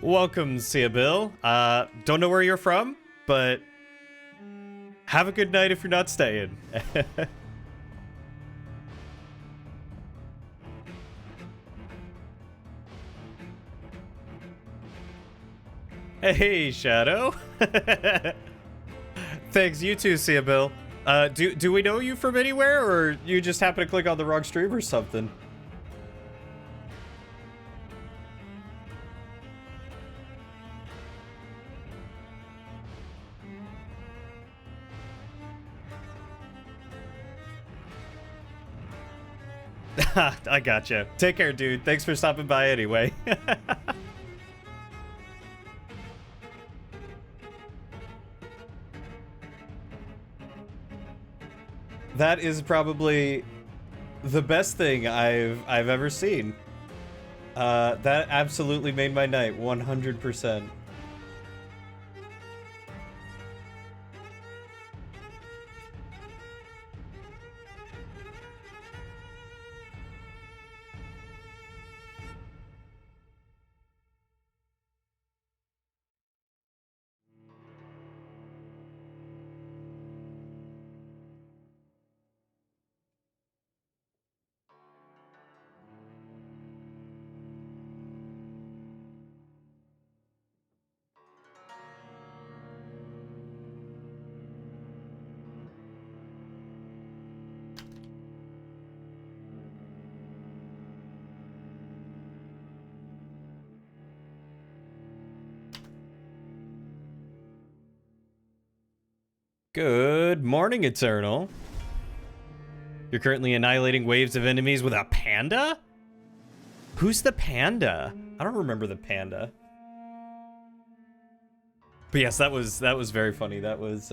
Welcome, Sia Bill. Don't know where you're from, but have a good night if you're not staying. Hey, Shadow. Thanks, you too, Sia Bill. Do we know you from anywhere, or you just happen to click on the wrong stream or something? I gotcha. Take care, dude. Thanks for stopping by anyway. That is probably the best thing I've ever seen. That absolutely made my night, 100%. Good morning, Eternal. You're currently annihilating waves of enemies with a panda? Who's the panda? I don't remember the panda. But yes, that was very funny. That was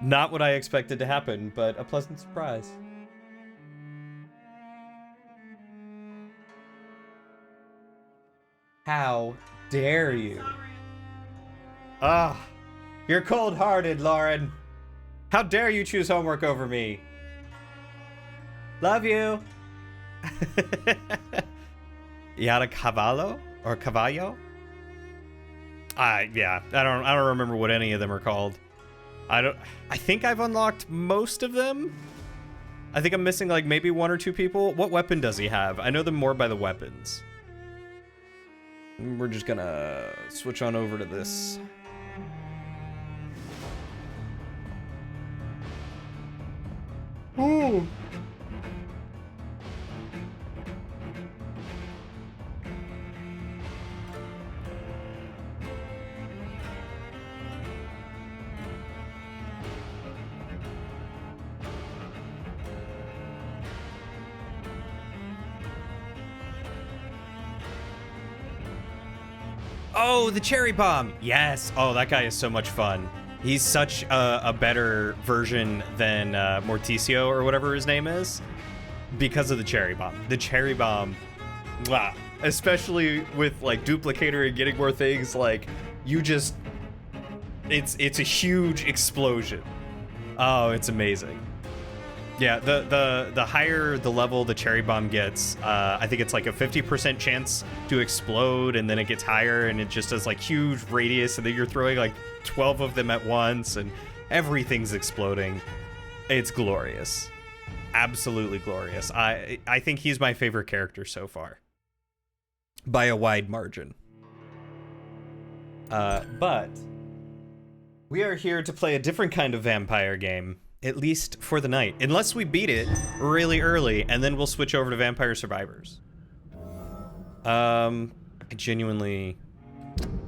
not what I expected to happen, but a pleasant surprise. How dare you? Ah. You're cold-hearted, Lauren. How dare you choose homework over me? Love you. Yada Cavallo or Cavallo? Yeah, I don't remember what any of them are called. I think I've unlocked most of them. I think I'm missing like maybe one or two people. What weapon does he have? I know them more by the weapons. We're just gonna switch on over to this. Ooh. Oh, the cherry bomb. Yes. Oh, that guy is so much fun. He's such a better version than Morticio or whatever his name is because of the cherry bomb. The cherry bomb, wow. Especially with like duplicator and getting more things, like you just, it's a huge explosion. Oh, it's amazing. Yeah, the higher the level the cherry bomb gets, I think it's like a 50% chance to explode, and then it gets higher, and it just does like huge radius, and then you're throwing like 12 of them at once, and everything's exploding. It's glorious. Absolutely glorious. I think he's my favorite character so far. By a wide margin. But we are here to play a different kind of vampire game. At least for the night. Unless we beat it really early, and then we'll switch over to Vampire Survivors. I genuinely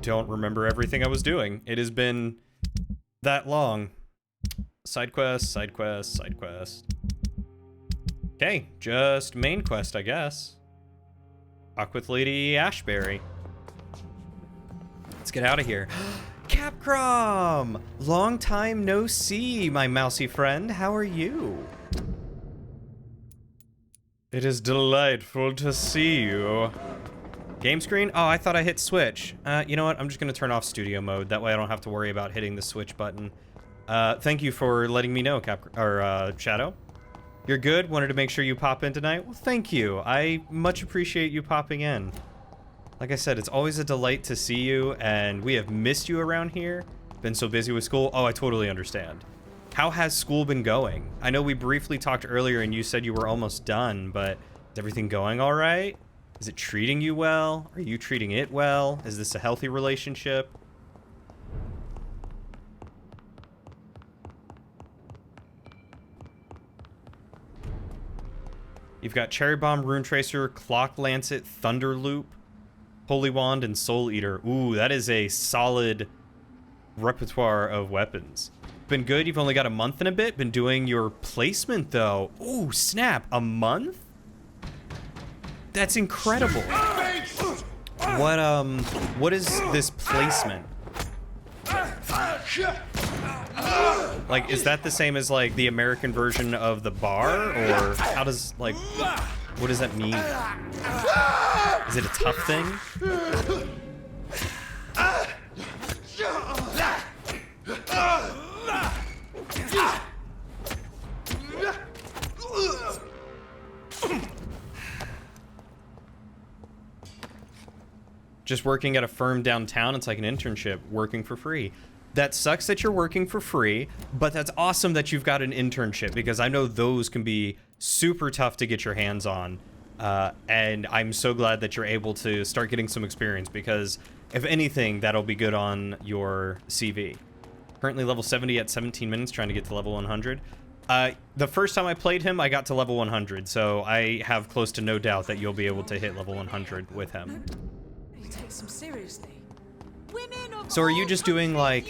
don't remember everything I was doing. It has been that long. Side quest, side quest, side quest. Okay, just main quest, I guess. Talk with Lady Ashbury. Let's get out of here. Capcom! Long time no see, my mousy friend. How are you? It is delightful to see you. Game screen? Oh, I thought I hit switch. You know what? I'm just gonna turn off studio mode. That way I don't have to worry about hitting the switch button. Thank you for letting me know, Shadow. You're good? Wanted to make sure you pop in tonight? Well, thank you. I much appreciate you popping in. Like I said, it's always a delight to see you, and we have missed you around here. Been so busy with school. Oh, I totally understand. How has school been going? I know we briefly talked earlier and you said you were almost done, but is everything going all right? Is it treating you well? Are you treating it well? Is this a healthy relationship? You've got Cherry Bomb, Rune Tracer, Clock Lancet, Thunder Loop, Holy Wand, and Soul Eater. Ooh, that is a solid repertoire of weapons. Been good. You've only got a month and a bit. Been doing your placement, though. Ooh, snap. A month? That's incredible. What is this placement? Like, is that the same as, like, the American version of the bar? Or how does, like, what does that mean? Is it a tough thing? Just working at a firm downtown, it's like an internship, working for free. That sucks that you're working for free, but that's awesome that you've got an internship, because I know those can be super tough to get your hands on. And I'm so glad that you're able to start getting some experience, because if anything, that'll be good on your CV. Currently level 70 at 17 minutes, trying to get to level 100. The first time I played him, I got to level 100, so I have close to no doubt that you'll be able to hit level 100 with him. He takes them seriously. So are you just doing, like,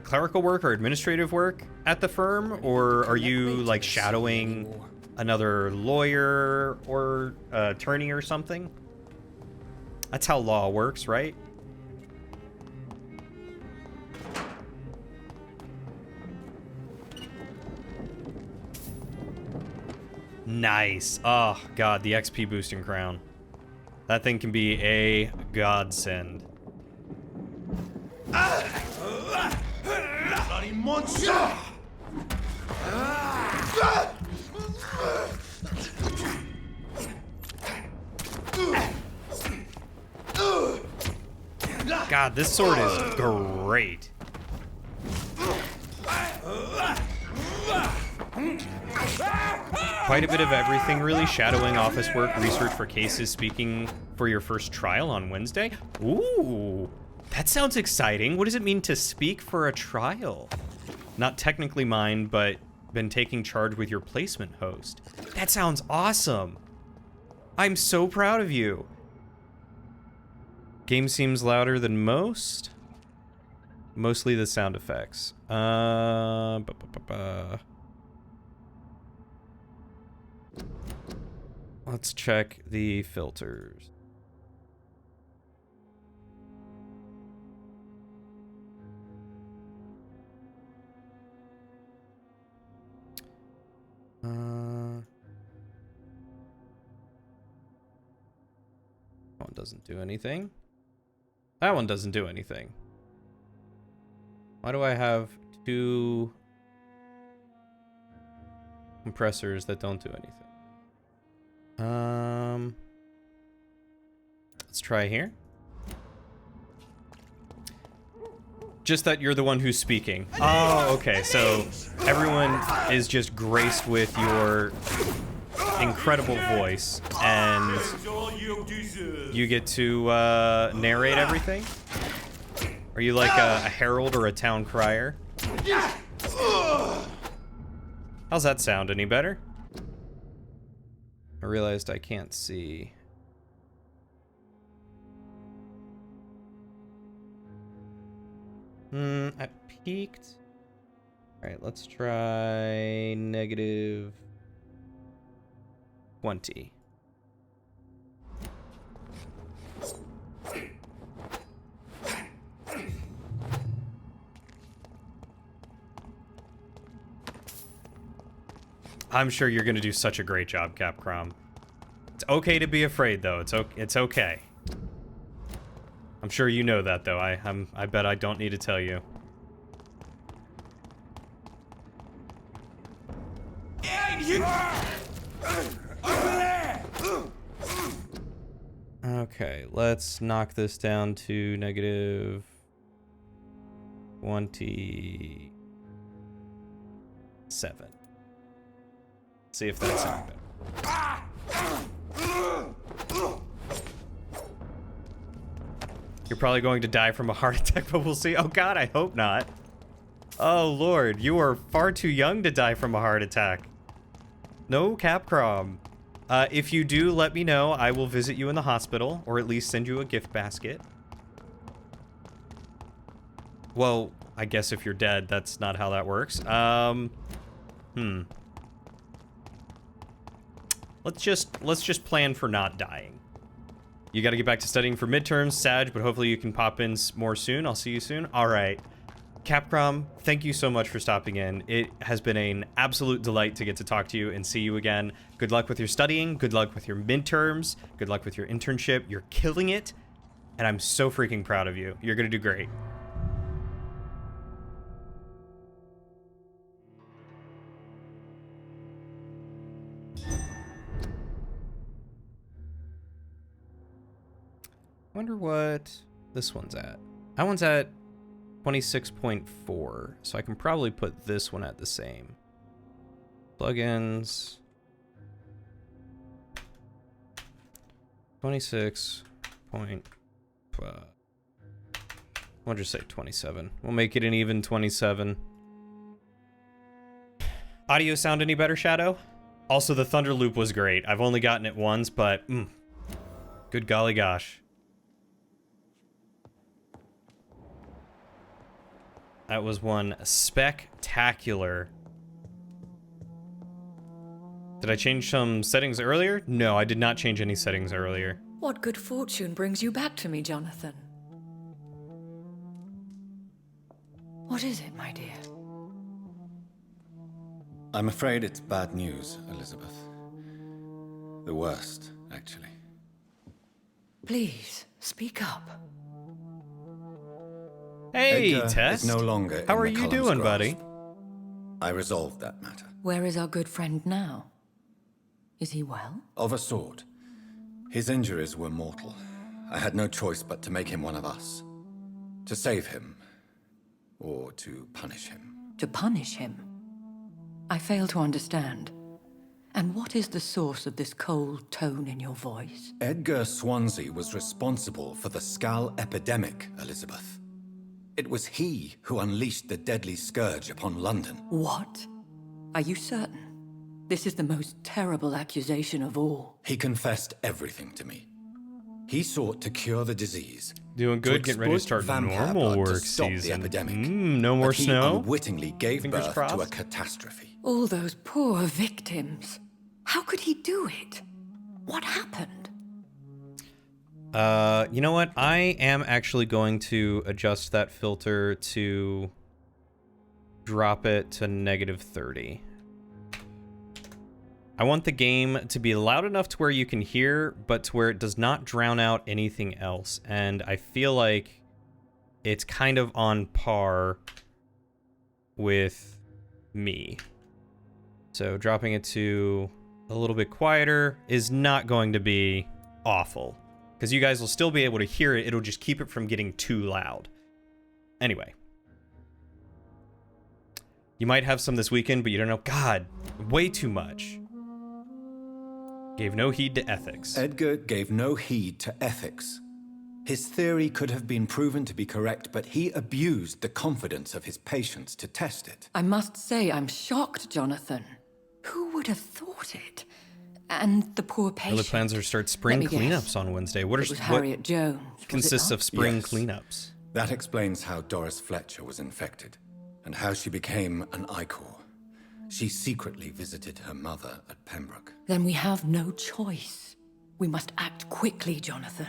clerical work or administrative work at the firm, or are you, like, shadowing another lawyer or attorney or something? That's how law works, right? Nice. Oh, God, the XP boosting crown. That thing can be a godsend. Bloody monster! God, this sword is great. Quite a bit of everything, really. Shadowing, office work, research for cases, speaking for your first trial on Wednesday. Ooh, that sounds exciting. What does it mean to speak for a trial? Not technically mine, but been taking charge with your placement host. That sounds awesome. I'm so proud of you. Game seems louder than most. Mostly the sound effects. Let's check the filters. That one doesn't do anything. That one doesn't do anything. Why do I have two compressors that don't do anything? Let's try here. Just that you're the one who's speaking. Oh, okay. So everyone is just graced with your incredible voice, and you get to narrate everything? Are you like a herald or a town crier? How's that sound? Any better? I realized I can't see. I peaked. All right, let's try -20. I'm sure you're gonna do such a great job, Capcom. It's okay to be afraid, though. It's okay. I'm sure you know that, though. I bet I don't need to tell you. Okay. Okay, let's knock this down to negative 27. See if that's any better. You're probably going to die from a heart attack, but we'll see. Oh god, I hope not. Oh lord, you are far too young to die from a heart attack. No, Capcom. If you do, let me know. I will visit you in the hospital, or at least send you a gift basket. Well, I guess if you're dead, that's not how that works. Let's just plan for not dying. You got to get back to studying for midterms, Sag, but hopefully you can pop in more soon. I'll see you soon. All right. Capcom, thank you so much for stopping in. It has been an absolute delight to get to talk to you and see you again. Good luck with your studying. Good luck with your midterms. Good luck with your internship. You're killing it. And I'm so freaking proud of you. You're going to do great. I wonder what this one's at. That one's at 26.4, so I can probably put this one at the same. Plugins. 26. We'll just say 27. We'll make it an even 27. Audio sound any better, Shadow? Also, the Thunder Loop was great. I've only gotten it once, but good golly gosh. That was one spectacular. Did I change some settings earlier? No, I did not change any settings earlier. What good fortune brings you back to me, Jonathan? What is it, my dear? I'm afraid it's bad news, Elizabeth. The worst, actually. Please, speak up. Hey, Edgar Tess. is no longer How in are you McCullum's doing, grasp. buddy? I resolved that matter. Where is our good friend now? Is he well? Of a sort. His injuries were mortal. I had no choice but to make him one of us. To save him. Or to punish him. To punish him? I fail to understand. And what is the source of this cold tone in your voice? Edgar Swansea was responsible for the Skal epidemic, Elizabeth. It was he who unleashed the deadly scourge upon London. What? Are you certain? This is the most terrible accusation of all. He confessed everything to me. He sought to cure the disease. Doing good, getting ready to start normal work season. The epidemic. No more snow. He unwittingly gave Fingers birth crossed. to a catastrophe. All those poor victims. How could he do it? What happened? You know what? I am actually going to adjust that filter to drop it to negative 30. I want the game to be loud enough to where you can hear, but to where it does not drown out anything else. And I feel like it's kind of on par with me. So dropping it to a little bit quieter is not going to be awful, because you guys will still be able to hear it. It'll just keep it from getting too loud. Anyway. You might have some this weekend, but you don't know. God, way too much. Gave no heed to ethics. Edgar gave no heed to ethics. His theory could have been proven to be correct, but he abused the confidence of his patients to test it. I must say, I'm shocked, Jonathan. Who would have thought it? And the poor patient. Early plans are to start spring Let me cleanups guess. on Wednesday. It was Harriet Jones. was it Consists not? of spring Yes. cleanups. That explains how Doris Fletcher was infected, and how she became an Icor. She secretly visited her mother at Pembroke. Then we have no choice. We must act quickly, Jonathan.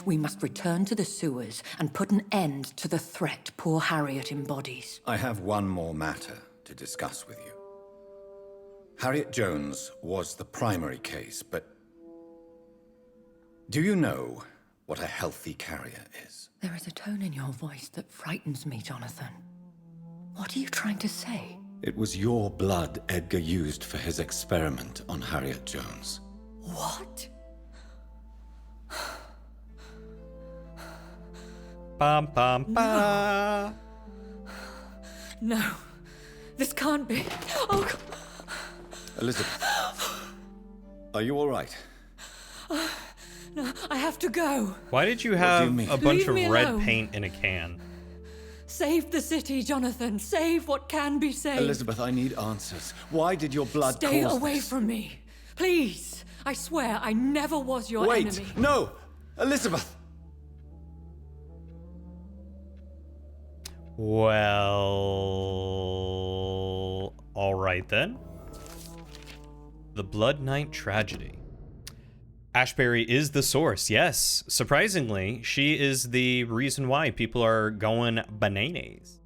We must return to the sewers and put an end to the threat poor Harriet embodies. I have one more matter to discuss with you. Harriet Jones was the primary case, but do you know what a healthy carrier is? There is a tone in your voice that frightens me, Jonathan. What are you trying to say? It was your blood Edgar used for his experiment on Harriet Jones. What? Bum, bum, ba. No. This can't be. Oh, God. Elizabeth, are you all right? No, I have to go. Why did you do have you mean? a bunch Leave of me red alone. paint in a can? Save the city, Jonathan. Save what can be saved. Elizabeth, I need answers. Why did your blood Stay cause away this? from me. Please. I swear I never was your Wait! enemy. No! Elizabeth! Well, all right then. The Blood Knight tragedy. Ashbury is the source, yes. Surprisingly, she is the reason why people are going bananas.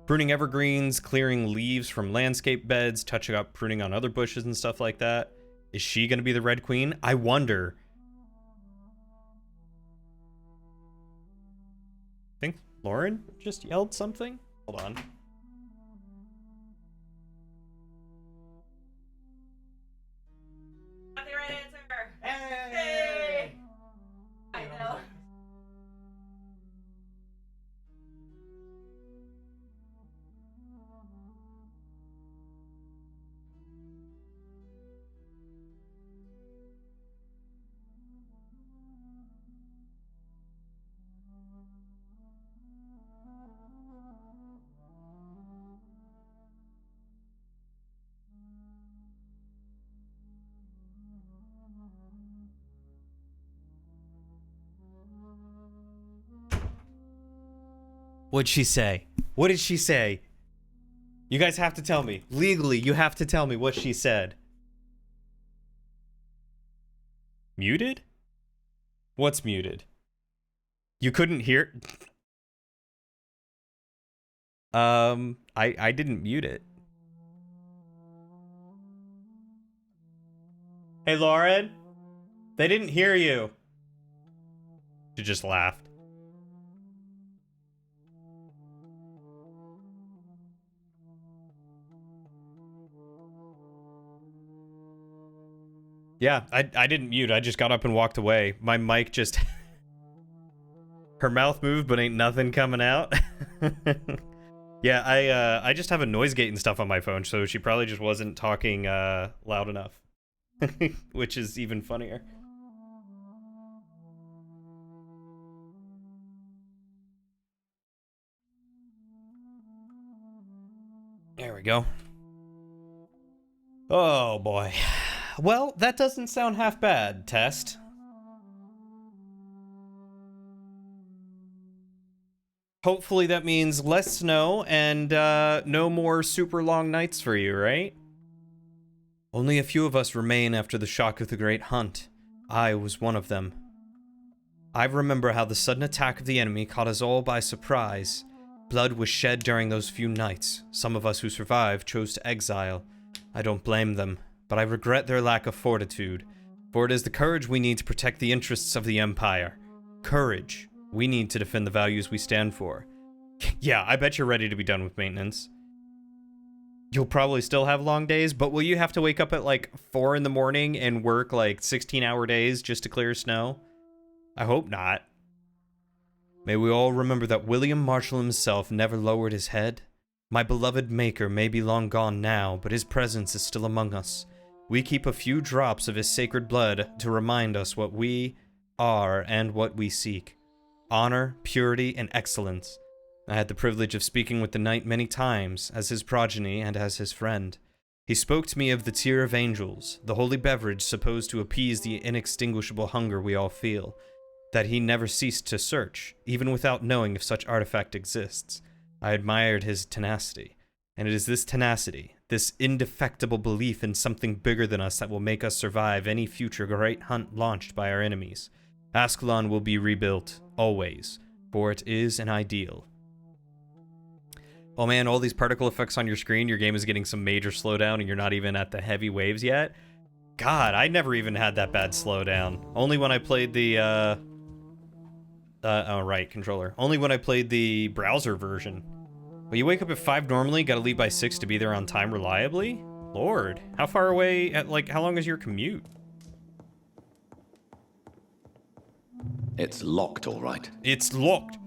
Pruning evergreens, clearing leaves from landscape beds, touching up pruning on other bushes and stuff like that. Is she going to be the Red Queen? I wonder. I think Lauren just yelled something. Hold on. Got the right answer. Hey! I know. What'd she say? What did she say? You guys have to tell me. Legally, you have to tell me what she said. Muted? What's muted? You couldn't hear? I didn't mute it. Hey, Lauren? They didn't hear you. She just laughed. Yeah, I didn't mute. I just got up and walked away. My mic just... Her mouth moved, but ain't nothing coming out. Yeah, I just have a noise gate and stuff on my phone, so she probably just wasn't talking loud enough. Which is even funnier. There we go. Oh, boy. Well, that doesn't sound half bad, Test. Hopefully that means less snow and no more super long nights for you, right? Only a few of us remain after the shock of the Great Hunt. I was one of them. I remember how the sudden attack of the enemy caught us all by surprise. Blood was shed during those few nights. Some of us who survived chose to exile. I don't blame them, but I regret their lack of fortitude, for it is the courage we need to protect the interests of the Empire. Courage. We need to defend the values we stand for. Yeah, I bet you're ready to be done with maintenance. You'll probably still have long days, but will you have to wake up at like 4 in the morning and work like 16-hour days just to clear snow? I hope not. May we all remember that William Marshall himself never lowered his head. My beloved Maker may be long gone now, but his presence is still among us. We keep a few drops of his sacred blood to remind us what we are and what we seek. Honor, purity, and excellence. I had the privilege of speaking with the knight many times, as his progeny and as his friend. He spoke to me of the tear of angels, the holy beverage supposed to appease the inextinguishable hunger we all feel, that he never ceased to search, even without knowing if such artifact exists. I admired his tenacity, and it is this tenacity, this indefectible belief in something bigger than us that will make us survive any future great hunt launched by our enemies. Ascalon will be rebuilt, always, for it is an ideal. Oh man, all these particle effects on your screen, your game is getting some major slowdown and you're not even at the heavy waves yet? God, I never even had that bad slowdown. Only when I played the, oh right, controller. Only when I played the browser version. Well, you wake up at 5 normally, gotta leave by 6 to be there on time reliably? Lord, how far away, how long is your commute? It's locked, all right. It's locked.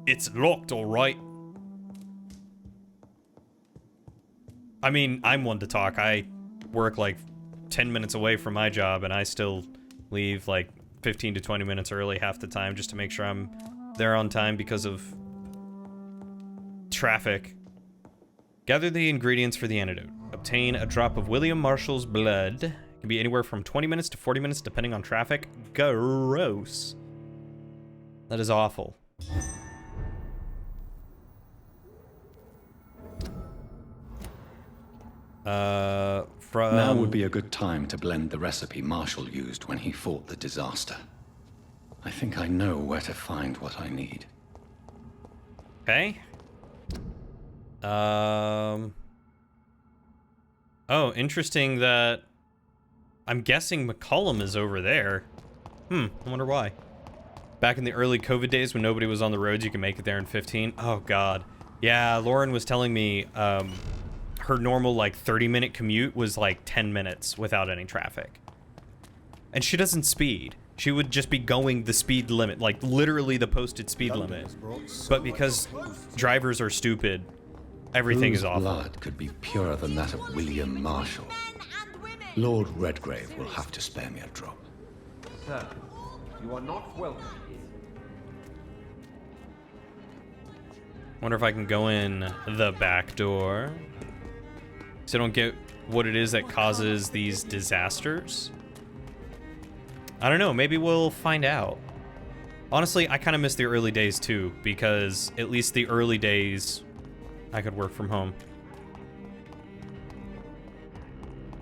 It's locked, all right. I mean, I'm one to talk. I work like 10 minutes away from my job, and I still leave like 15 to 20 minutes early half the time just to make sure I'm there on time because of traffic. Gather the ingredients for the antidote. Obtain a drop of William Marshall's blood. It can be anywhere from 20 minutes to 40 minutes depending on traffic. Gross. That is awful. Now would be a good time to blend the recipe Marshall used when he fought the disaster. I think I know where to find what I need. Okay. Oh, interesting that... I'm guessing McCollum is over there. I wonder why. Back in the early COVID days when nobody was on the roads, you can make it there in 15. Oh, God. Yeah, Lauren was telling me, her normal, like, 30-minute commute was, like, 10 minutes without any traffic. And she doesn't speed. She would just be going the speed limit, like, literally the posted speed limit. But because drivers are stupid, everything is awful. Blood could be purer than that of William Marshall. Lord Redgrave will have to spare me a drop. Sir, you are not welcome here. Wonder if I can go in the back door. So I don't get what it is that causes these disasters. I don't know, maybe we'll find out. Honestly, I kind of miss the early days too, because at least the early days, I could work from home.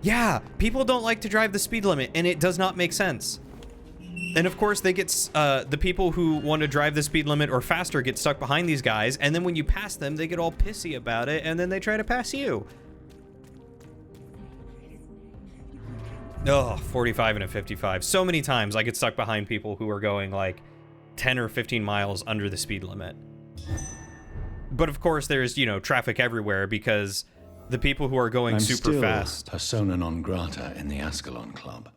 Yeah, people don't like to drive the speed limit, and it does not make sense. And of course, they get the people who want to drive the speed limit or faster get stuck behind these guys, and then when you pass them, they get all pissy about it, and then they try to pass you. Oh, 45 and a 55. So many times I get stuck behind people who are going like 10 or 15 miles under the speed limit. But of course, there's, you know, traffic everywhere because the people who are going super fast. I'm still persona non grata in the Ascalon Club.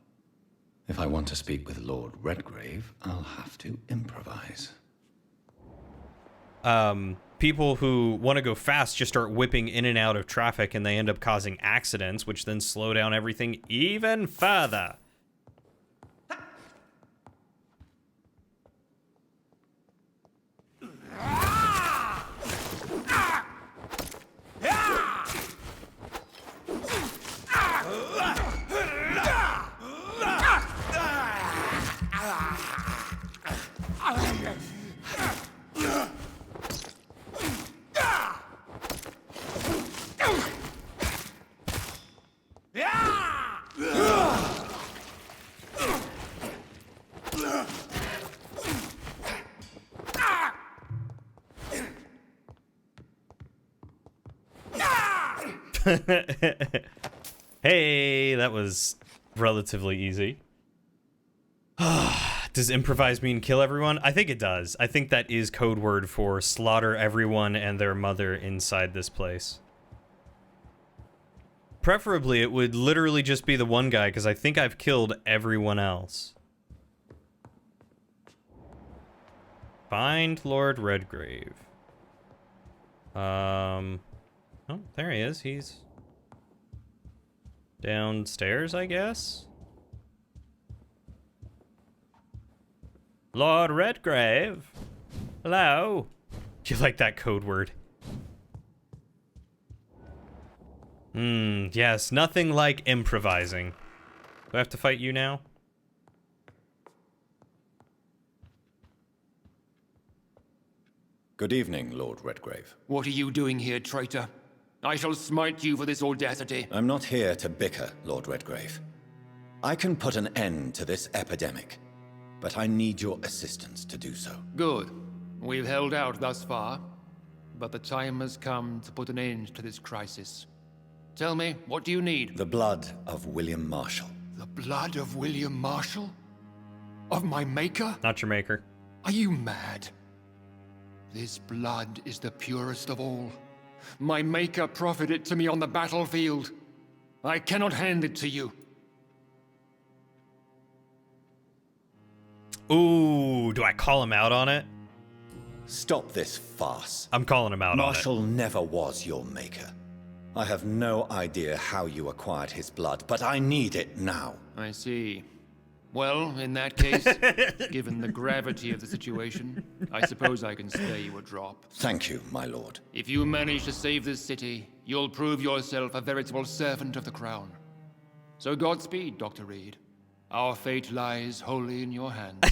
If I want to speak with Lord Redgrave, I'll have to improvise. People who want to go fast just start whipping in and out of traffic, and they end up causing accidents, which then slow down everything even further. Hey, that was relatively easy. Does improvise mean kill everyone? I think it does. I think that is code word for slaughter everyone and their mother inside this place. Preferably, it would literally just be the one guy, because I think I've killed everyone else. Find Lord Redgrave. Oh, there he is. He's downstairs, I guess. Lord Redgrave. Hello. You like that code word? Yes, nothing like improvising. Do I have to fight you now? Good evening, Lord Redgrave. What are you doing here, traitor? I shall smite you for this audacity. I'm not here to bicker, Lord Redgrave. I can put an end to this epidemic, but I need your assistance to do so. Good. We've held out thus far, but the time has come to put an end to this crisis. Tell me, what do you need? The blood of William Marshall. The blood of William Marshall? Of my maker? Not your maker. Are you mad? This blood is the purest of all. My maker proffered it to me on the battlefield. I cannot hand it to you. Ooh, do I call him out on it? Stop this farce. I'm calling him out on it. Marshall never was your maker. I have no idea how you acquired his blood, but I need it now. I see. Well, in that case, given the gravity of the situation, I suppose I can spare you a drop. Thank you, my lord. If you manage to save this city, you'll prove yourself a veritable servant of the crown. So Godspeed, Dr. Reed. Our fate lies wholly in your hands.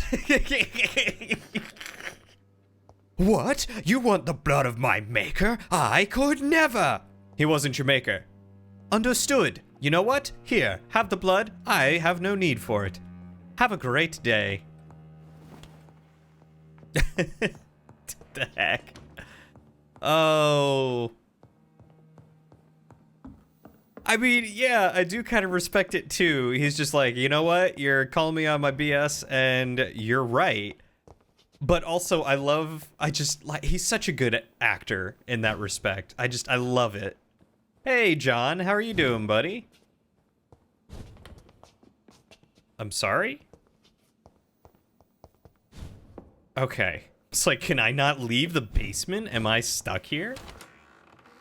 What? You want the blood of my maker? I could never! He wasn't your maker. Understood. You know what? Here, have the blood. I have no need for it. Have a great day. The heck? Oh. I mean, yeah, I do kind of respect it too. He's just like, you know what? You're calling me on my BS and you're right. But also, he's such a good actor in that respect. I love it. Hey, John, how are you doing, buddy? I'm sorry? Okay. It's like, can I not leave the basement? Am I stuck here?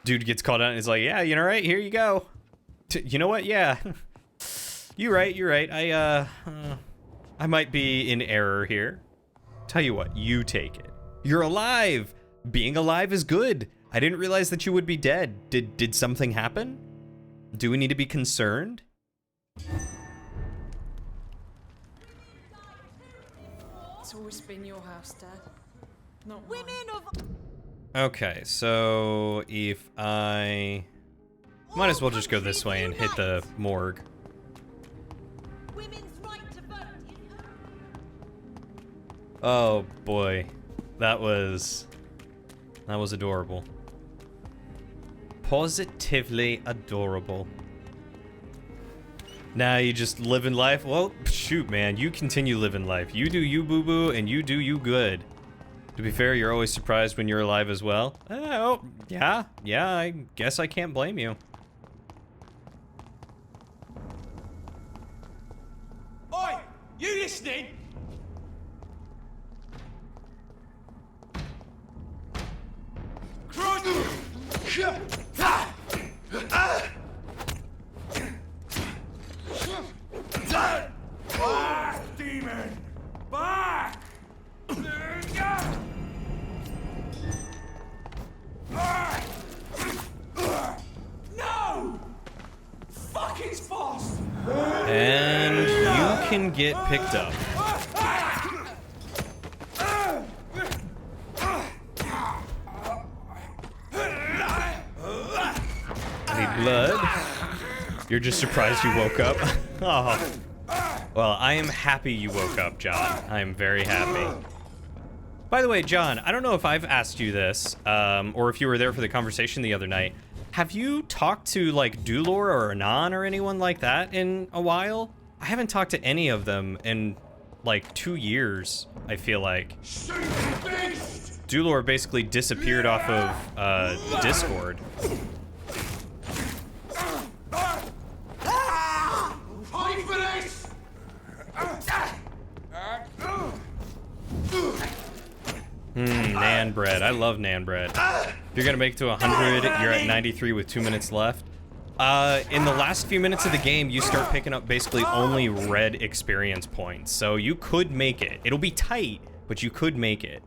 Dude gets called out and he's like, yeah, you know, right? Here you go. You know what? Yeah. You're right. I might be in error here. Tell you what, you take it. You're alive. Being alive is good. I didn't realize that you would be dead. Did something happen? Do we need to be concerned? It's always been your house, Dad. Not Women mine. of Okay, so if I... Might as well just go this way and hit the morgue. women's right to vote. Oh boy. That was adorable. Positively adorable. Now you just living life? Well, shoot, man. You continue living life. You do you, boo-boo, and you do you good. To be fair, you're always surprised when you're alive as well. Oh, yeah, I guess I can't blame you. Oi! You listening? Back, demon! Back! No! Fuck his boss! And you can get picked up. Any blood? You're just surprised you woke up? Oh. Well, I am happy you woke up, John. I am very happy. By the way, John, I don't know if I've asked you this, or if you were there for the conversation the other night. Have you talked to, like, Dulor or Anan or anyone like that in a while? I haven't talked to any of them in, like, 2 years, I feel like. Dulor basically disappeared off of, Discord. Fight for this! Nan bread. I love Nan bread. If you're gonna make it to 100, you're at 93 with 2 minutes left. In the last few minutes of the game, you start picking up basically only red experience points. So you could make it. It'll be tight, but you could make it.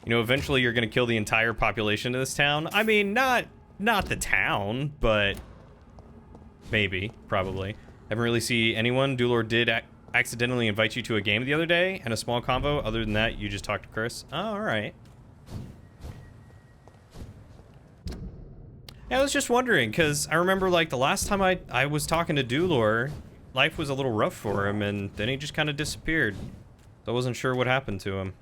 You know, eventually you're gonna kill the entire population of this town. I mean, not the town, but maybe, probably. Haven't really seen anyone. Dulor did accidentally invite you to a game the other day and a small convo. Other than that, you just talked to Chris. Oh, all right. Yeah, I was just wondering, because I remember, like, the last time I was talking to Dulor, life was a little rough for him, and then he just kind of disappeared. So I wasn't sure what happened to him.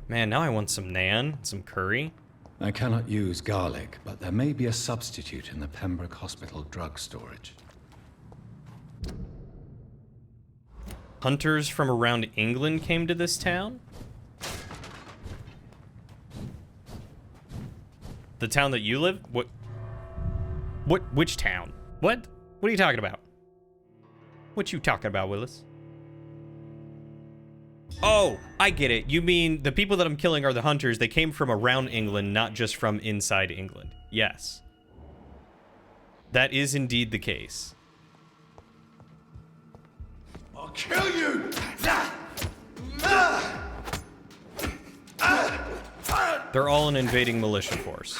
Man, now I want some Nan, some curry. I cannot use garlic, but there may be a substitute in the Pembroke Hospital drug storage. Hunters from around England came to this town? The town that you live? Which town? What? What are you talking about? What you talking about, Willis? Oh, I get it. You mean the people that I'm killing are the hunters. They came from around England, not just from inside England. Yes. That is indeed the case. I'll kill you! They're all an invading militia force.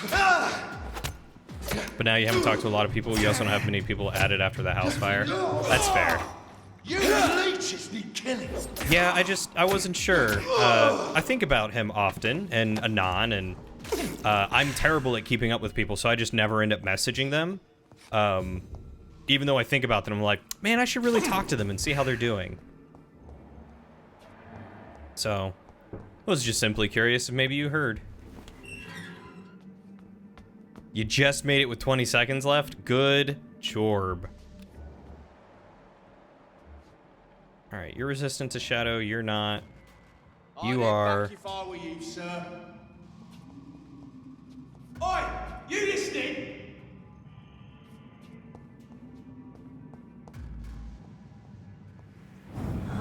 But now you haven't talked to a lot of people. You also don't have many people added after the house fire. That's fair. You leeches need killing. Yeah, I wasn't sure. I think about him often and anon, and I'm terrible at keeping up with people, so I just never end up messaging them. Even though I think about them, I'm like, man, I should really talk to them and see how they're doing. So, I was just simply curious if maybe you heard. You just made it with 20 seconds left? Good job. Alright, you're resistant to shadow, you're not. You are. If I were you, sir. Oi! You listening?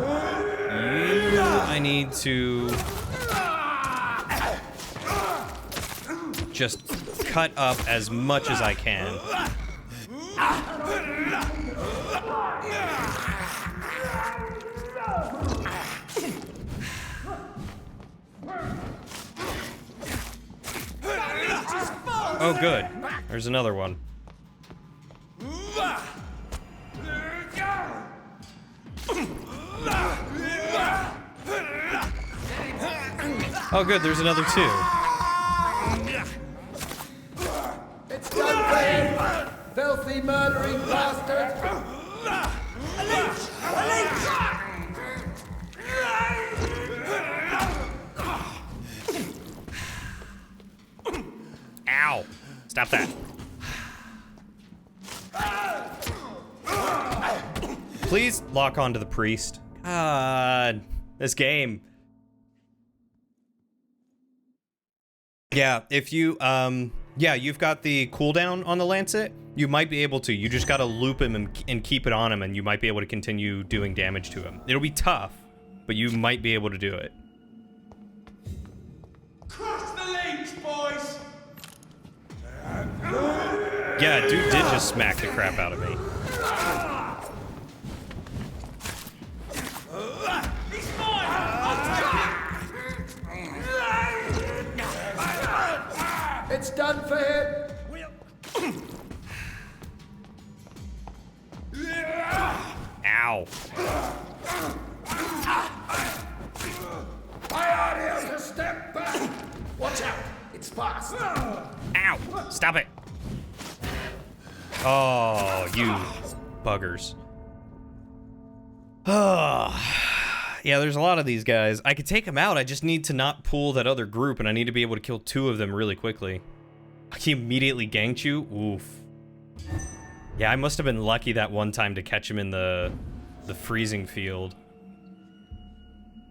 I need to just cut up as much as I can. Oh, good. There's another one. Oh, good. There's another two. It's done for him! Filthy murdering bastard! Ow. Stop that. Please lock onto the priest. God, this game. Yeah, if you, yeah, you've got the cooldown on the Lancet. You might be able to. You just gotta loop him and keep it on him, and you might be able to continue doing damage to him. It'll be tough, but you might be able to do it. Cross the links, boys! Yeah, dude did just smack the crap out of me. He's mine! I'll take it! It's done for him! Ow. I order you to step back! Watch out! It's fast! Ow. Stop it. Oh, you buggers. Yeah, there's a lot of these guys. I could take them out. I just need to not pull that other group, and I need to be able to kill 2 of them really quickly. He immediately ganked you? Oof. Yeah, I must have been lucky that one time to catch him in the freezing field.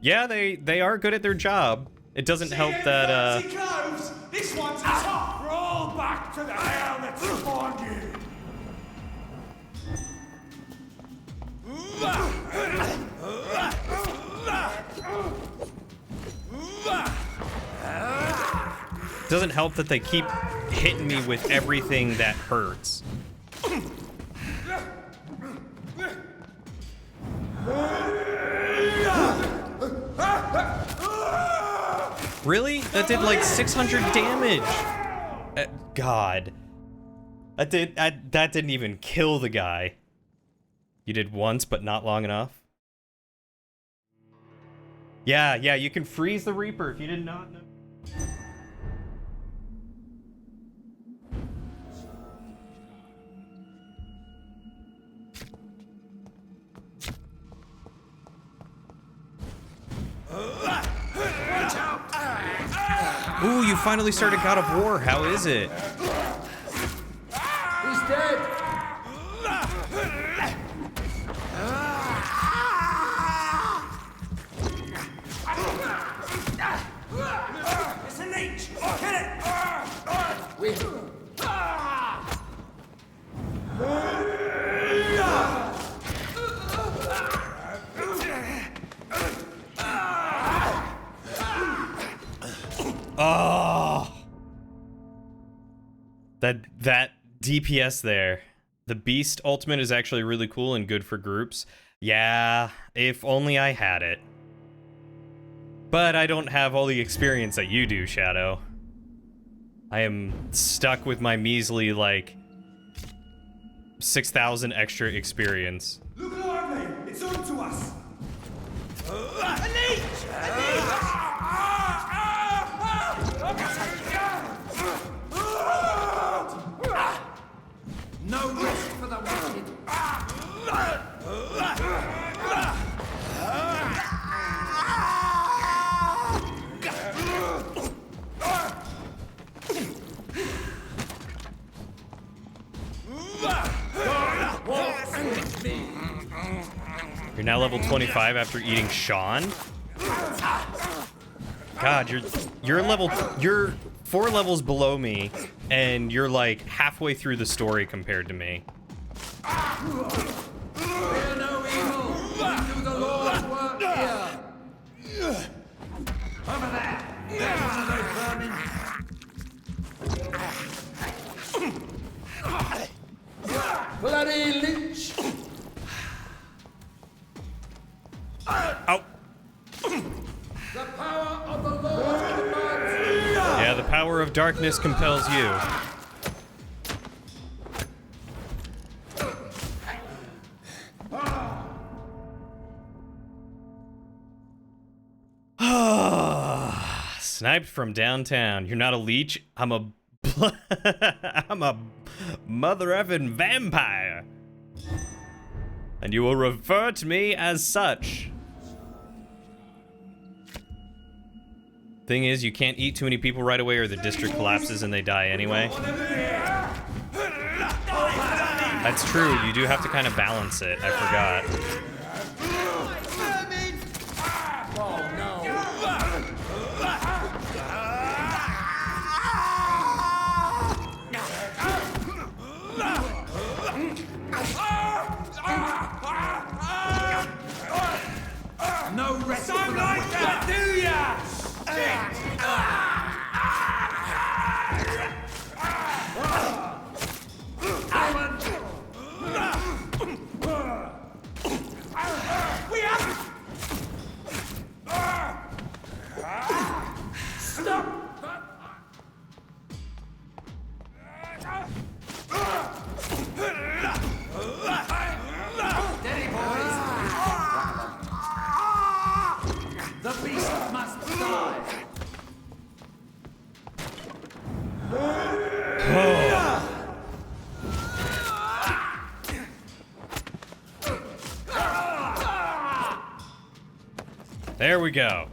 Yeah, they are good at their job. It doesn't help that, Clothes. This one's top! Roll back to the hell that spawned you! doesn't help that they keep hitting me with everything that hurts. Really? That did like 600 damage. God. That didn't even kill the guy. You did once, but not long enough. Yeah, you can freeze the Reaper if you did not know. Ooh, you finally started God of War. How is it? He's dead! It's a leech! Kill it! Oh! That DPS there. The Beast ultimate is actually really cool and good for groups. Yeah, if only I had it. But I don't have all the experience that you do, Shadow. I am stuck with my measly, like, 6,000 extra experience. Look lively! It's on to us! No rest for the wicked. You're now level 25 after eating Sean? God, you're 4 levels below me, and you're like halfway through the story compared to me. Fear no evil. We do the Lord's work here. Over there. There's one of those vermin. Bloody leech. Oh. The power of the Lord commands you. Yeah, the power of darkness compels you. Sniped from downtown. You're not a leech. I'm a I'm a mother effing vampire. And you will refer to me as such. Thing is, you can't eat too many people right away or the district collapses and they die anyway. That's true, you do have to kind of balance it, I forgot. No rest for Don't the like wicked. that, do ya? We have... Stop! Steady, boys. The beast must die. There we go.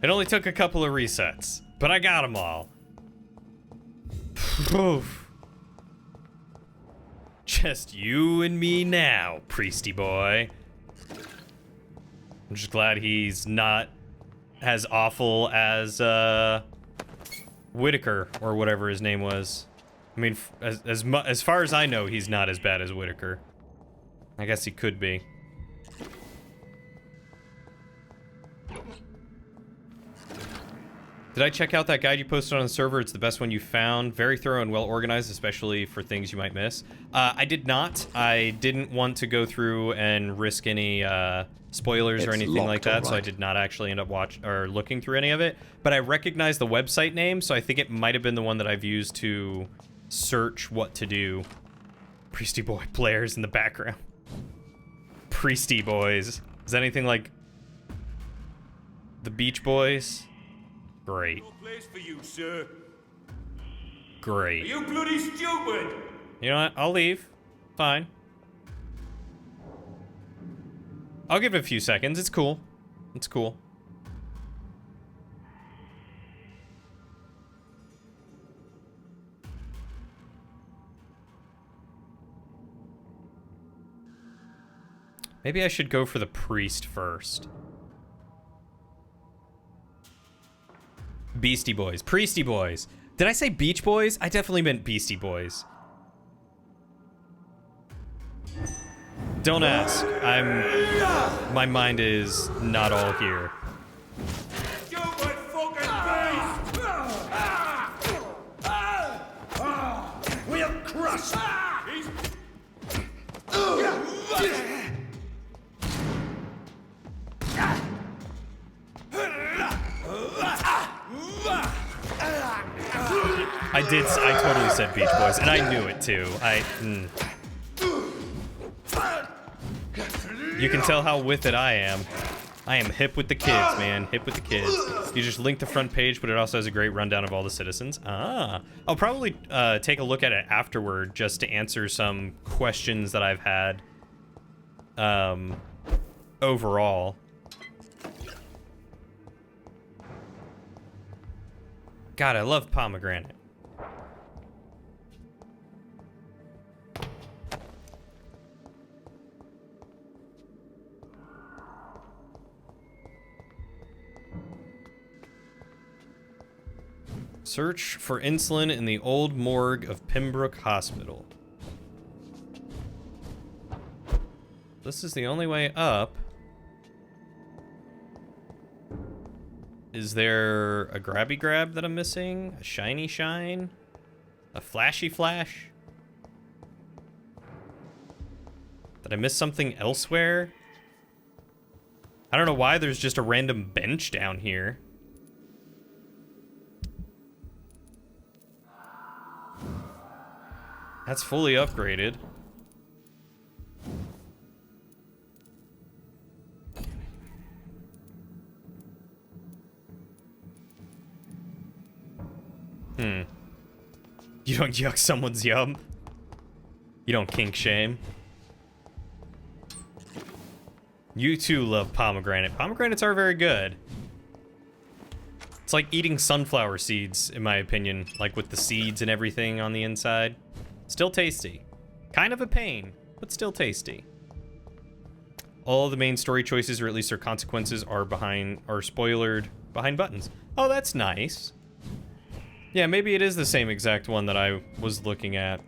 It only took a couple of resets, but I got them all. Oof. Just you and me now, priesty boy. I'm just glad he's not as awful as Whitaker or whatever his name was. I mean, as far as I know, he's not as bad as Whitaker. I guess he could be. Did I check out that guide you posted on the server? It's the best one you found. Very thorough and well organized, especially for things you might miss. I did not. I didn't want to go through and risk any spoilers or anything like that, so I did not actually end up looking through any of it. But I recognize the website name, so I think it might have been the one that I've used to search what to do. Priesty boy players in the background. Priesty boys. Is that anything like the Beach Boys? Great. No place for you, sir. Great. Are you bloody stupid? You know what? I'll leave. Fine. I'll give it a few seconds. It's cool. It's cool. Maybe I should go for the priest first. Beastie Boys. Priesty Boys. Did I say Beach Boys? I definitely meant Beastie Boys. Don't ask. My mind is not all here. Stupid fucking beast! I totally said Beach Boys, and I knew it too. You can tell how with it I am. I am hip with the kids, man. Hip with the kids. You just link the front page, but it also has a great rundown of all the citizens. I'll probably take a look at it afterward just to answer some questions that I've had overall. God, I love pomegranate. Search for insulin in the old morgue of Pembroke Hospital. This is the only way up. Is there a grabby grab that I'm missing? A shiny shine? A flashy flash? Did I miss something elsewhere? I don't know why there's just a random bench down here. That's fully upgraded. You don't yuck someone's yum. You don't kink shame. You too love pomegranate. Pomegranates are very good. It's like eating sunflower seeds, in my opinion. Like with the seeds and everything on the inside. Still tasty. Kind of a pain, but still tasty. All of the main story choices, or at least their consequences, are spoilered behind buttons. Oh, that's nice. Yeah, maybe it is the same exact one that I was looking at.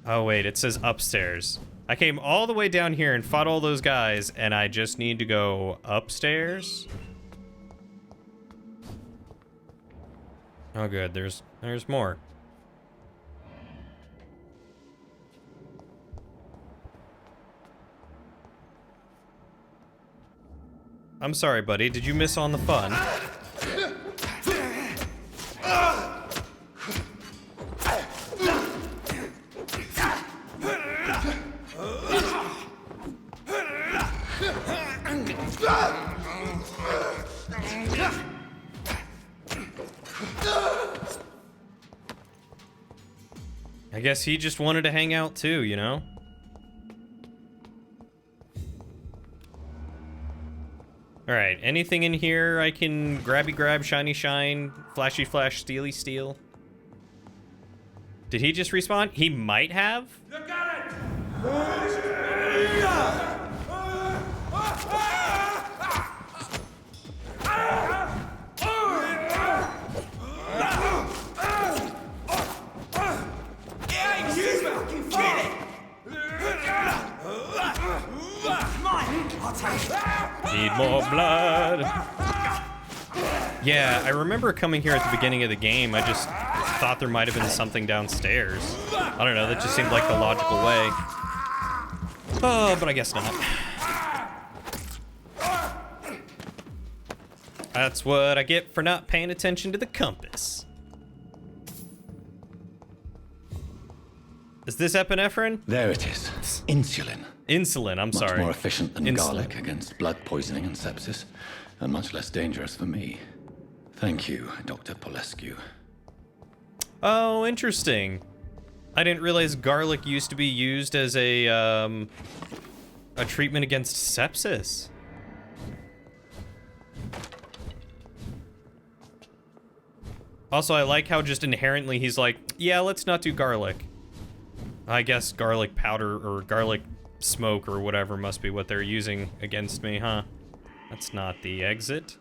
Oh wait, it says upstairs. I came all the way down here and fought all those guys, and I just need to go upstairs? Oh good, there's more. I'm sorry, buddy. Did you miss on the fun? I guess he just wanted to hang out too, you know? Alright, anything in here I can grabby grab, shiny shine, flashy flash, steely steal? Did he just respawn? He might have? Look at it! Need more blood. Yeah, I remember coming here at the beginning of the game. I just thought there might have been something downstairs. I don't know, that just seemed like the logical way. Oh, but I guess not. That's what I get for not paying attention to the compass. Is this epinephrine? There it is. Insulin. Insulin, I'm sorry. Much more efficient than Insulin. garlic against blood poisoning and sepsis, and much less dangerous for me. Thank you, Dr. Polescu. Oh, interesting. I didn't realize garlic used to be used as a treatment against sepsis. Also, I like how just inherently he's like, yeah, let's not do garlic. I guess garlic powder or garlic smoke or whatever must be what they're using against me, huh? That's not the exit.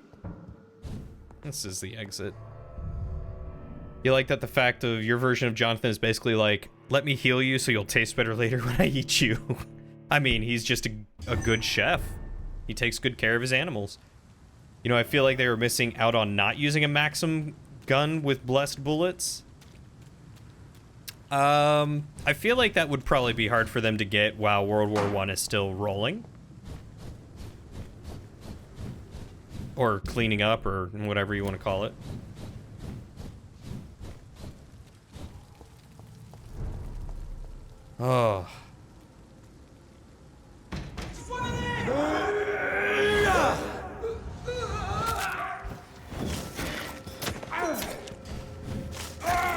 This is the exit. You like that the fact of your version of Jonathan is basically like, let me heal you so you'll taste better later when I eat you. I mean, he's just a good chef. He takes good care of his animals. You know, I feel like they were missing out on not using a Maxim gun with blessed bullets. I feel like that would probably be hard for them to get while World War I is still rolling. Or cleaning up, or whatever you want to call it. Oh.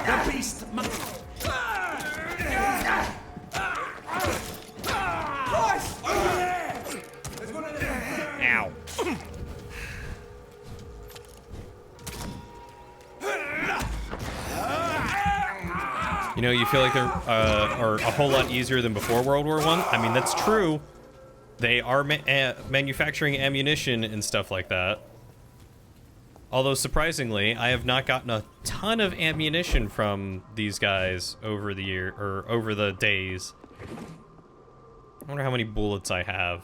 The beast. Christ! Over there! There's one of them. Ow. You know, you feel like they're are a whole lot easier than before World War I. I mean, that's true. They are manufacturing ammunition and stuff like that. Although, surprisingly, I have not gotten a ton of ammunition from these guys over the year, or over the days. I wonder how many bullets I have.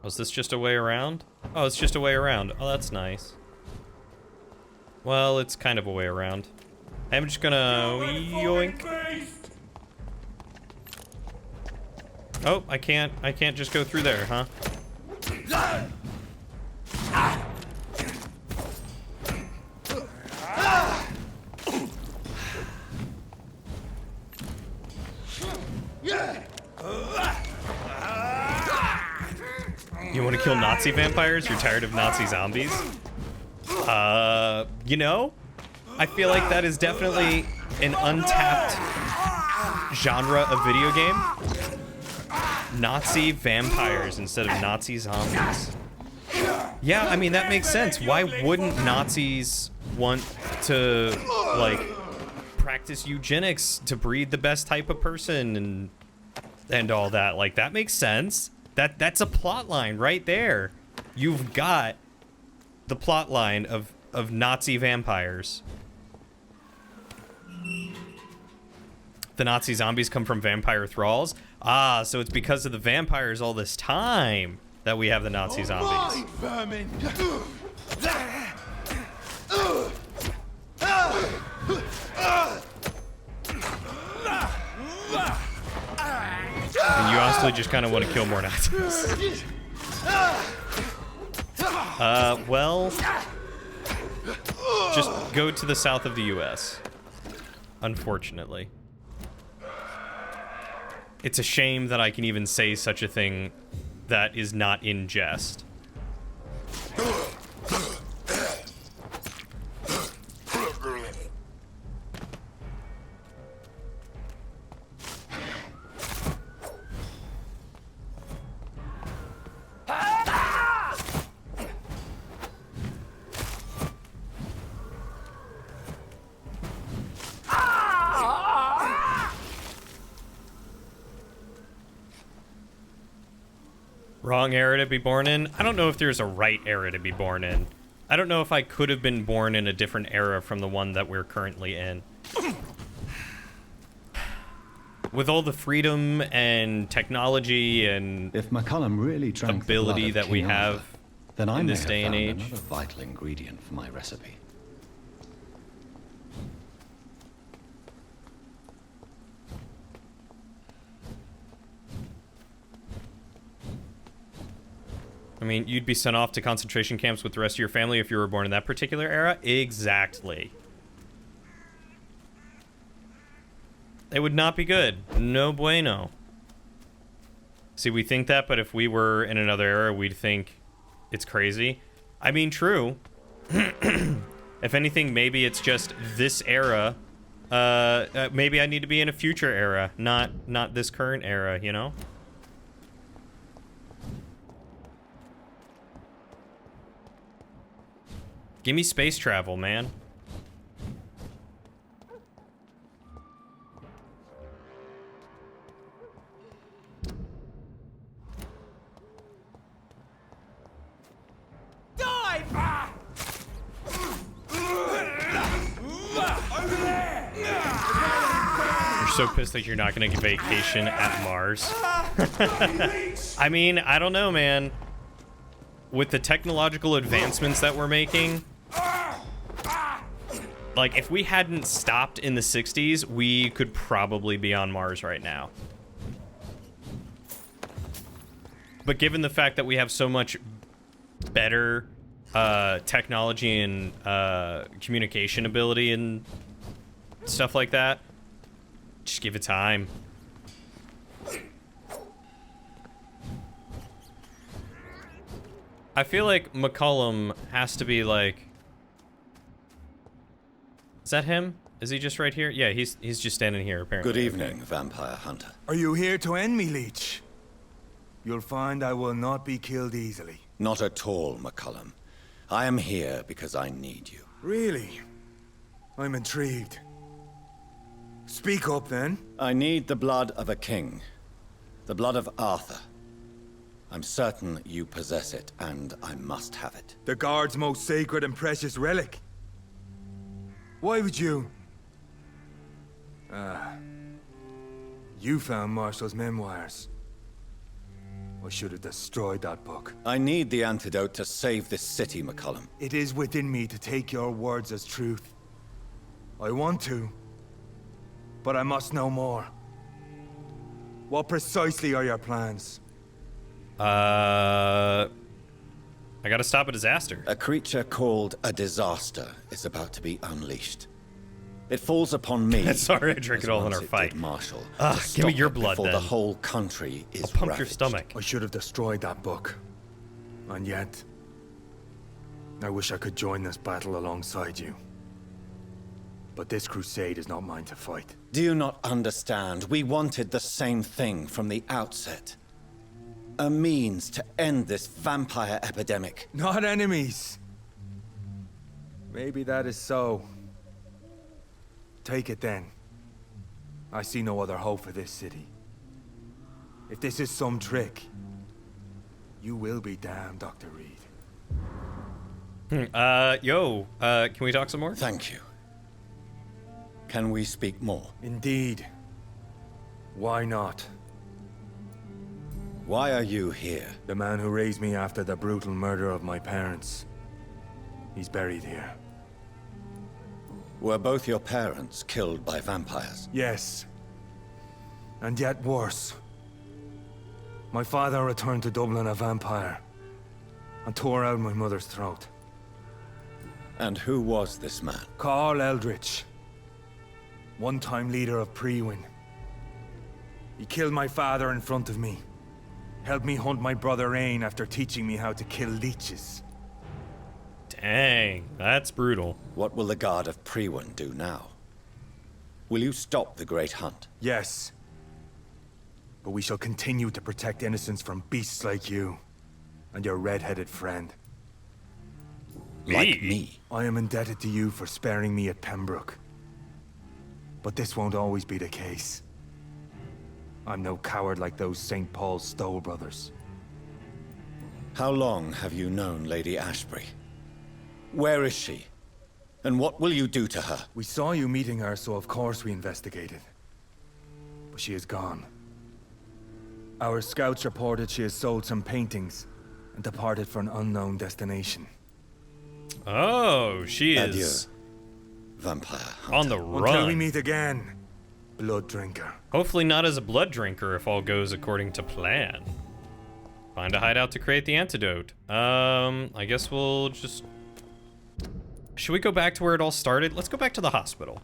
Was this just a way around? Oh, it's just a way around. Oh, that's nice. Well, it's kind of a way around. I'm just gonna yoink. Oh, I can't just go through there, huh? You want to kill Nazi vampires? You're tired of Nazi zombies? You know, I feel like that is definitely an untapped genre of video game. Nazi vampires instead of Nazi zombies. Yeah, I mean, that makes sense. Why wouldn't Nazis want to, like, practice eugenics to breed the best type of person and all that? Like, that makes sense. That's a plot line right there. You've got the plot line of Nazi vampires. The Nazi zombies come from vampire thralls. Ah, so it's because of the vampires all this time that we have the Nazi zombies. Vermin. And you honestly just kind of want to kill more Nazis. Well, just go to the south of the U.S. Unfortunately. It's a shame that I can even say such a thing that is not in jest. Wrong era to be born in? I don't know if there's a right era to be born in. I don't know if I could have been born in a different era from the one that we're currently in. With all the freedom and technology and if McCullum really drank ability the blood that of we King have Arthur, then I in may this have day and found age. another vital ingredient for my recipe. I mean, you'd be sent off to concentration camps with the rest of your family if you were born in that particular era? Exactly. It would not be good. No bueno. See, we think that, but if we were in another era, we'd think it's crazy. I mean, true. If anything, maybe it's just this era. Maybe I need to be in a future era, not this current era, you know? Give me space travel, man. Dive! Over there! You're so pissed that you're not gonna get vacation at Mars. I mean, I don't know, man. With the technological advancements that we're making, Like, if we hadn't stopped in the 60s, we could probably be on Mars right now. But given the fact that we have so much better technology and communication ability and stuff like that, just give it time. I feel like McCullum has to be like... Is that him? Is he just right here? Yeah, he's just standing here, apparently. Good evening, vampire hunter. Are you here to end me, Leech? You'll find I will not be killed easily. Not at all, McCullum. I am here because I need you. Really? I'm intrigued. Speak up, then. I need the blood of a king. The blood of Arthur. I'm certain you possess it, and I must have it. The Guard's most sacred and precious relic. Why would you? You found Marshall's memoirs. I should have destroyed that book. I need the antidote to save this city, McCullum. It is within me to take your words as truth. I want to, but I must know more. What precisely are your plans? I gotta stop a disaster. A creature called a disaster is about to be unleashed. It falls upon me. Sorry, I drank it all in our fight. Marshall, give me your blood, before then. the whole country is I'll pump your ravaged. stomach. I should have destroyed that book. And yet, I wish I could join this battle alongside you. But this crusade is not mine to fight. Do you not understand? We wanted the same thing from the outset. A means to end this vampire epidemic. Not enemies. Maybe that is so. Take it then. I see no other hope for this city. If this is some trick, you will be damned, Dr. Reed. Can we talk some more? Thank you. Can we speak more? Indeed. Why not? Why are you here? The man who raised me after the brutal murder of my parents. He's buried here. Were both your parents killed by vampires? Yes. And yet worse. My father returned to Dublin a vampire and tore out my mother's throat. And who was this man? Carl Eldritch. One-time leader of Priwen. He killed my father in front of me. Helped me hunt my brother Ain after teaching me how to kill leeches. Dang, that's brutal. What will the Guard of Priwen do now? Will you stop the Great Hunt? Yes. But we shall continue to protect innocents from beasts like you and your red-headed friend. Like me? I am indebted to you for sparing me at Pembroke. But this won't always be the case. I'm no coward like those St. Paul's Stowe brothers. How long have you known Lady Ashbury? Where is she? And what will you do to her? We saw you meeting her, so of course we investigated. But she is gone. Our scouts reported she has sold some paintings and departed for an unknown destination. Oh, she Adieu, is vampire hunter. on the Until we run. meet again, blood drinker. Hopefully not as a blood drinker if all goes according to plan. Find a hideout to create the antidote. I guess we'll just... Should we go back to where it all started? Let's go back to the hospital.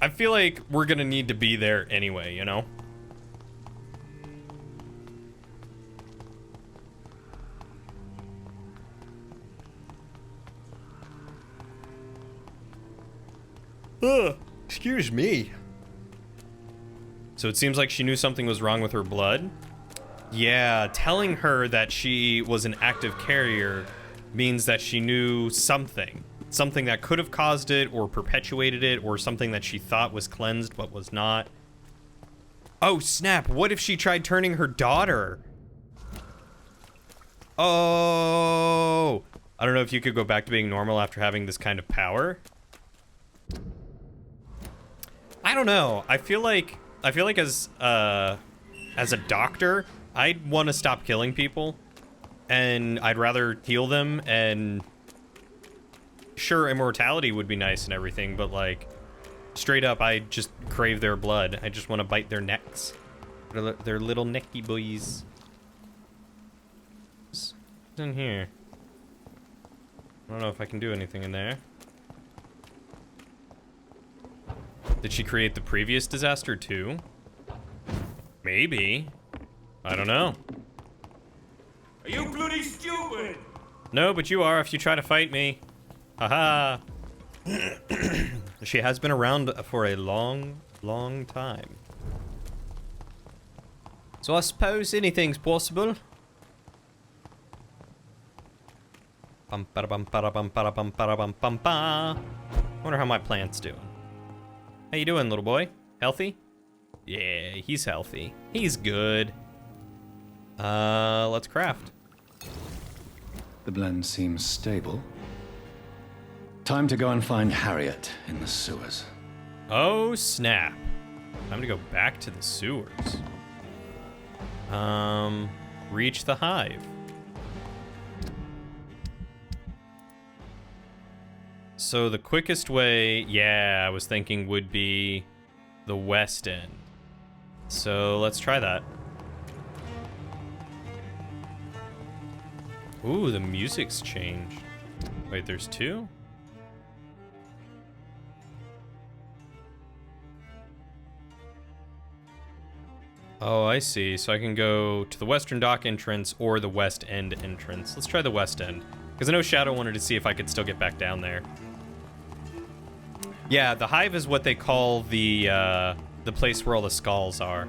I feel like we're gonna need to be there anyway, you know? Excuse me. So it seems like she knew something was wrong with her blood? Yeah, telling her that she was an active carrier means that she knew something. Something that could have caused it or perpetuated it, or something that she thought was cleansed but was not. Oh snap, what if she tried turning her daughter? Oh, I don't know if you could go back to being normal after having this kind of power. I don't know. I feel like as a doctor, I'd want to stop killing people, and I'd rather heal them and sure, immortality would be nice and everything, but like, straight up, I just crave their blood. I just want to bite their necks. Their little necky boys. What's in here? I don't know if I can do anything in there. Did she create the previous disaster too? Maybe. I don't know. Are you bloody stupid? No, but you are if you try to fight me. Haha. She has been around for a long, long time. So I suppose anything's possible. Bum ba bum ba bum ba bum ba bum bum ba. Wonder how my plant's doing. How you doing, little boy? Healthy? Yeah, he's healthy. He's good. Let's craft. The blend seems stable. Time to go and find Harriet in the sewers. Oh, snap. Time to go back to the sewers. Reach the hive. So the quickest way, yeah, I was thinking would be the west end. So let's try that. Ooh, the music's changed. Wait, there's two? Oh, I see. So I can go to the western dock entrance or the west end entrance. Let's try the west end. Because I know Shadow wanted to see if I could still get back down there. Yeah, the hive is what they call the place where all the skulls are.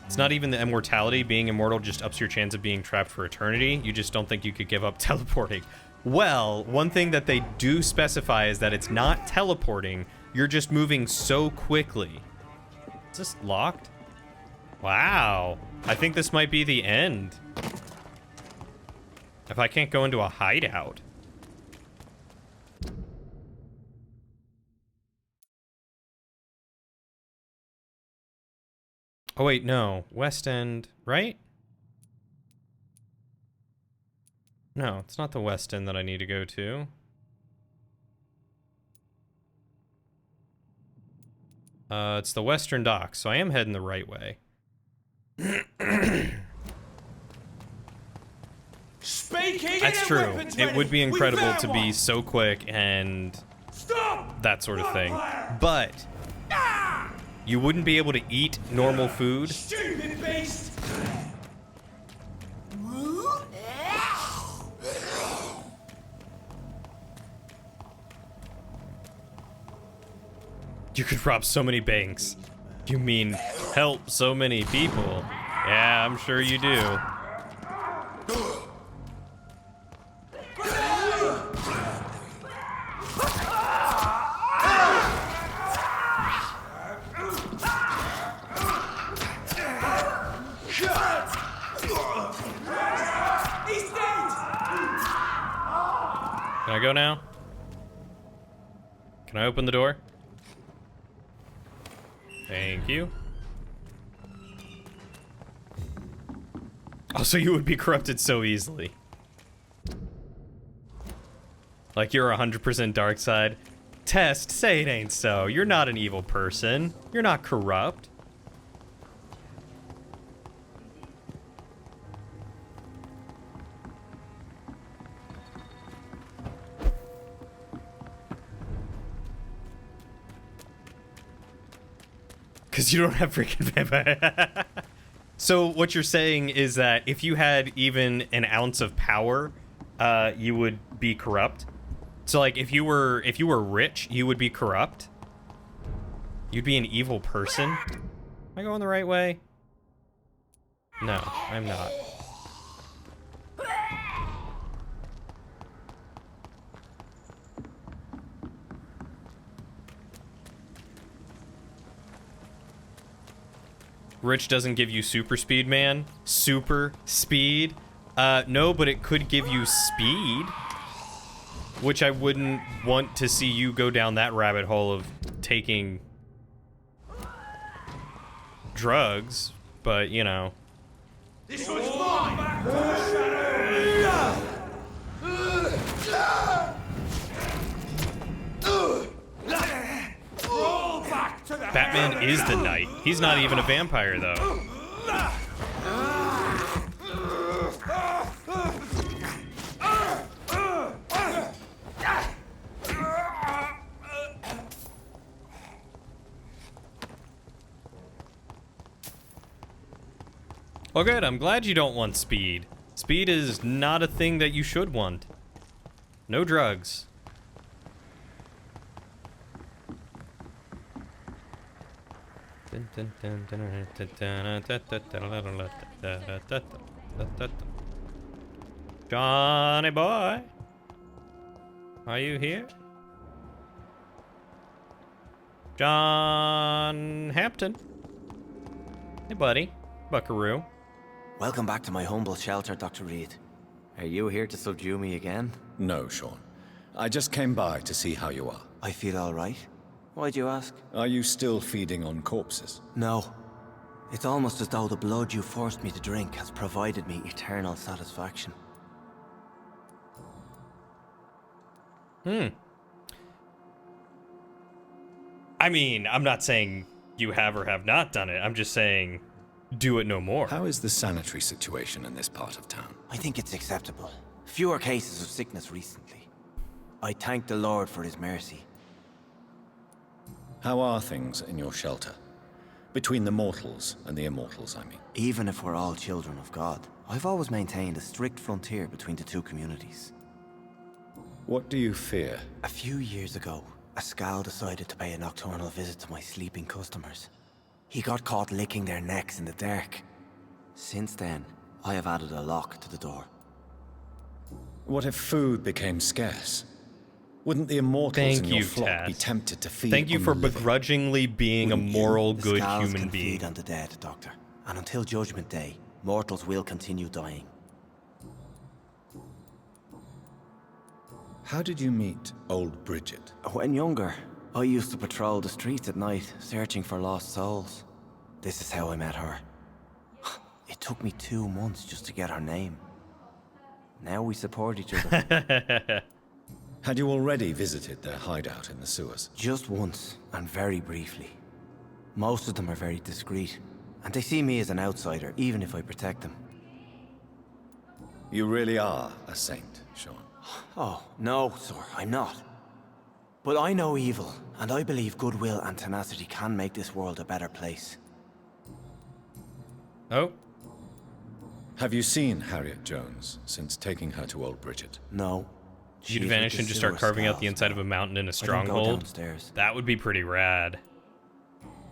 It's not even the immortality. Being immortal just ups your chance of being trapped for eternity. You just don't think you could give up teleporting. Well, one thing that they do specify is that it's not teleporting. You're just moving so quickly. Is this locked? Wow. I think this might be the end. If I can't go into a hideout. Oh wait, no. West End, right? No, it's not the West End that I need to go to. It's the Western Dock, so I am heading the right way. Speaking That's in true. weapons It ready. would be We incredible found to be one. so quick and Stop! that sort of thing. Vampyr! But you wouldn't be able to eat normal food. Stupid beast! You could rob so many banks. You mean help so many people? Yeah, I'm sure you do. He's dead! Can I go now? Can I open the door? Thank you. Oh, so you would be corrupted so easily. Like you're 100% dark side. Test, say it ain't so. You're not an evil person. You're not corrupt. Because you don't have freaking vampire. So what you're saying is that if you had even an ounce of power, you would be corrupt. So like if you were rich, you would be corrupt. You'd be an evil person. Am I going the right way? No, I'm not. Rich doesn't give you super speed, man. Super speed? No, but it could give you speed. Which I wouldn't want to see you go down that rabbit hole of taking drugs, but you know. This one's mine! Batman is the knight. He's not even a vampire, though. Well, good. I'm glad you don't want speed. Speed is not a thing that you should want. No drugs. Johnny boy, are you here? John Hampton. Hey, buddy. Buckaroo. Welcome back to my humble shelter, Dr. Reed. Are you here to subdue me again? No, Sean. I just came by to see how you are. I feel all right. Why'd you ask? Are you still feeding on corpses? No. It's almost as though the blood you forced me to drink has provided me eternal satisfaction. I mean, I'm not saying you have or have not done it. I'm just saying do it no more. How is the sanitary situation in this part of town? I think it's acceptable. Fewer cases of sickness recently. I thank the Lord for his mercy. How are things in your shelter? Between the mortals and the immortals, I mean. Even if we're all children of God, I've always maintained a strict frontier between the two communities. What do you fear? A few years ago, a Skal decided to pay a nocturnal visit to my sleeping customers. He got caught licking their necks in the dark. Since then, I have added a lock to the door. What if food became scarce? Wouldn't the immortals in your flock Taz. be tempted to feed Thank you on for the living? begrudgingly being a moral, The good Skals human can being. feed on the dead, Doctor. And until Judgment Day, mortals will continue dying. How did you meet old Bridget? When younger, I used to patrol the streets at night, searching for lost souls. This is how I met her. It took me 2 months just to get her name. Now we support each other. Had you already visited their hideout in the sewers? Just once, and very briefly. Most of them are very discreet, and they see me as an outsider, even if I protect them. You really are a saint, Sean. Oh, no, sir, I'm not. But I know evil, and I believe goodwill and tenacity can make this world a better place. Oh, Have you seen Harriet Jones since taking her to old Bridget? No. you'd She's vanish with and the just start sewer carving out the Skals inside now. of a mountain in a I don't go stronghold. downstairs. That would be pretty rad.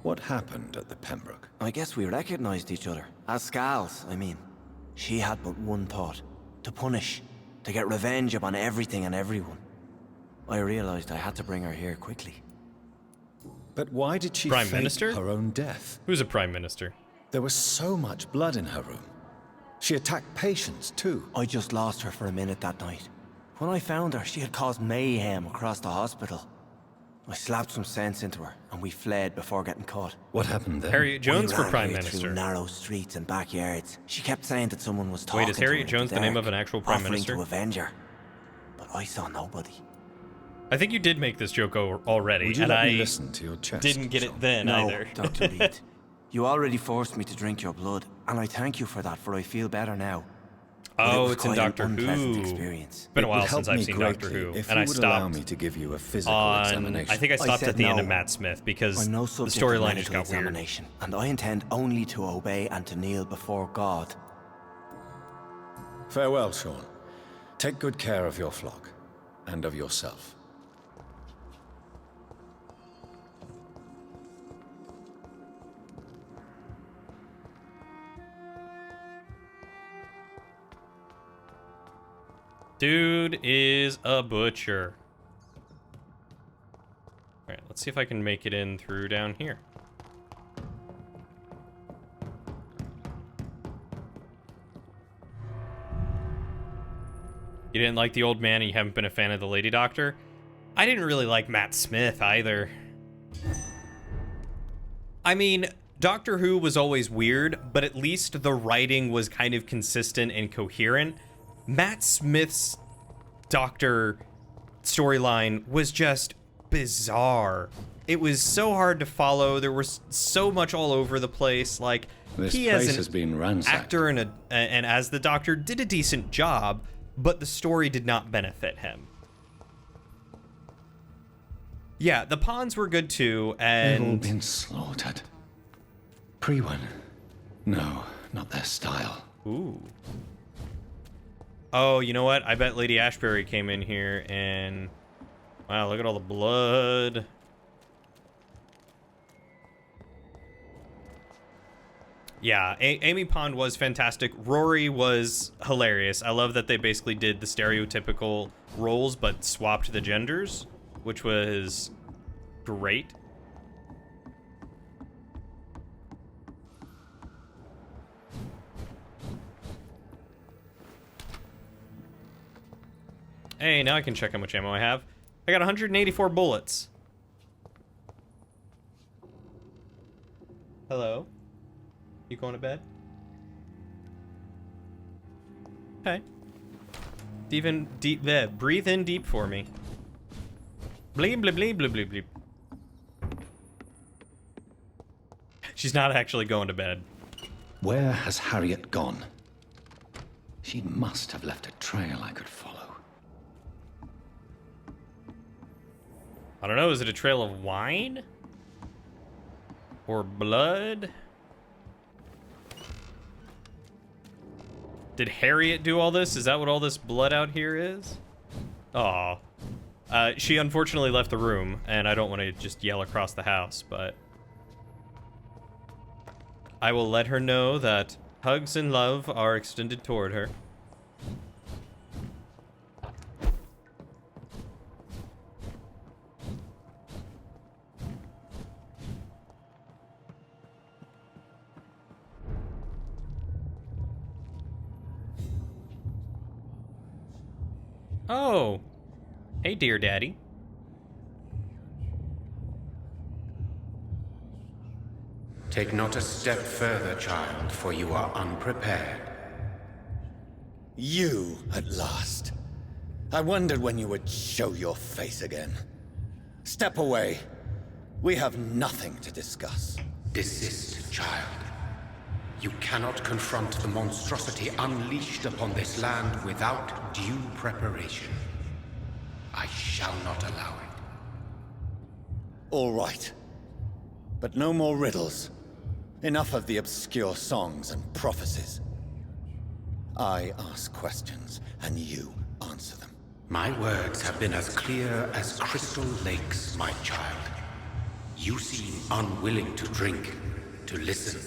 What happened at the Pembroke? I guess we recognized each other. As Skals, I mean. She had but one thought. To punish. To get revenge upon everything and everyone. I realized I had to bring her here quickly. But why did she Prime fake Minister? her own death? Who's a prime minister? There was so much blood in her room. She attacked patients, too. I just lost her for a minute that night. When I found her, she had caused mayhem across the hospital. I slapped some sense into her, and we fled before getting caught. What happened then? Harriet Jones We for ran prime her minister. through narrow streets and backyards. She kept saying that someone was talking Wait, is to her Harriet in Jones the name dark, of an actual prime offering minister? to avenge her. But I saw nobody. I think you did make this joke already, Would you and let I me listen to your chest? didn't get Sean? it then No, either. Dr. Reed. You already forced me to drink your blood, and I thank you for that, for I feel better now. But it Oh, was it's in quite an Doctor unpleasant Who. experience. Been a It while would help since I've me seen Doctor greatly Who, if and you I would allow stopped me to give you a physical on. examination. I think I I stopped said at the end of no. Matt Smith because I'm no the subject to storyline just medical got weird. examination, and I intend only to obey and to kneel before God. Farewell, Sean. Take good care of your flock and of yourself. Dude is a butcher. Alright, let's see if I can make it in through down here. You didn't like the old man and you haven't been a fan of the lady doctor? I didn't really like Matt Smith either. I mean, Doctor Who was always weird, but at least the writing was kind of consistent and coherent. Matt Smith's Doctor storyline was just bizarre. it was so hard to follow. There was so much all over the place. Like, This he place as has an been ransacked. actor and as the Doctor did a decent job, but the story did not benefit him. Yeah, the pawns were good too, and... They've all been slaughtered. Priwen. No, not their style. Ooh. Oh, you know what? I bet Lady Ashbury came in here and... Wow, look at all the blood. Yeah, Amy Pond was fantastic. Rory was hilarious. I love that they basically did the stereotypical roles but swapped the genders, which was great. Hey, now I can check how much ammo I have. I got 184 bullets. Hello? You going to bed? Okay. Breathe in deep for me. Bleep, bleep, bleep, bleep, bleep, bleep. She's not actually going to bed. Where has Harriet gone? She must have left a trail I could follow. I don't know, is it a trail of wine? Or blood? Did Harriet do all this? Is that what all this blood out here is? Aw. She unfortunately left the room, and I don't want to just yell across the house, but... I will let her know that hugs and love are extended toward her. Oh. Hey, dear daddy. Take not a step further, child, for you are unprepared. You, at last. I wondered when you would show your face again. Step away. We have nothing to discuss. Desist, child. You cannot confront the monstrosity unleashed upon this land without due preparation. I shall not allow it. All right. But no more riddles. Enough of the obscure songs and prophecies. I ask questions, and you answer them. My words have been as clear as crystal lakes, my child. You seem unwilling to drink, to listen,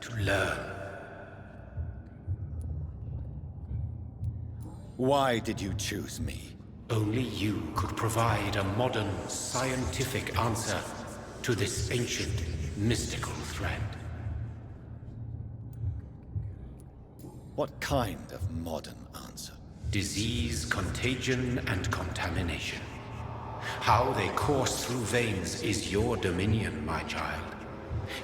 to learn. Why did you choose me? Only you could provide a modern, scientific answer to this ancient, mystical threat. What kind of modern answer? Disease, contagion, and contamination. How they course through veins is your dominion, my child.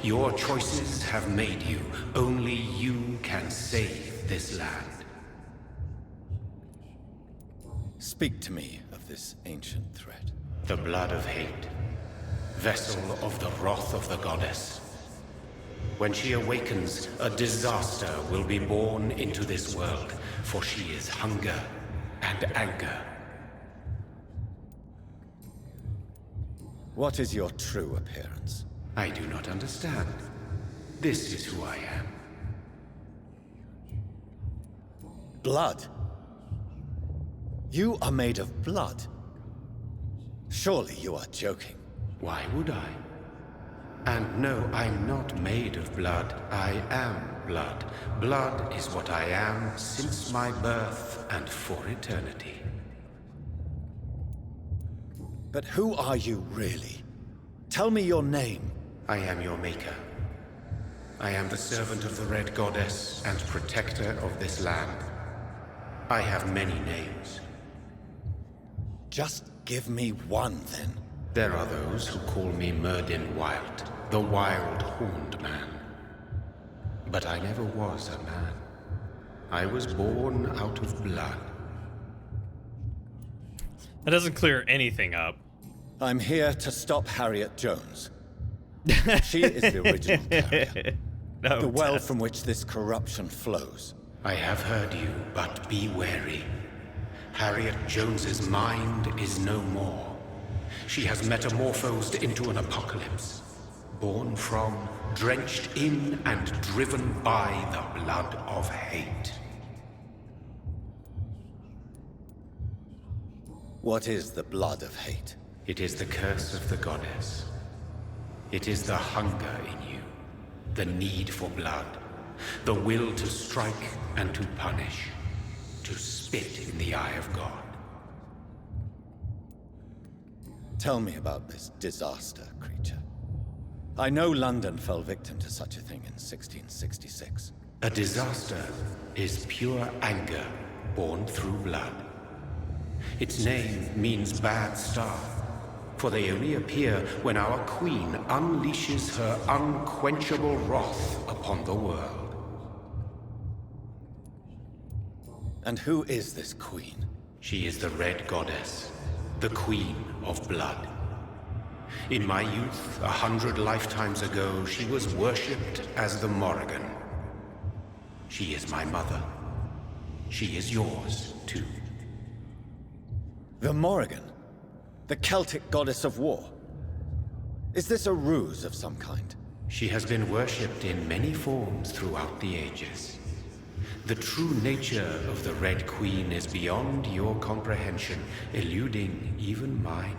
Your choices have made you. Only you can save this land. Speak to me of this ancient threat. The blood of hate. Vessel of the wrath of the goddess. When she awakens, a disaster will be born into this world, for she is hunger and anger. What is your true appearance? I do not understand. This is who I am. Blood? You are made of blood. Surely you are joking. Why would I? And no, I'm not made of blood. I am blood. Blood is what I am since my birth and for eternity. But who are you really? Tell me your name. I am your maker. I am the servant of the Red Goddess and protector of this land. I have many names. Just give me one, then. There are those who call me Myrddin Wild, the Wild Horned Man. But I never was a man. I was born out of blood. That doesn't clear anything up. I'm here to stop Harriet Jones. She is the original carrier. No, the well Tess. from which this corruption flows. I have heard you, but be wary. Harriet Jones's mind is no more. She has metamorphosed into an apocalypse, born from, drenched in, and driven by the blood of hate. What is the blood of hate? It is the curse of the goddess. It is the hunger in you, the need for blood, the will to strike and to punish, to spit in the eye of God. Tell me about this disaster, creature. I know London fell victim to such a thing in 1666. A disaster is pure anger born through blood. Its name means bad star, for they only appear when our queen unleashes her unquenchable wrath upon the world. And who is this queen? She is the Red Goddess, the Queen of Blood. In my youth, 100 lifetimes ago, she was worshipped as the Morrigan. She is my mother. She is yours, too. The Morrigan? The Celtic goddess of war? Is this a ruse of some kind? She has been worshipped in many forms throughout the ages. The true nature of the Red Queen is beyond your comprehension, eluding even mine.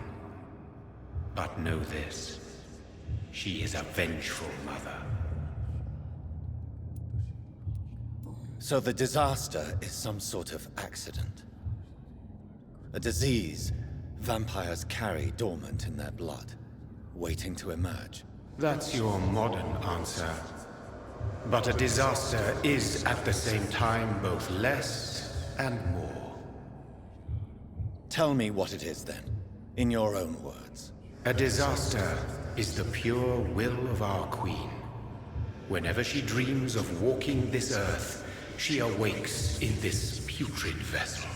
But know this, she is a vengeful mother. So the disaster is some sort of accident. A disease vampires carry dormant in their blood, waiting to emerge. That's your modern answer. But a disaster is at the same time both less and more. Tell me what it is then, in your own words. A disaster is the pure will of our queen. Whenever she dreams of walking this earth, she awakes in this putrid vessel.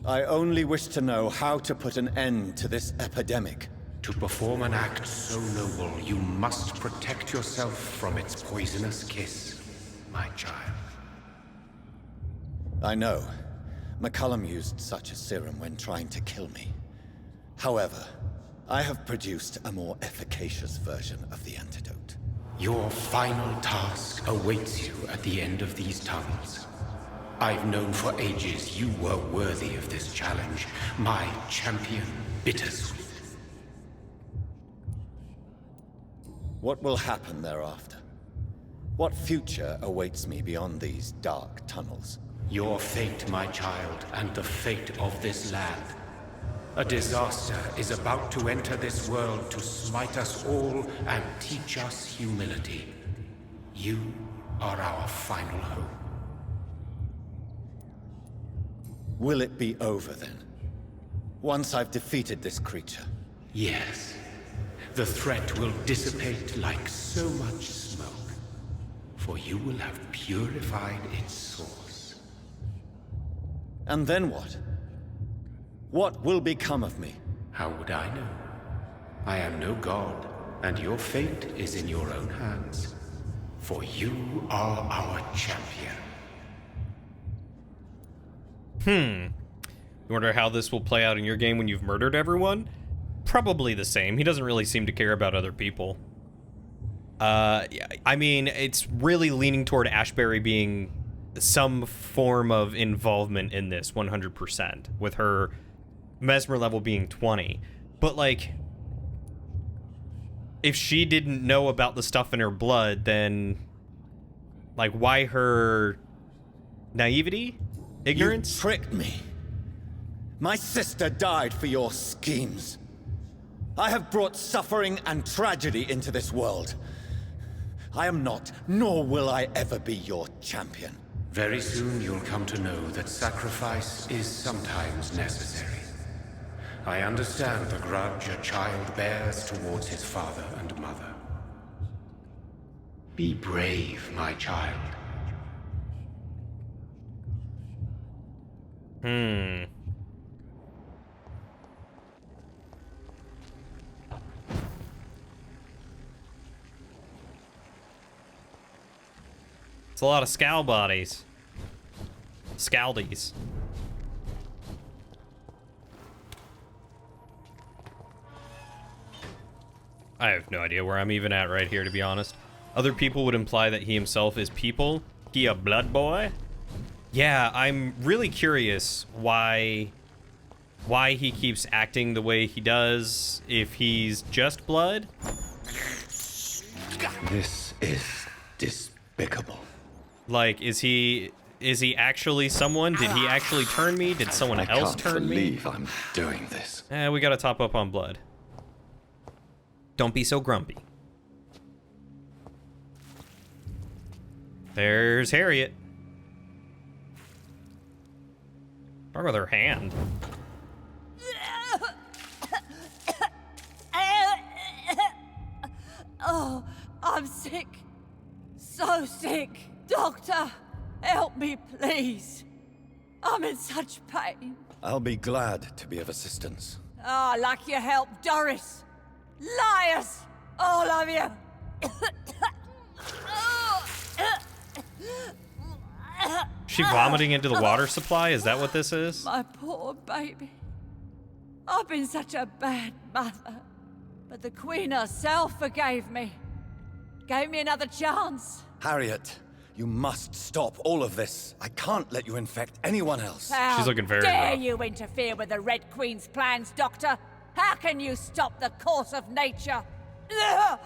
I only wish to know how to put an end to this epidemic. To perform an act so noble, you must protect yourself from its poisonous kiss, my child. I know. McCullum used such a serum when trying to kill me. However, I have produced a more efficacious version of the antidote. Your final task awaits you at the end of these tunnels. I've known for ages you were worthy of this challenge, my champion, Bittersweet. What will happen thereafter? What future awaits me beyond these dark tunnels? Your fate, my child, and the fate of this land. A disaster is about to enter this world to smite us all and teach us humility. You are our final hope. Will it be over then? Once I've defeated this creature? Yes. The threat will dissipate like so much smoke, for you will have purified its source. And then what? What will become of me? How would I know? I am no god, and your fate is in your own hands. For you are our champion. You wonder how this will play out in your game when you've murdered everyone? Probably the same. He doesn't really seem to care about other people. Yeah, I mean, it's really leaning toward Ashbury being some form of involvement in this 100%, with her mesmer level being 20. But, like, if she didn't know about the stuff in her blood, then, like, why her naivety? Ignorance? You tricked me. My sister died for your schemes. I have brought suffering and tragedy into this world. I am not, nor will I ever be your champion. Very soon you'll come to know that sacrifice is sometimes necessary. I understand the grudge a child bears towards his father and mother. Be brave, my child. It's a lot of scowl bodies. Scaldies. I have no idea where I'm even at right here, to be honest. Other people would imply that he himself is people. He a blood boy? Yeah, I'm really curious why he keeps acting the way he does, if he's just blood. This is despicable. Like, is he actually someone? Did he actually turn me? Did someone else turn me? I can't believe I'm doing this. We gotta top up on blood. Don't be so grumpy. There's Harriet. What's wrong with her hand? Oh, I'm sick. So sick. Doctor, help me, please. I'm in such pain. I'll be glad to be of assistance. Ah, like your help, Doris. Liars! All of you! She vomiting into the water supply? Is that what this is? My poor baby. I've been such a bad mother. But the Queen herself forgave me. Gave me another chance. Harriet, you must stop all of this. I can't let you infect anyone else. How She's looking very dare rough. you interfere with the Red Queen's plans, Doctor? How can you stop the course of nature? My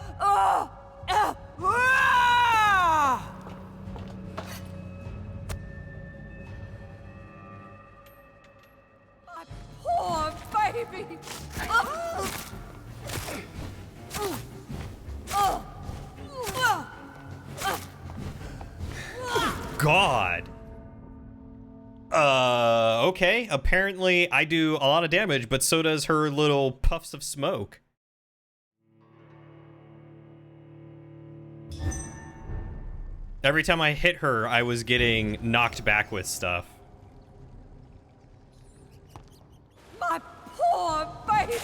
poor baby. God. Okay. Apparently I do a lot of damage, but so does her little puffs of smoke. Every time I hit her, I was getting knocked back with stuff. My poor baby.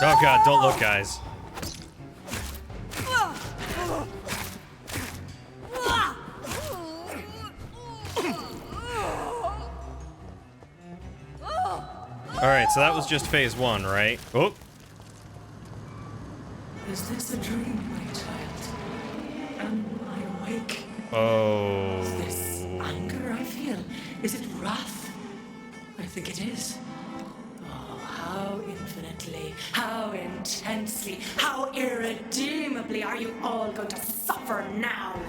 Oh God, don't look, guys. Alright, so that was just phase 1, right? Oh. Is this a dream, my child? Am I awake? Oh. Is this anger I feel? Is it wrath? I think it is. Oh, how infinitely, how intensely, how irredeemably are you all going to suffer now?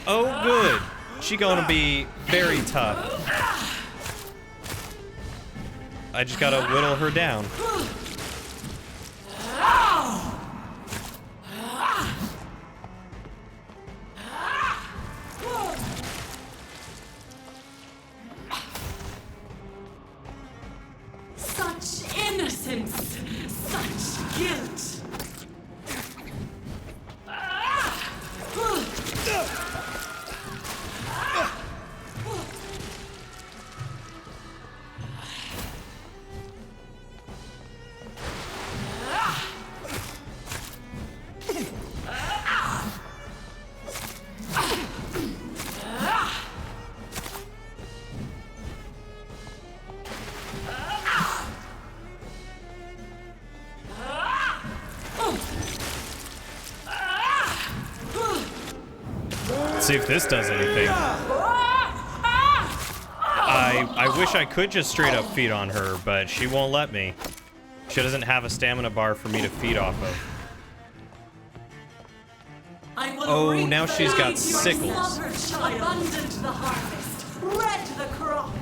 Oh, good. She gonna be very tough. I just gotta whittle her down. Such innocence, such guilt. Let's see if this does anything. I wish I could just straight up feed on her, but she won't let me. She doesn't have a stamina bar for me to feed off of. Oh, now she's got sickles. Abundant the harvest, red the crop.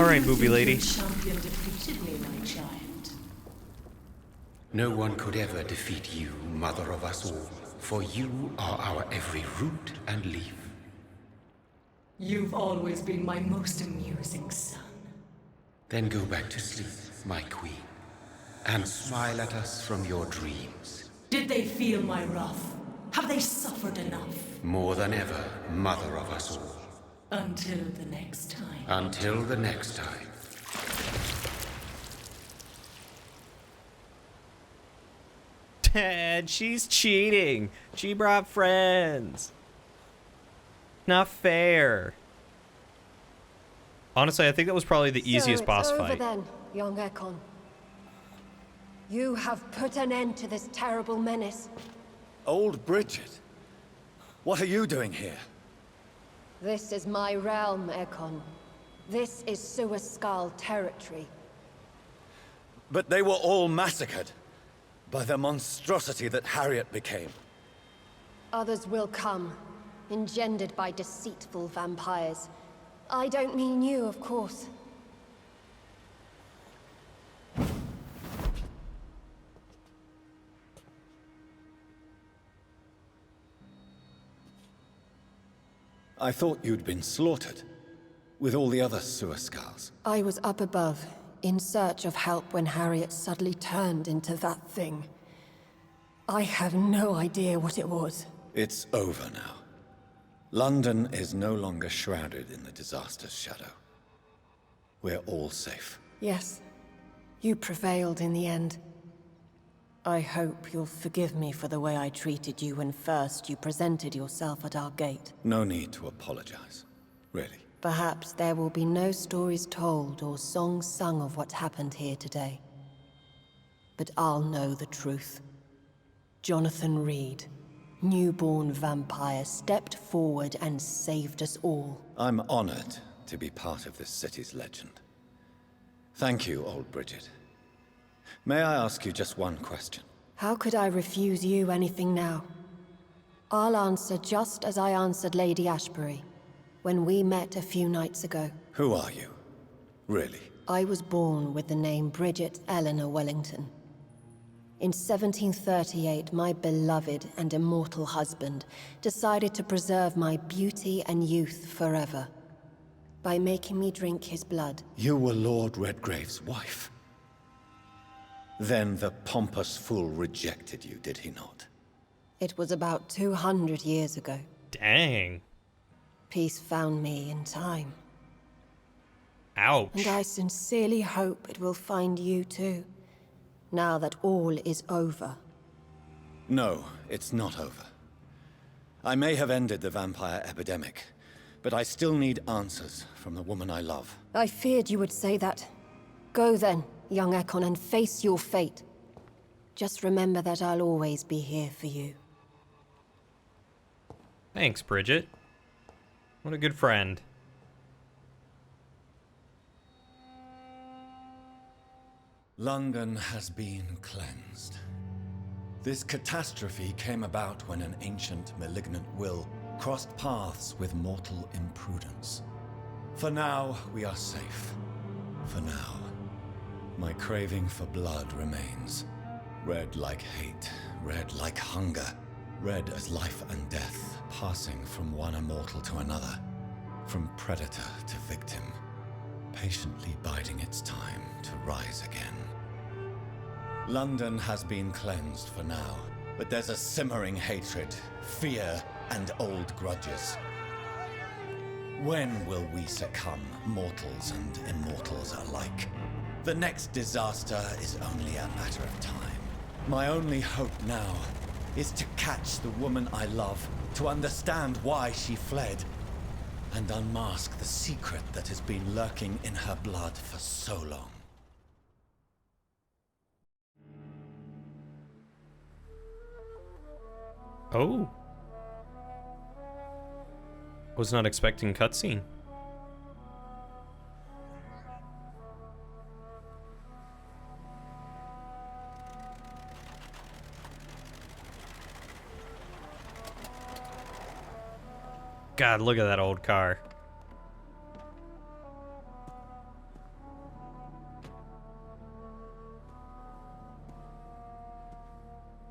right, booby lady. Your champion defeated me, my child. No one could ever defeat you, mother of us all, for you are our every root and leaf. You've always been my most amusing son. Then go back to sleep, my queen, and smile at us from your dreams. Did they feel my wrath? Have they suffered enough? More than ever, mother of us all. Until the next time. Until the next time. Dad, she's cheating. She brought friends. Not fair. Honestly, I think that was probably the easiest boss over fight. Then, young Ekon. You have put an end to this terrible menace. Old Bridget? What are you doing here? This is my realm, Ekon. This is Suaskal territory. But they were all massacred by the monstrosity that Harriet became. Others will come, engendered by deceitful vampires. I don't mean you, of course. I thought you'd been slaughtered, with all the other Suaskals. I was up above, in search of help when Harriet suddenly turned into that thing. I have no idea what it was. It's over now. London is no longer shrouded in the disaster's shadow. We're all safe. Yes, you prevailed in the end. I hope you'll forgive me for the way I treated you when first you presented yourself at our gate. No need to apologize, really. Perhaps there will be no stories told or songs sung of what happened here today. But I'll know the truth. Jonathan Reed, newborn vampire, stepped forward and saved us all. I'm honored to be part of this city's legend. Thank you, old Bridget. May I ask you just one question? How could I refuse you anything now? I'll answer just as I answered Lady Ashbury when we met a few nights ago. Who are you? Really? I was born with the name Bridget Eleanor Wellington. In 1738, my beloved and immortal husband decided to preserve my beauty and youth forever by making me drink his blood. You were Lord Redgrave's wife. Then the pompous fool rejected you, did he not? It was about 200 years ago. Dang. Peace found me in time. Ouch. And I sincerely hope it will find you too, now that all is over. No, it's not over. I may have ended the vampire epidemic, but I still need answers from the woman I love. I feared you would say that. Go then, young Ekon, and face your fate. Just remember that I'll always be here for you. Thanks, Bridget. What a good friend. London has been cleansed. This catastrophe came about when an ancient malignant will crossed paths with mortal imprudence. For now, we are safe. For now. My craving for blood remains. Red like hate, red like hunger. Red as life and death, passing from one immortal to another. From predator to victim. Patiently biding its time to rise again. London has been cleansed for now, but there's a simmering hatred, fear, and old grudges. When will we succumb, mortals and immortals alike? The next disaster is only a matter of time. My only hope now is to catch the woman I love, to understand why she fled, and unmask the secret that has been lurking in her blood for so long. Oh. Was not expecting cutscene. God, look at that old car.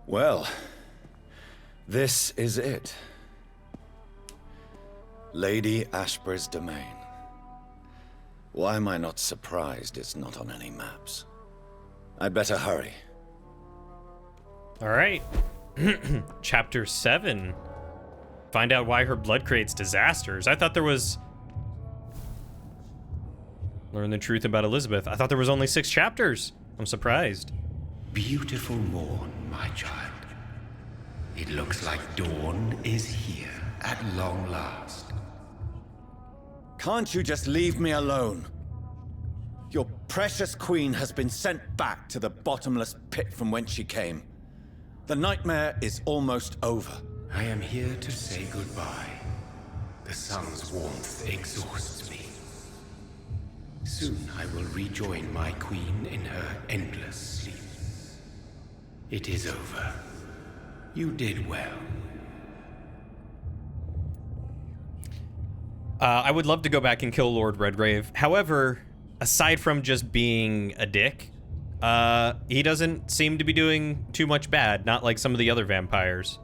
Well, this is it. Lady Ashbur's domain. Why am I not surprised it's not on any maps? I'd better hurry. All right. Chapter 7. Find out why her blood creates disasters. I thought there was... Learn the truth about Elizabeth. I thought there was only 6 chapters. I'm surprised. Beautiful morn, my child. It looks like dawn is here at long last. Can't you just leave me alone? Your precious queen has been sent back to the bottomless pit from whence she came. The nightmare is almost over. I am here to say goodbye. The sun's warmth exhausts me. Soon I will rejoin my queen in her endless sleep. It is over. You did well. I would love to go back and kill Lord Redgrave. However, aside from just being a dick, he doesn't seem to be doing too much bad, not like some of the other vampires.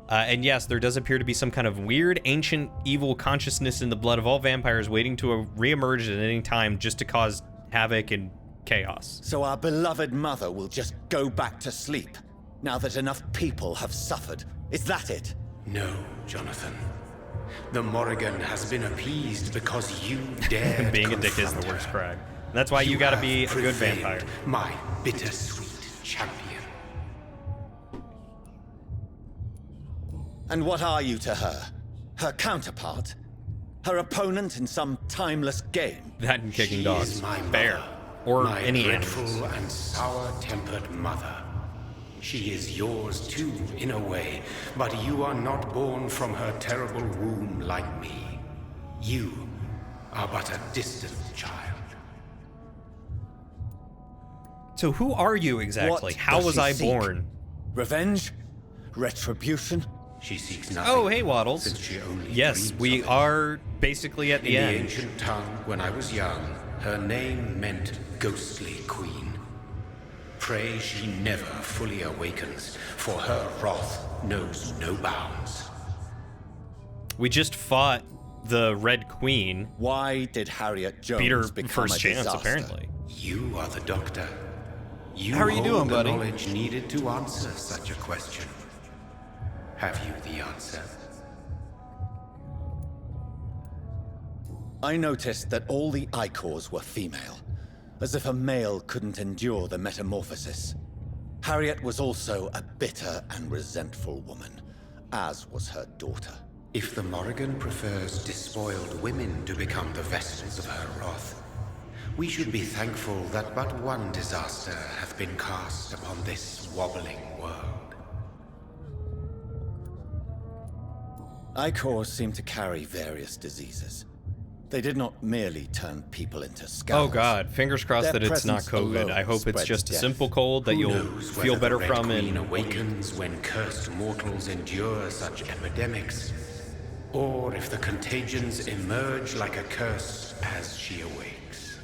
And yes, there does appear to be some kind of weird, ancient, evil consciousness in the blood of all vampires waiting to reemerge at any time just to cause havoc and chaos. So our beloved mother will just go back to sleep, now that enough people have suffered. Is that it? No, Jonathan. The Morrigan has been appeased because you dared Being a dick is the worst crime. That's why you gotta be a good vampire. My bittersweet champion. And what are you to her? Her counterpart? Her opponent in some timeless game? That and kicking She dogs. is my Fair. mother, Or my any dreadful animals. and sour-tempered mother. She is yours too, in a way, but you are not born from her terrible womb like me. You are but a distant child. So who are you exactly? What How does was she I seek? born? Revenge? Retribution? She seeks nothing. Oh, hey, Waddles. Since she only Yes, dreams we of it. are basically at the In end. the ancient tongue, when I was young, her name meant ghostly queen. Pray she never fully awakens, for her wrath knows no bounds. We just fought the Red Queen. Why did Harriet Jones Beat her become first a chance, disaster? apparently. You are the doctor. You How are you hold doing, the buddy? knowledge needed to answer such a question. Have you the answer? I noticed that all the Icors were female, as if a male couldn't endure the metamorphosis. Harriet was also a bitter and resentful woman, as was her daughter. If the Morrigan prefers despoiled women to become the vessels of her wrath, we should be thankful that but one disaster hath been cast upon this wobbling world. Icors seem to carry various diseases. They did not merely turn people into skulls. Oh god, fingers crossed Their that it's not presence COVID. alone I hope it's spreads just a death. simple cold that Who you'll knows feel whether better the Red from Queen in. awakens when cursed mortals endure such epidemics, or if the contagions emerge like a curse as she awakes.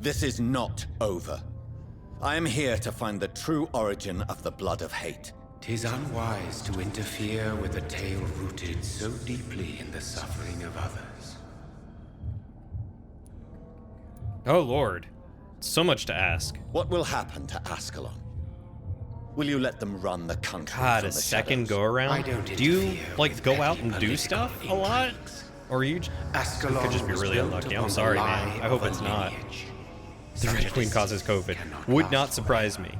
This is not over. I am here to find the true origin of the blood of hate. 'Tis unwise to interfere with a tale rooted so deeply in the suffering of others. Oh lord, so much to ask. What will happen to Ascalon? Will you let them run the country God, from a the second shadows? go around? I don't Do you interfere like with go out petty and do political stuff a lot? intrigues. Or you Ascalon could just be was really built unlucky. upon I'm the sorry, lie man. I of hope a it's not. lineage. The Such Red a Queen causes disease COVID. cannot Would last not surprise forever. me.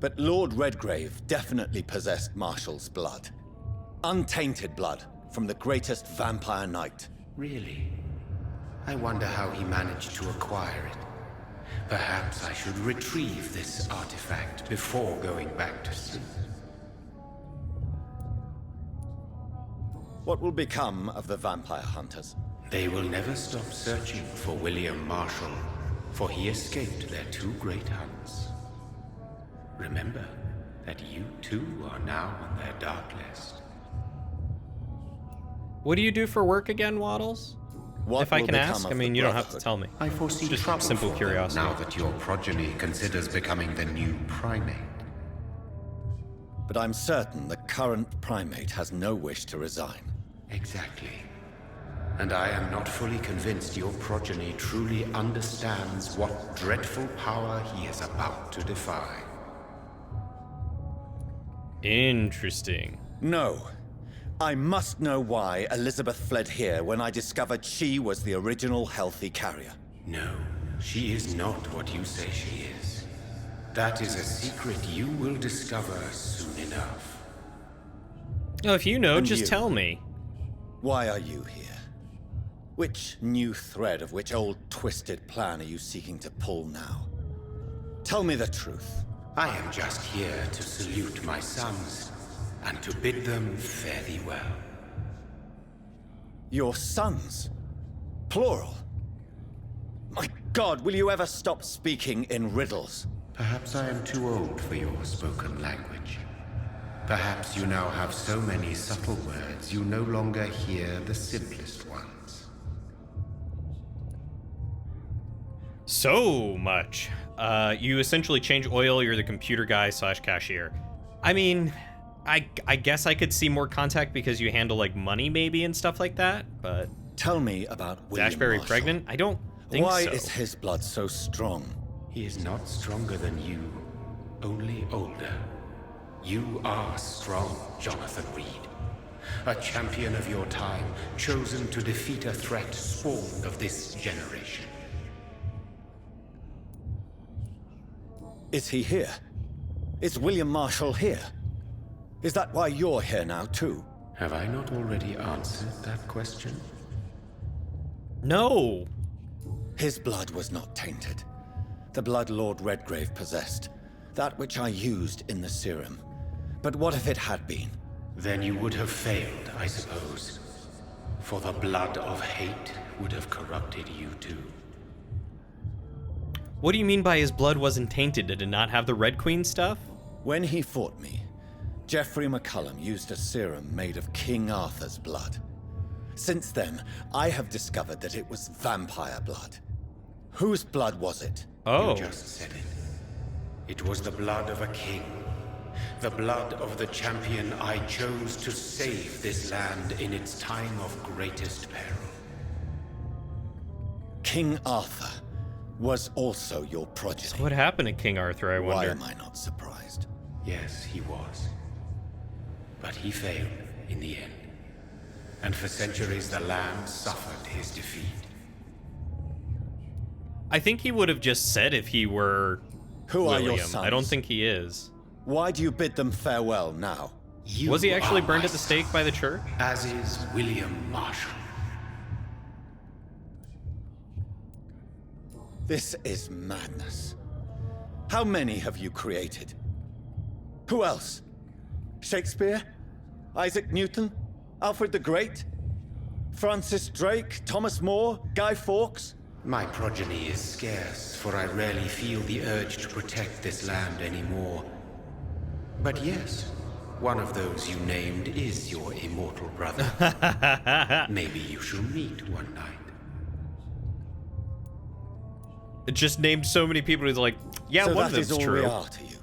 But Lord Redgrave definitely possessed Marshall's blood. Untainted blood from the greatest vampire knight. Really? I wonder how he managed to acquire it. Perhaps I should retrieve this artifact before going back to sleep. What will become of the vampire hunters? They will never stop searching for William Marshall, for he escaped their 2 great hunts. Remember that you too are now on their dark list. What do you do for work again, Waddles? What if I will can become ask? of I mean, the you don't have to Brotherhood? tell me. I foresee Just trouble simple for them curiosity. now that your progeny considers becoming the new primate. But I'm certain the current primate has no wish to resign. Exactly. And I am not fully convinced your progeny truly understands what dreadful power he is about to defy. Interesting. No. I must know why Elizabeth fled here when I discovered she was the original healthy carrier. No, she is not what you say she is. That is a secret you will discover soon enough. Oh, if you know, And just you? tell me. Why are you here? Which new thread of which old twisted plan are you seeking to pull now? Tell me the truth. I am just here to salute my sons and to bid them fare thee well. Your sons? Plural? My God, will you ever stop speaking in riddles? Perhaps I am too old for your spoken language. Perhaps you now have so many subtle words you no longer hear the simplest ones. So much. You essentially change oil, you're the computer guy / cashier. I mean, I guess I could see more contact because you handle like money maybe and stuff like that, but... Tell me about William Dashberry Marshall. pregnant? I don't think Why so. is his blood so strong? He is not stronger than you, only older. You are strong, Jonathan Reed. A champion of your time, chosen to defeat a threat spawned of this generation. Is he here? Is William Marshall here? Is that why you're here now, too? Have I not already answered that question? No. His blood was not tainted. The blood Lord Redgrave possessed. That which I used in the serum. But what if it had been? Then you would have failed, I suppose. For the blood of hate would have corrupted you too. What do you mean by his blood wasn't tainted? Did it not have the Red Queen stuff? When he fought me, Geoffrey McCullum used a serum made of King Arthur's blood. Since then, I have discovered that it was vampire blood. Whose blood was it? Oh. You just said it. It was the blood of a king. The blood of the champion I chose to save this land in its time of greatest peril. King Arthur was also your progeny. So what happened to King Arthur, I wonder? Why am I not surprised? Yes, he was. But he failed in the end. And for centuries the land suffered his defeat. I think he would have just said if he were Who William. are your sons? I don't think he is. Why do you bid them farewell now? Was he actually are burned my at the stake by the church? As is William Marshall. This is madness. How many have you created? Who else? Shakespeare? Isaac Newton? Alfred the Great? Francis Drake? Thomas More? Guy Fawkes? My progeny is scarce, for I rarely feel the urge to protect this land anymore. But yes, one of those you named is your immortal brother. Maybe you shall meet one night. It just named so many people who's like, yeah, So one of that is them's all true. we are to you.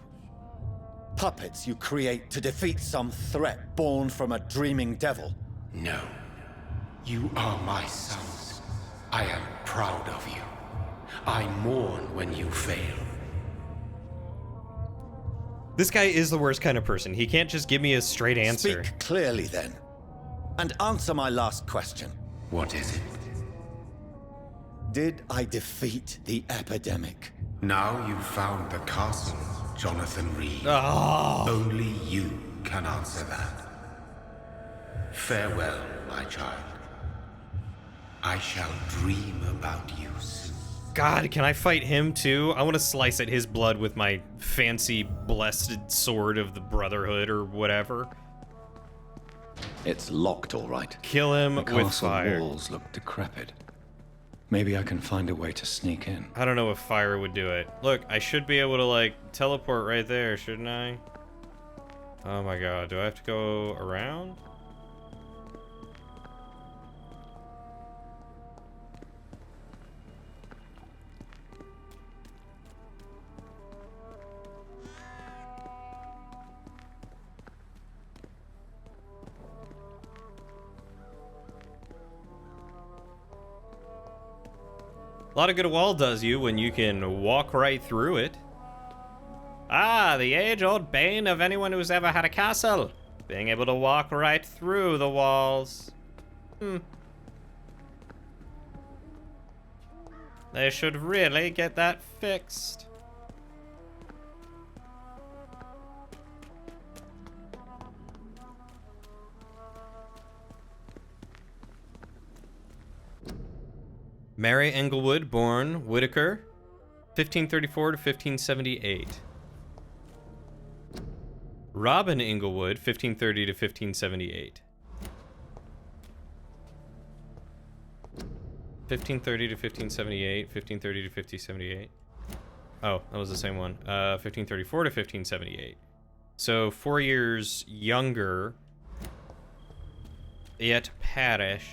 Puppets you create to defeat some threat born from a dreaming devil. No. You are my sons. I am proud of you. I mourn when you fail. This guy is the worst kind of person. He can't just give me a straight answer. Speak clearly then. And answer my last question. What is it? Did I defeat the epidemic? Now you've found the castle, Jonathan Reed. Oh. Only you can answer that. Farewell, my child. I shall dream about you soon. God, can I fight him too? I want to slice at his blood with my fancy blessed sword of the Brotherhood or whatever. It's locked, all right. Kill him The with castle fire. walls look decrepit. Maybe I can find a way to sneak in. I don't know if fire would do it. Look, I should be able to like teleport right there, shouldn't I? Oh my god, do I have to go around? A lot of good a wall does you when you can walk right through it. Ah, the age-old bane of anyone who's ever had a castle. Being able to walk right through the walls. They should really get that fixed. Mary Englewood, born Whitaker, 1534 to 1578. Robin Englewood, 1530 to 1578. 1530 to 1578, 1530 to 1578. Oh, that was the same one. 1534 to 1578. So 4 years younger, yet parish.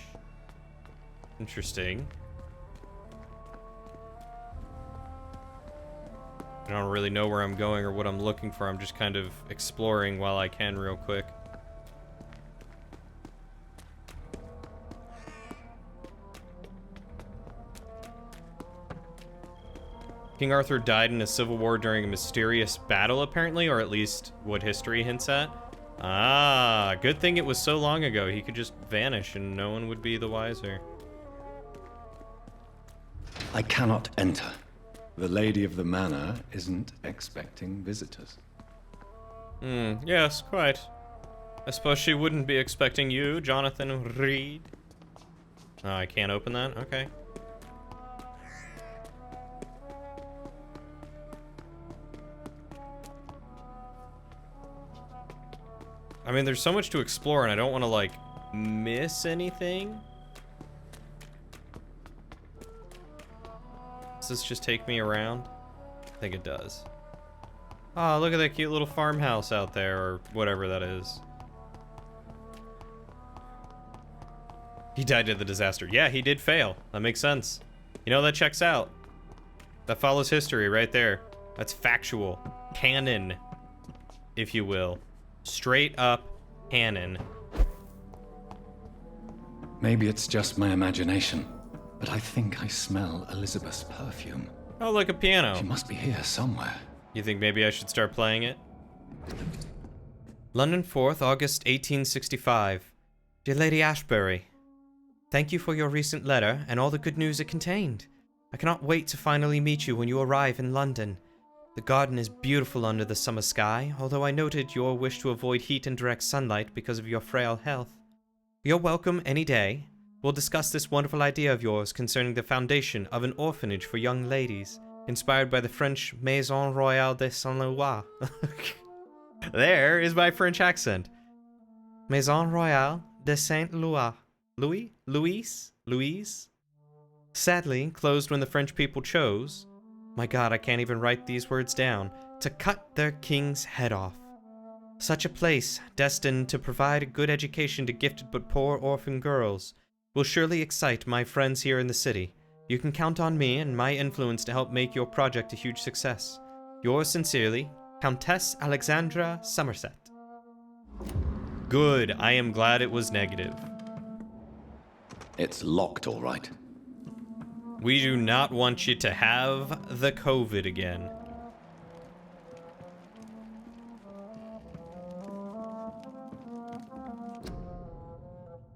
Interesting. I don't really know where I'm going or what I'm looking for. I'm just kind of exploring while I can real quick. King Arthur died in a civil war during a mysterious battle, apparently, or at least what history hints at. Ah, good thing it was so long ago. He could just vanish and no one would be the wiser. I cannot enter. The lady of the manor isn't expecting visitors. Yes, quite. I suppose she wouldn't be expecting you, Jonathan Reed. Oh, I can't open that? Okay. I mean, there's so much to explore, and I don't want to, like, miss anything. Does this just take me around? I think it does. Oh, look at that cute little farmhouse out there, or whatever that is. He died in the disaster. Yeah, he did fail. That makes sense. You know, that checks out. That follows history right there. That's factual. Canon, if you will. Straight up canon. Maybe it's just my imagination, but I think I smell Elizabeth's perfume. Oh, like a piano. She must be here somewhere. You think maybe I should start playing it? London 4th, August 1865. Dear Lady Ashbury, thank you for your recent letter and all the good news it contained. I cannot wait to finally meet you when you arrive in London. The garden is beautiful under the summer sky, although I noted your wish to avoid heat and direct sunlight because of your frail health. You're welcome any day. We'll discuss this wonderful idea of yours concerning the foundation of an orphanage for young ladies, inspired by the French Maison Royale de Saint-Louis. There is my French accent. Maison Royale de Saint-Louis. Louise? Sadly, closed when the French people chose, my God, I can't even write these words down, to cut their king's head off. Such a place, destined to provide a good education to gifted but poor orphan girls, will surely excite my friends here in the city. You can count on me and my influence to help make your project a huge success. Yours sincerely, Countess Alexandra Somerset. Good, I am glad it was negative. It's locked, all right. We do not want you to have the COVID again.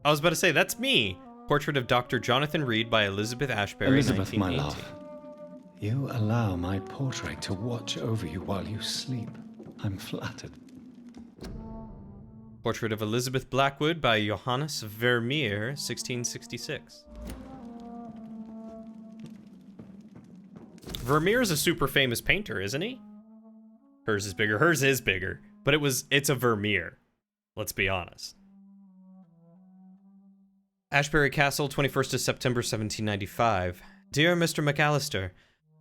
I was about to say, that's me. Portrait of Dr. Jonathan Reed by Elizabeth Ashbury, Elizabeth, my 1980. love. You allow my portrait to watch over you while you sleep. I'm flattered. Portrait of Elizabeth Blackwood by Johannes Vermeer, 1666. Vermeer is a super famous painter, isn't he? Hers is bigger. Hers is bigger, but it's a Vermeer. Let's be honest. Ashbury Castle, 21st of September, 1795. Dear Mr. McAllister,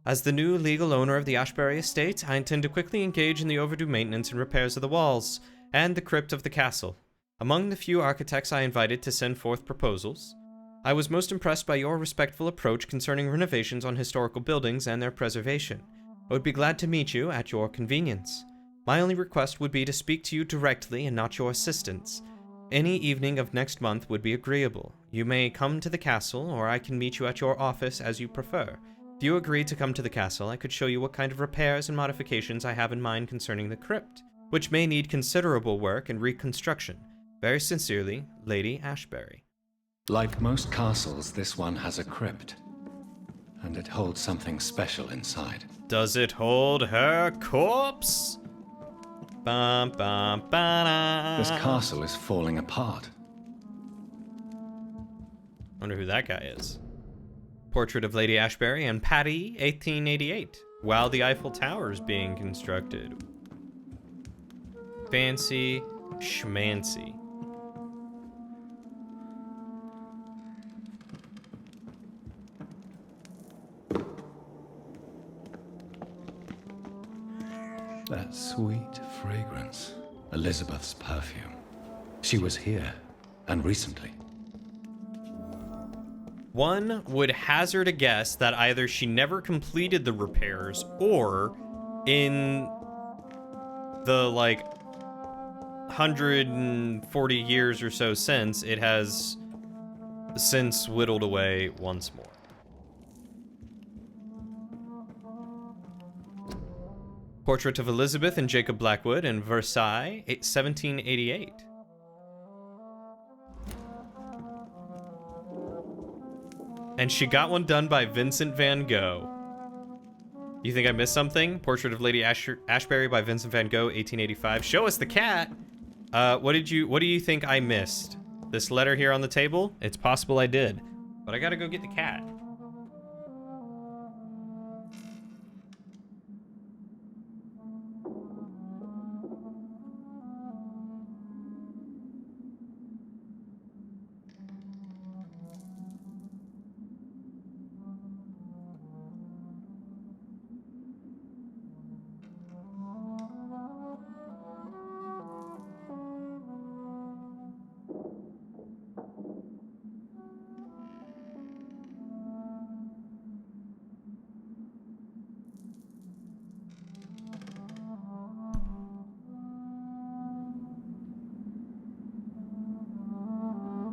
as the new legal owner of the Ashbury estate, I intend to quickly engage in the overdue maintenance and repairs of the walls and the crypt of the castle. Among the few architects I invited to send forth proposals, I was most impressed by your respectful approach concerning renovations on historical buildings and their preservation. I would be glad to meet you at your convenience. My only request would be to speak to you directly and not your assistants. Any evening of next month would be agreeable. You may come to the castle, or I can meet you at your office as you prefer. If you agree to come to the castle, I could show you what kind of repairs and modifications I have in mind concerning the crypt, which may need considerable work and reconstruction. Very sincerely, Lady Ashbury. Like most castles, this one has a crypt. And it holds something special inside. Does it hold her corpse? Bum, bum, ba-da. This castle is falling apart. Wonder who that guy is. Portrait of Lady Ashbury and Patty, 1888, while the Eiffel Tower is being constructed. Fancy schmancy. That sweet fragrance. Elizabeth's perfume. She was here, and recently. One would hazard a guess that either she never completed the repairs, or in the, 140 years or so since, it has since whittled away once more. Portrait of Elizabeth and Jacob Blackwood in Versailles, 1788. And she got one done by Vincent van Gogh. You think I missed something? Portrait of Lady Ashbury by Vincent van Gogh, 1885. Show us the cat. What do you think I missed? This letter here on the table? It's possible I did, but I gotta go get the cat.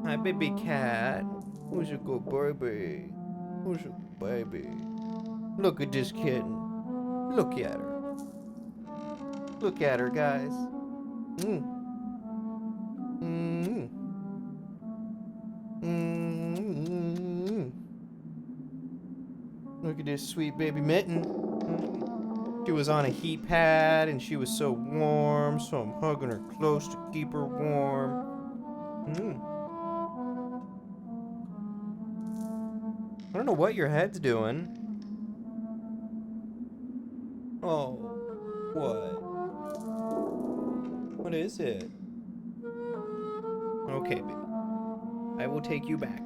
Hi, baby cat. Who's a good baby? Who's a baby? Look at this kitten. Look at her. Look at her, guys. Look at this sweet baby mitten. She was on a heat pad and she was so warm, so I'm hugging her close to keep her warm. I don't know what your head's doing. Oh, what? What is it? Okay, baby. I will take you back.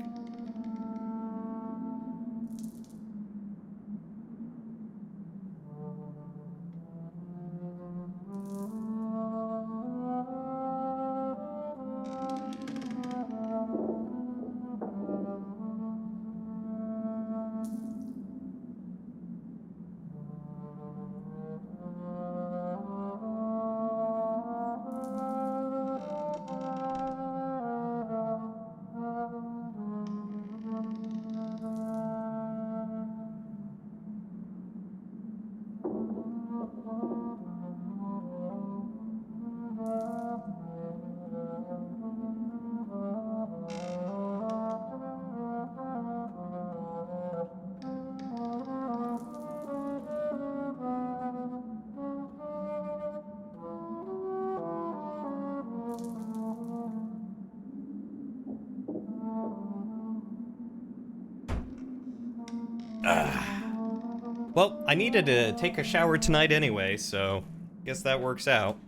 Well, I needed to take a shower tonight anyway, so guess that works out.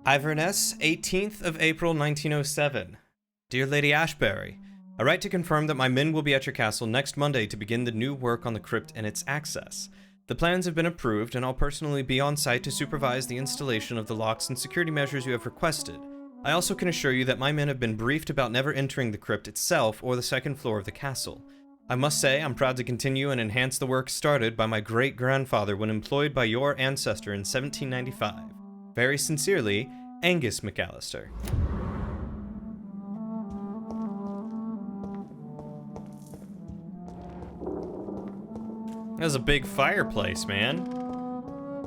Iverness, 18th of April, 1907. Dear Lady Ashbury, I write to confirm that my men will be at your castle next Monday to begin the new work on the crypt and its access. The plans have been approved, and I'll personally be on site to supervise the installation of the locks and security measures you have requested. I also can assure you that my men have been briefed about never entering the crypt itself or the second floor of the castle. I must say I'm proud to continue and enhance the work started by my great-grandfather when employed by your ancestor in 1795. Very sincerely, Angus McAllister. That's a big fireplace, man.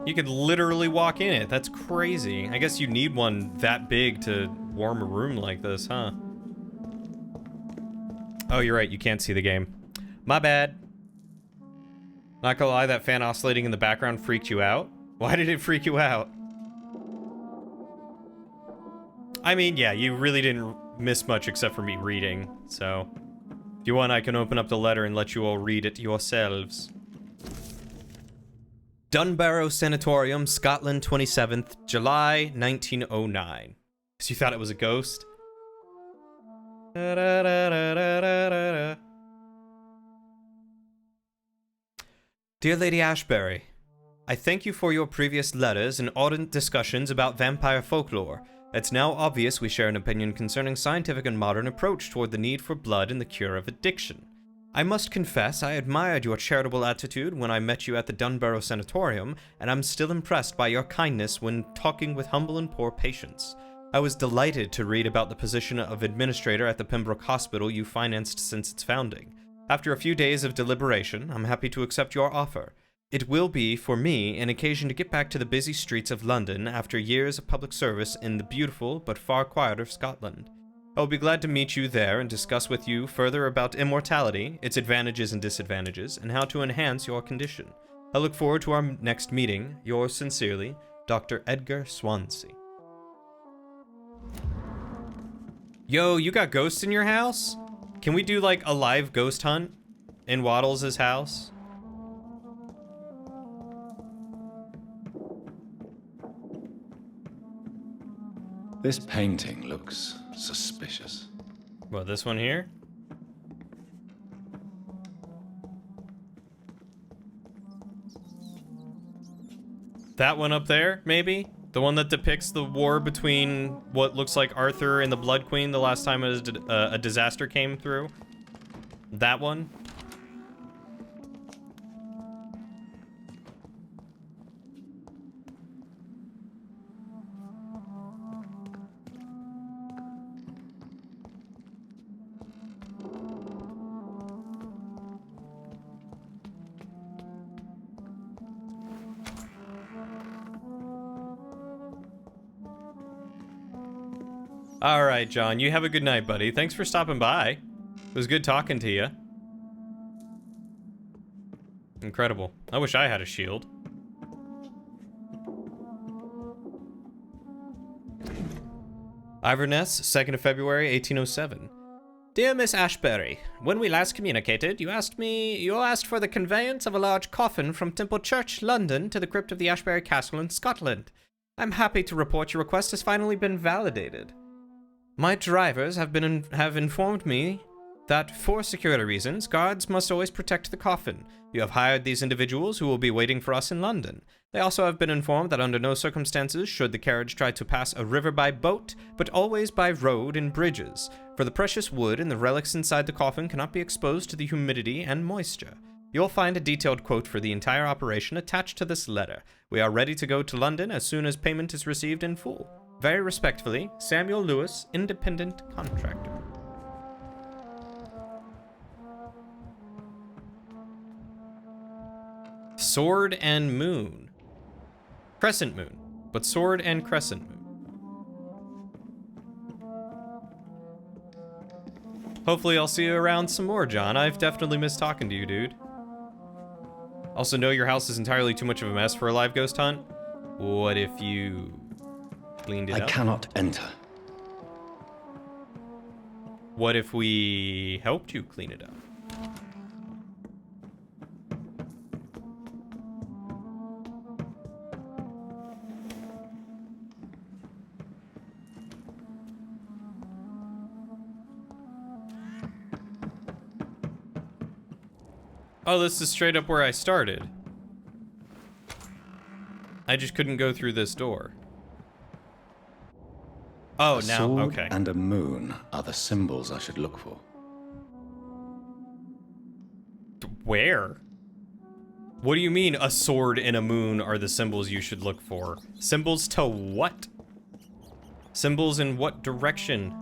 You could literally walk in it. That's crazy. I guess you need one that big to warm a room like this, huh? Oh, you're right. You can't see the game. My bad. Not gonna lie, that fan oscillating in the background freaked you out? Why did it freak you out? I mean, yeah, you really didn't miss much except for me reading, so... If you want, I can open up the letter and let you all read it yourselves. Dunbarrow Sanatorium, Scotland, 27th, July, 1909. So you thought it was a ghost? Dear Lady Ashbury, I thank you for your previous letters and ardent discussions about vampire folklore. It's now obvious we share an opinion concerning scientific and modern approach toward the need for blood in the cure of addiction. I must confess I admired your charitable attitude when I met you at the Dunbarrow Sanatorium, and I'm still impressed by your kindness when talking with humble and poor patients. I was delighted to read about the position of administrator at the Pembroke Hospital you financed since its founding. After a few days of deliberation, I'm happy to accept your offer. It will be, for me, an occasion to get back to the busy streets of London after years of public service in the beautiful but far quieter Scotland. I will be glad to meet you there and discuss with you further about immortality, its advantages and disadvantages, and how to enhance your condition. I look forward to our next meeting. Yours sincerely, Dr. Edgar Swansea. Yo, you got ghosts in your house? Can we do like a live ghost hunt in Waddles' house? This painting looks suspicious. What, this one here? That one up there, maybe? The one that depicts the war between what looks like Arthur and the Blood Queen the last time a disaster came through? That one? All right, John, you have a good night, buddy. Thanks for stopping by. It was good talking to you. Incredible. I wish I had a shield. Iverness, 2nd of February, 1807. Dear Miss Ashbury, when we last communicated, you asked for the conveyance of a large coffin from Temple Church, London, to the crypt of the Ashbury Castle in Scotland. I'm happy to report your request has finally been validated. My drivers have informed me that, for security reasons, guards must always protect the coffin. You have hired these individuals who will be waiting for us in London. They also have been informed that under no circumstances should the carriage try to pass a river by boat, but always by road and bridges, for the precious wood and the relics inside the coffin cannot be exposed to the humidity and moisture. You'll find a detailed quote for the entire operation attached to this letter. We are ready to go to London as soon as payment is received in full. Very respectfully, Samuel Lewis, Independent Contractor. Sword and Moon. Crescent Moon, but Sword and Crescent Moon. Hopefully I'll see you around some more, John. I've definitely missed talking to you, dude. Also know your house is entirely too much of a mess for a live ghost hunt. What if you cleaned it up? I cannot enter. What if we helped you clean it up? Oh, this is straight up where I started. I just couldn't go through this door. Oh, A now, sword okay. and a moon are the symbols I should look for. Where? What do you mean a sword and a moon are the symbols you should look for? Symbols to what? Symbols in what direction?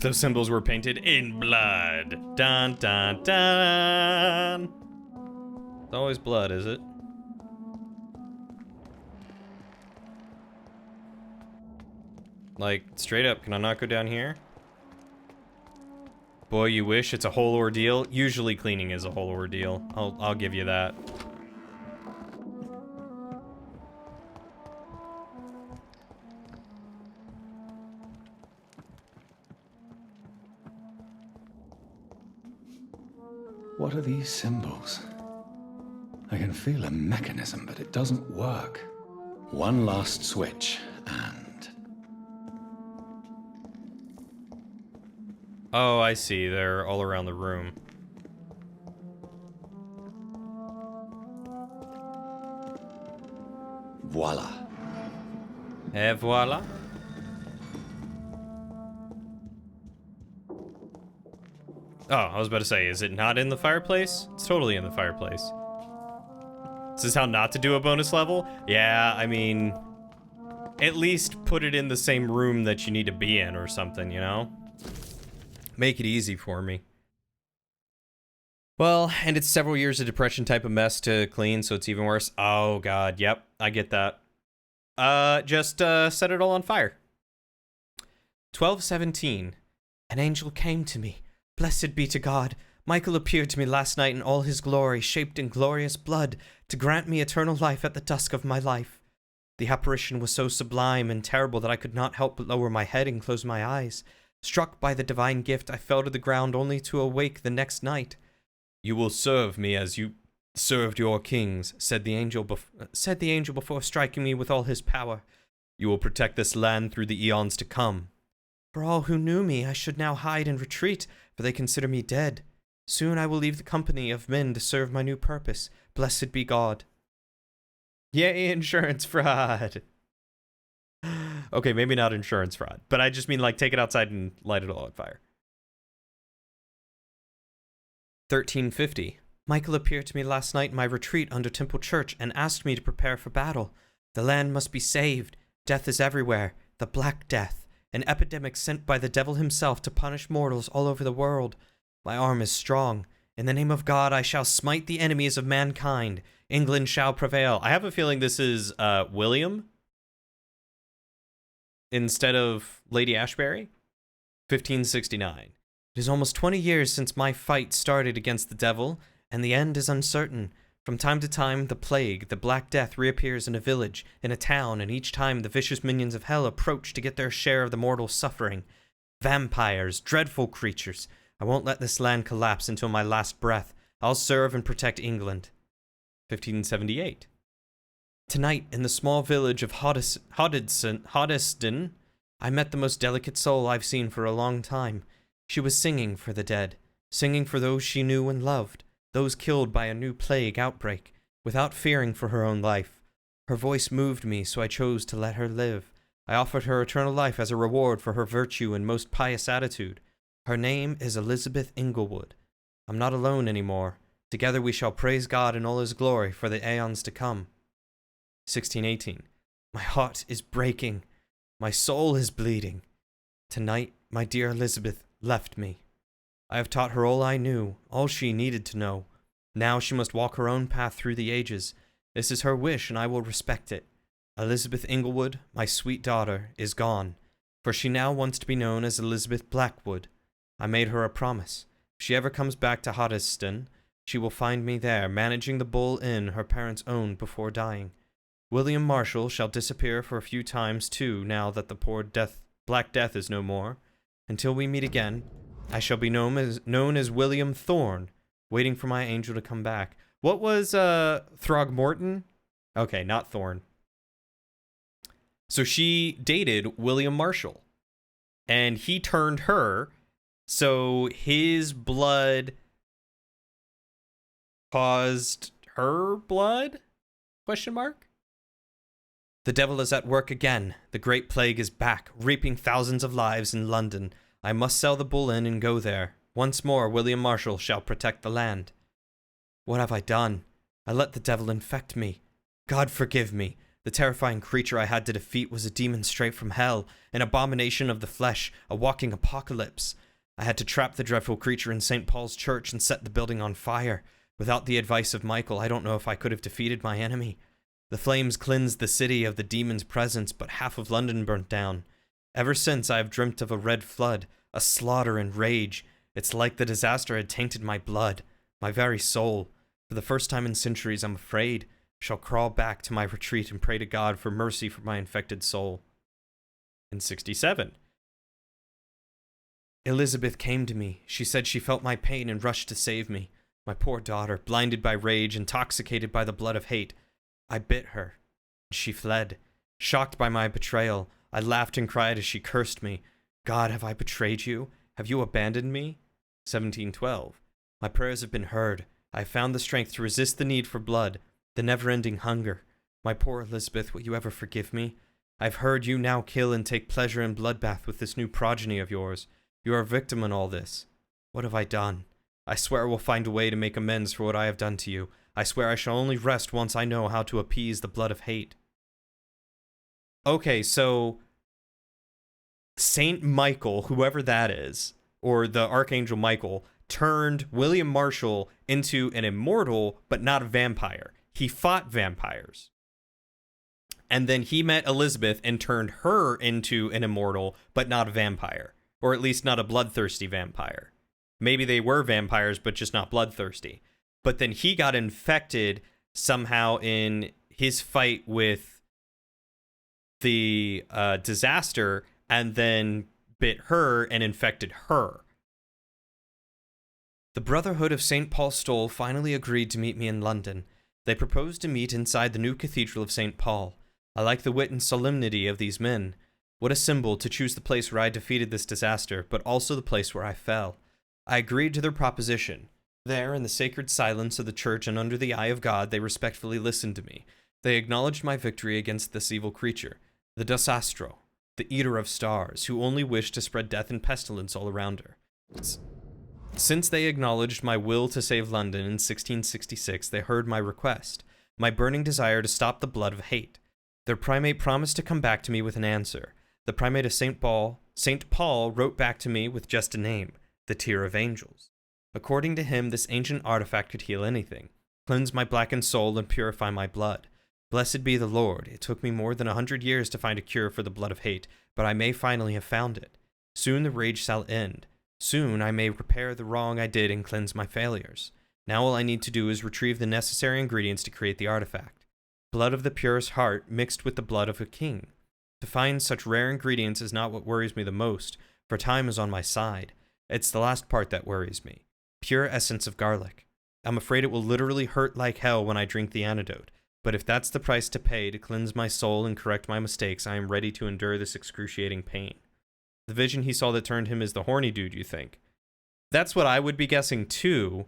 Those symbols were painted in blood. Dun, dun, dun. It's always blood, is it? Like, straight up, can I not go down here? Boy, you wish. It's a whole ordeal. Usually cleaning is a whole ordeal. I'll give you that. What are these symbols? I can feel a mechanism, but it doesn't work. One last switch, and... Oh, I see. They're all around the room. Voila. Et voila. Oh, I was about to say, is it not in the fireplace? It's totally in the fireplace. Is this how not to do a bonus level? Yeah, I mean, at least put it in the same room that you need to be in or something, you know? Make it easy for me. Well, and it's several years of depression type of mess to clean, so it's even worse. Oh god, yep, I get that. Just set it all on fire. 12:17. An angel came to me. Blessed be to God. Michael appeared to me last night in all his glory, shaped in glorious blood, to grant me eternal life at the dusk of my life. The apparition was so sublime and terrible that I could not help but lower my head and close my eyes. Struck by the divine gift, I fell to the ground only to awake the next night. You will serve me as you served your kings, said the angel before striking me with all his power. You will protect this land through the eons to come. For all who knew me, I should now hide and retreat, for they consider me dead. Soon I will leave the company of men to serve my new purpose. Blessed be God. Yay, insurance fraud. Okay, maybe not insurance fraud, but I just mean like take it outside and light it all on fire. 13:50. Michael appeared to me last night in my retreat under Temple Church and asked me to prepare for battle. The land must be saved. Death is everywhere. The Black Death. An epidemic sent by the devil himself to punish mortals all over the world. My arm is strong. In the name of God, I shall smite the enemies of mankind. England shall prevail. I have a feeling this is William instead of Lady Ashbury. 1569. It is almost 20 years since my fight started against the devil, and the end is uncertain. From time to time, the plague, the Black Death, reappears in a village, in a town, and each time the vicious minions of hell approach to get their share of the mortal suffering. Vampires, dreadful creatures. I won't let this land collapse until my last breath. I'll serve and protect England. 1578. Tonight, in the small village of Hoddesdon, I met the most delicate soul I've seen for a long time. She was singing for the dead, singing for those she knew and loved, those killed by a new plague outbreak, without fearing for her own life. Her voice moved me, so I chose to let her live. I offered her eternal life as a reward for her virtue and most pious attitude. Her name is Elizabeth Inglewood. I'm not alone anymore. Together we shall praise God in all his glory for the aeons to come. 1618. My heart is breaking. My soul is bleeding. Tonight, my dear Elizabeth left me. I have taught her all I knew, all she needed to know. Now she must walk her own path through the ages. This is her wish, and I will respect it. Elizabeth Inglewood, my sweet daughter, is gone, for she now wants to be known as Elizabeth Blackwood. I made her a promise. If she ever comes back to Hoddesdon, she will find me there, managing the Bull Inn her parents owned before dying. William Marshall shall disappear for a few times, too, now that the poor Black Death is no more. Until we meet again, I shall be known as William Thorne, waiting for my angel to come back. What was, Throgmorton? Okay, not Thorne. So she dated William Marshall, and he turned her, so his blood caused her blood? Question mark? The devil is at work again. The great plague is back, reaping thousands of lives in London. I must sell the Bull Inn and go there. Once more, William Marshall shall protect the land. What have I done? I let the devil infect me. God forgive me. The terrifying creature I had to defeat was a demon straight from hell, an abomination of the flesh, a walking apocalypse. I had to trap the dreadful creature in St. Paul's Church and set the building on fire. Without the advice of Michael, I don't know if I could have defeated my enemy. The flames cleansed the city of the demon's presence, but half of London burnt down. Ever since, I have dreamt of a red flood, a slaughter and rage. It's like the disaster had tainted my blood, my very soul. For the first time in centuries, I'm afraid. I shall crawl back to my retreat and pray to God for mercy for my infected soul. In 67. Elizabeth came to me. She said she felt my pain and rushed to save me. My poor daughter, blinded by rage, intoxicated by the blood of hate. I bit her. She fled. Shocked by my betrayal, I laughed and cried as she cursed me. God, have I betrayed you? Have you abandoned me? 1712. My prayers have been heard. I have found the strength to resist the need for blood, the never-ending hunger. My poor Elizabeth, will you ever forgive me? I've heard you now kill and take pleasure in bloodbath with this new progeny of yours. You are a victim in all this. What have I done? I swear I will find a way to make amends for what I have done to you. I swear I shall only rest once I know how to appease the blood of hate. Okay, so Saint Michael, whoever that is, or the Archangel Michael, turned William Marshall into an immortal, but not a vampire. He fought vampires. And then he met Elizabeth and turned her into an immortal, but not a vampire. Or at least not a bloodthirsty vampire. Maybe they were vampires, but just not bloodthirsty. But then he got infected somehow in his fight with the disaster, and then bit her and infected her. The Brotherhood of St. Paul Stoll finally agreed to meet me in London. They proposed to meet inside the new Cathedral of St. Paul. I like the wit and solemnity of these men. What a symbol to choose the place where I defeated this disaster, but also the place where I fell. I agreed to their proposition. There, in the sacred silence of the church and under the eye of God, they respectfully listened to me. They acknowledged my victory against this evil creature, the Dosastro, the eater of stars, who only wished to spread death and pestilence all around her. Since they acknowledged my will to save London in 1666, they heard my request, my burning desire to stop the blood of hate. Their primate promised to come back to me with an answer. The primate of St. Paul wrote back to me with just a name, the Tear of Angels. According to him, this ancient artifact could heal anything, cleanse my blackened soul and purify my blood. Blessed be the Lord. It took me more than 100 years to find a cure for the blood of hate, but I may finally have found it. Soon the rage shall end. Soon I may repair the wrong I did and cleanse my failures. Now all I need to do is retrieve the necessary ingredients to create the artifact. Blood of the purest heart mixed with the blood of a king. To find such rare ingredients is not what worries me the most, for time is on my side. It's the last part that worries me. Pure essence of garlic. I'm afraid it will literally hurt like hell when I drink the antidote, but if that's the price to pay to cleanse my soul and correct my mistakes, I am ready to endure this excruciating pain. The vision he saw that turned him is the horny dude, you think? That's what I would be guessing too,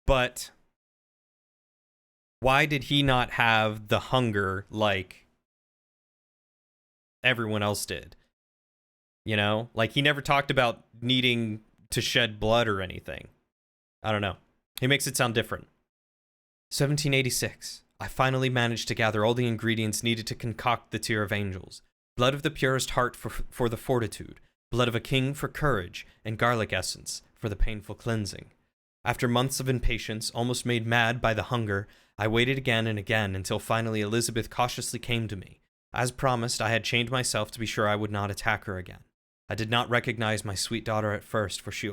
but why did he not have the hunger like everyone else did? You know, like he never talked about needing to shed blood or anything. I don't know. He makes it sound different. 1786. I finally managed to gather all the ingredients needed to concoct the Tear of Angels. Blood of the purest heart for the fortitude, blood of a king for courage, and garlic essence for the painful cleansing. After months of impatience, almost made mad by the hunger, I waited again and again until finally Elizabeth cautiously came to me. As promised, I had chained myself to be sure I would not attack her again. I did not recognize my sweet daughter at first, for she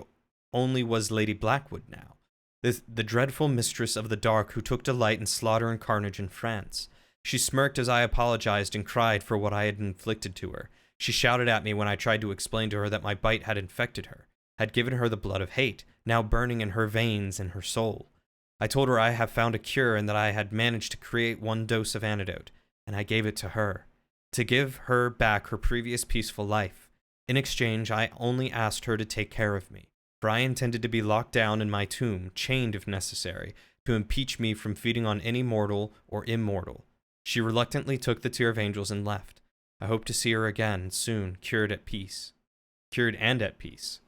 only was Lady Blackwood now, the dreadful mistress of the dark who took delight in slaughter and carnage in France. She smirked as I apologized and cried for what I had inflicted to her. She shouted at me when I tried to explain to her that my bite had infected her, had given her the blood of hate, now burning in her veins and her soul. I told her I have found a cure and that I had managed to create 1 dose of antidote, and I gave it to her, to give her back her previous peaceful life. In exchange, I only asked her to take care of me, for I intended to be locked down in my tomb, chained if necessary, to impeach me from feeding on any mortal or immortal. She reluctantly took the Tear of Angels and left. I hope to see her again soon, cured and at peace.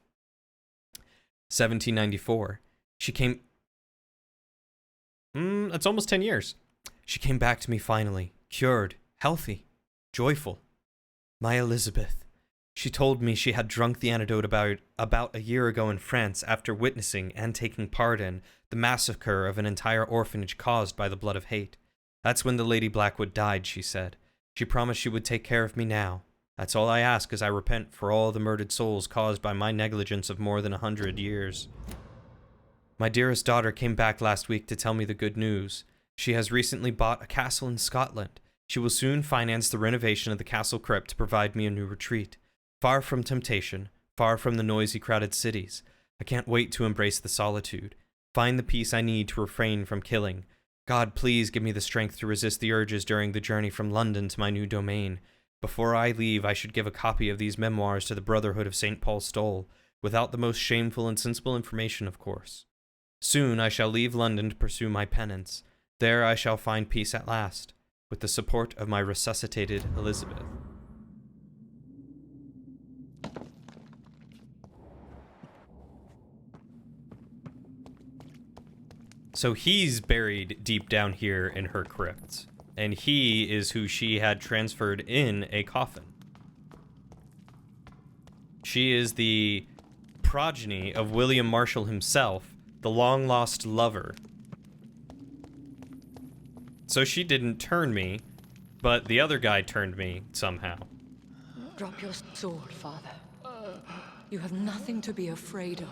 1794. She came... That's almost 10 years. She came back to me finally, cured, healthy, joyful. My Elizabeth. She told me she had drunk the antidote about a year ago in France after witnessing and taking part in the massacre of an entire orphanage caused by the blood of hate. That's when the Lady Blackwood died, she said. She promised she would take care of me now. That's all I ask as I repent for all the murdered souls caused by my negligence of more than 100 years. My dearest daughter came back last week to tell me the good news. She has recently bought a castle in Scotland. She will soon finance the renovation of the castle crypt to provide me a new retreat. Far from temptation, far from the noisy, crowded cities. I can't wait to embrace the solitude. Find the peace I need to refrain from killing. God, please give me the strength to resist the urges during the journey from London to my new domain. Before I leave, I should give a copy of these memoirs to the Brotherhood of St. Paul Stole, without the most shameful and sensible information, of course. Soon I shall leave London to pursue my penance. There I shall find peace at last, with the support of my resuscitated Elizabeth. So he's buried deep down here in her crypt, and he is who she had transferred in a coffin. She is the progeny of William Marshall himself, the long-lost lover. So she didn't turn me, but the other guy turned me somehow. Drop your sword, Father. You have nothing to be afraid of.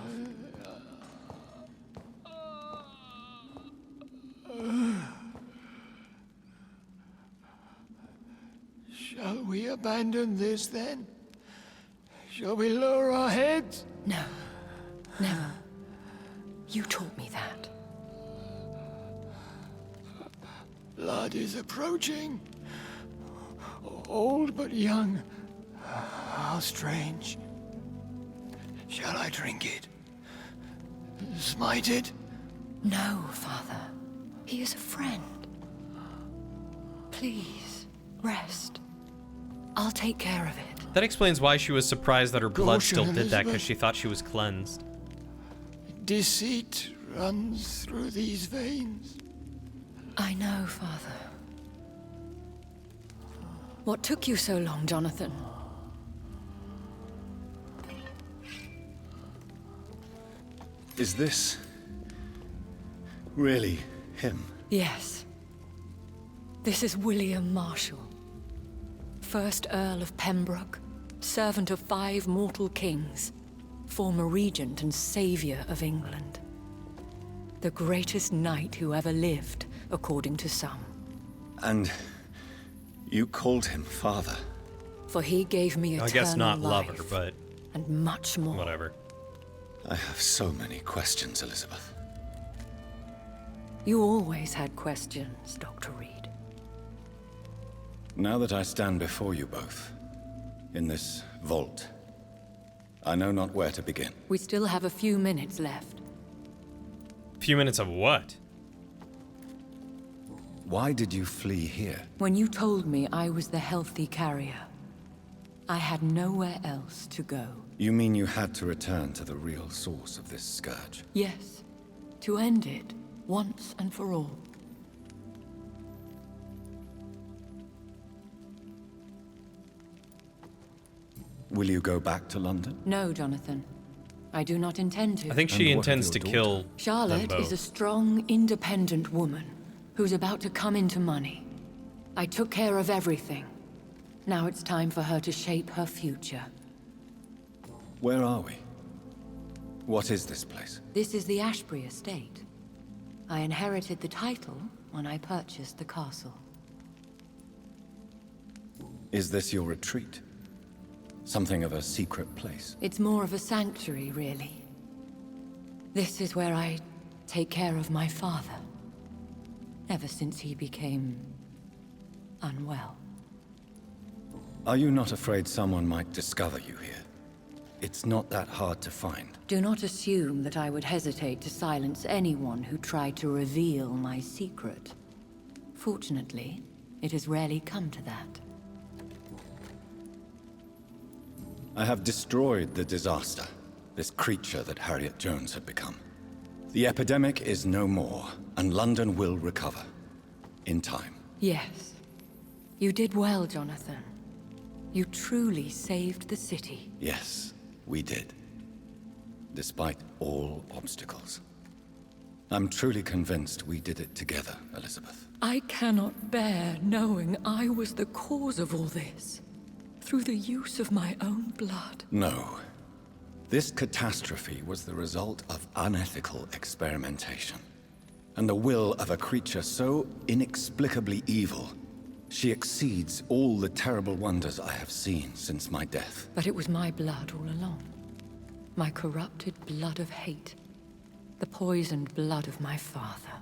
Shall we abandon this then? Shall we lower our heads? No. Never. You taught me that. Blood is approaching. Old but young. How strange. Shall I drink it? Smite it? No, Father. He is a friend. Please, rest. I'll take care of it. That explains why she was surprised that her blood Caution, still did that, Elizabeth. because she thought she was cleansed. Deceit runs through these veins. I know, Father. What took you so long, Jonathan? Is this really him? Yes. This is William Marshall, 1st Earl of Pembroke, servant of 5 mortal kings, former regent and savior of England. The greatest knight who ever lived, according to some. And you called him father? For he gave me eternal I guess not life, lover, but and much more. whatever. I have so many questions, Elizabeth. You always had questions, Dr. Reed. Now that I stand before you both, in this vault, I know not where to begin. We still have a few minutes left. Few minutes of what? Why did you flee here? When you told me I was the healthy carrier, I had nowhere else to go. You mean you had to return to the real source of this scourge? Yes, to end it, once and for all. Will you go back to London? No, Jonathan. I do not intend to. I think she And what of intends to your kill daughter? Charlotte them is a both. strong, independent woman who's about to come into money. I took care of everything. Now it's time for her to shape her future. Where are we? What is this place? This is the Ashbury estate. I inherited the title when I purchased the castle. Is this your retreat? Something of a secret place? It's more of a sanctuary, really. This is where I take care of my father. Ever since he became unwell. Are you not afraid someone might discover you here? It's not that hard to find. Do not assume that I would hesitate to silence anyone who tried to reveal my secret. Fortunately, it has rarely come to that. I have destroyed the disaster, this creature that Harriet Jones had become. The epidemic is no more, and London will recover. In time. Yes. You did well, Jonathan. You truly saved the city. Yes, we did. Despite all obstacles. I'm truly convinced we did it together, Elizabeth. I cannot bear knowing I was the cause of all this. Through the use of my own blood. No. This catastrophe was the result of unethical experimentation. And the will of a creature so inexplicably evil, she exceeds all the terrible wonders I have seen since my death. But it was my blood all along. My corrupted blood of hate. The poisoned blood of my father.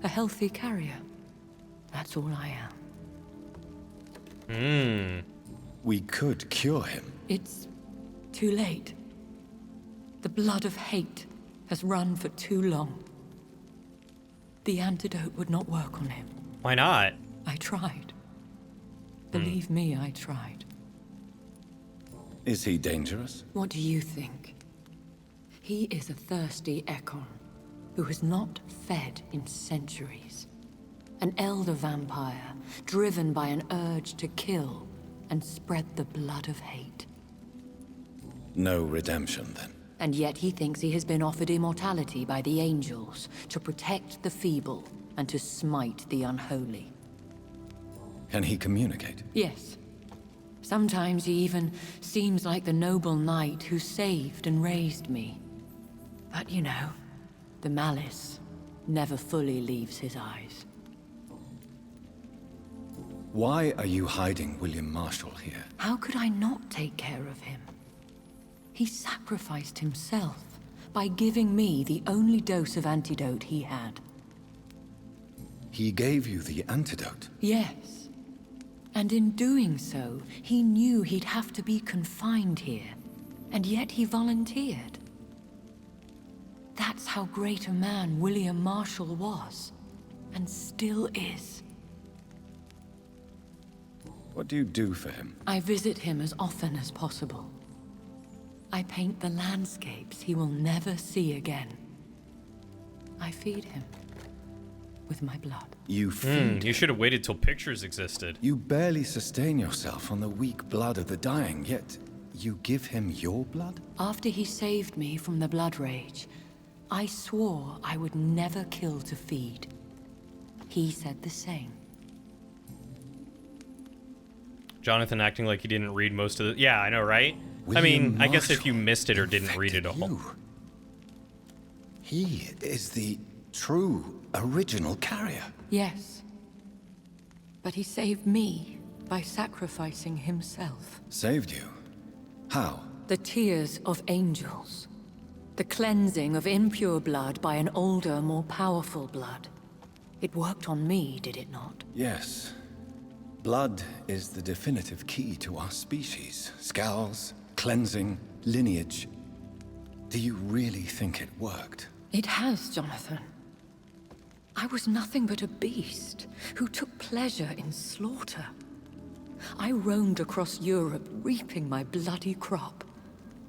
A healthy carrier. That's all I am. We could cure him. It's too late. The blood of hate has run for too long. The antidote would not work on him. Why not? I tried. Believe me, I tried. Is he dangerous? What do you think? He is a thirsty Ekon, who has not fed in centuries. An elder vampire, driven by an urge to kill and spread the blood of hate. No redemption, then. And yet he thinks he has been offered immortality by the angels to protect the feeble and to smite the unholy. Can he communicate? Yes. Sometimes he even seems like the noble knight who saved and raised me. But you know, the malice never fully leaves his eyes. Why are you hiding William Marshall here? How could I not take care of him? He sacrificed himself by giving me the only dose of antidote he had. He gave you the antidote? Yes. And in doing so, he knew he'd have to be confined here. And yet he volunteered. That's how great a man William Marshall was. And still is. What do you do for him? I visit him as often as possible. I paint the landscapes he will never see again. I feed him with my blood. You feed? You should have waited till pictures existed. You barely sustain yourself on the weak blood of the dying, yet you give him your blood? After he saved me from the blood rage, I swore I would never kill to feed. He said the same. Jonathan acting like he didn't read most of the... Yeah, I know, right? William I mean, Marshall I guess if you missed it or didn't read it all. He is the true, original carrier. Yes. But he saved me by sacrificing himself. Saved you? How? The tears of angels. The cleansing of impure blood by an older, more powerful blood. It worked on me, did it not? Yes. Blood is the definitive key to our species. Scowls, cleansing, lineage. Do you really think it worked? It has, Jonathan. I was nothing but a beast who took pleasure in slaughter. I roamed across Europe, reaping my bloody crop.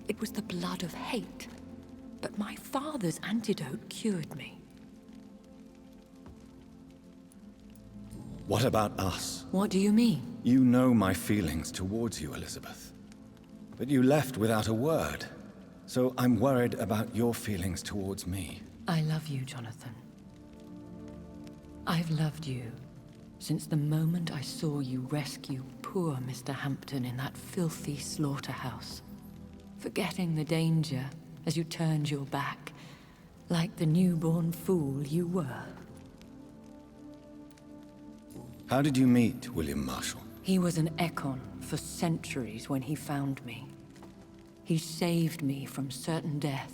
It was the blood of hate. But my father's antidote cured me. What about us? What do you mean? You know my feelings towards you, Elizabeth. But you left without a word. So I'm worried about your feelings towards me. I love you, Jonathan. I've loved you since the moment I saw you rescue poor Mr. Hampton in that filthy slaughterhouse. Forgetting the danger as you turned your back, like the newborn fool you were. How did you meet William Marshall? He was an Ekon for centuries when he found me. He saved me from certain death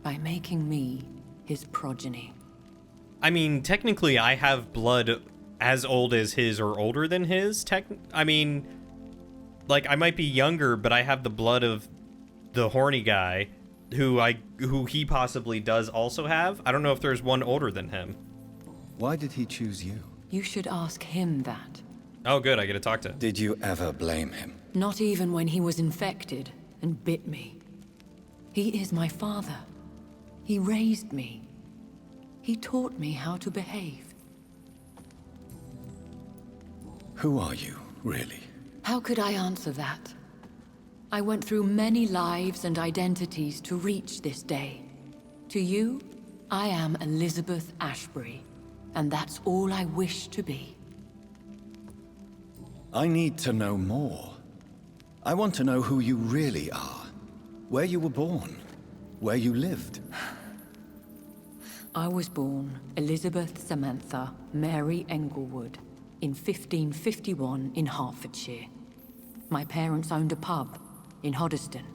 by making me his progeny. I mean, technically, I have blood as old as his or older than his. I mean, like, I might be younger, but I have the blood of the horny guy who he possibly does also have. I don't know if there's one older than him. Why did he choose you? You should ask him that. Oh, good. I get to talk to him. Did you ever blame him? Not even when he was infected and bit me. He is my father. He raised me. He taught me how to behave. Who are you, really? How could I answer that? I went through many lives and identities to reach this day. To you, I am Elizabeth Ashbury, and that's all I wish to be. I need to know more. I want to know who you really are. Where you were born. Where you lived. I was born Elizabeth Samantha Mary Englewood in 1551 in Hertfordshire. My parents owned a pub in Hoddesdon.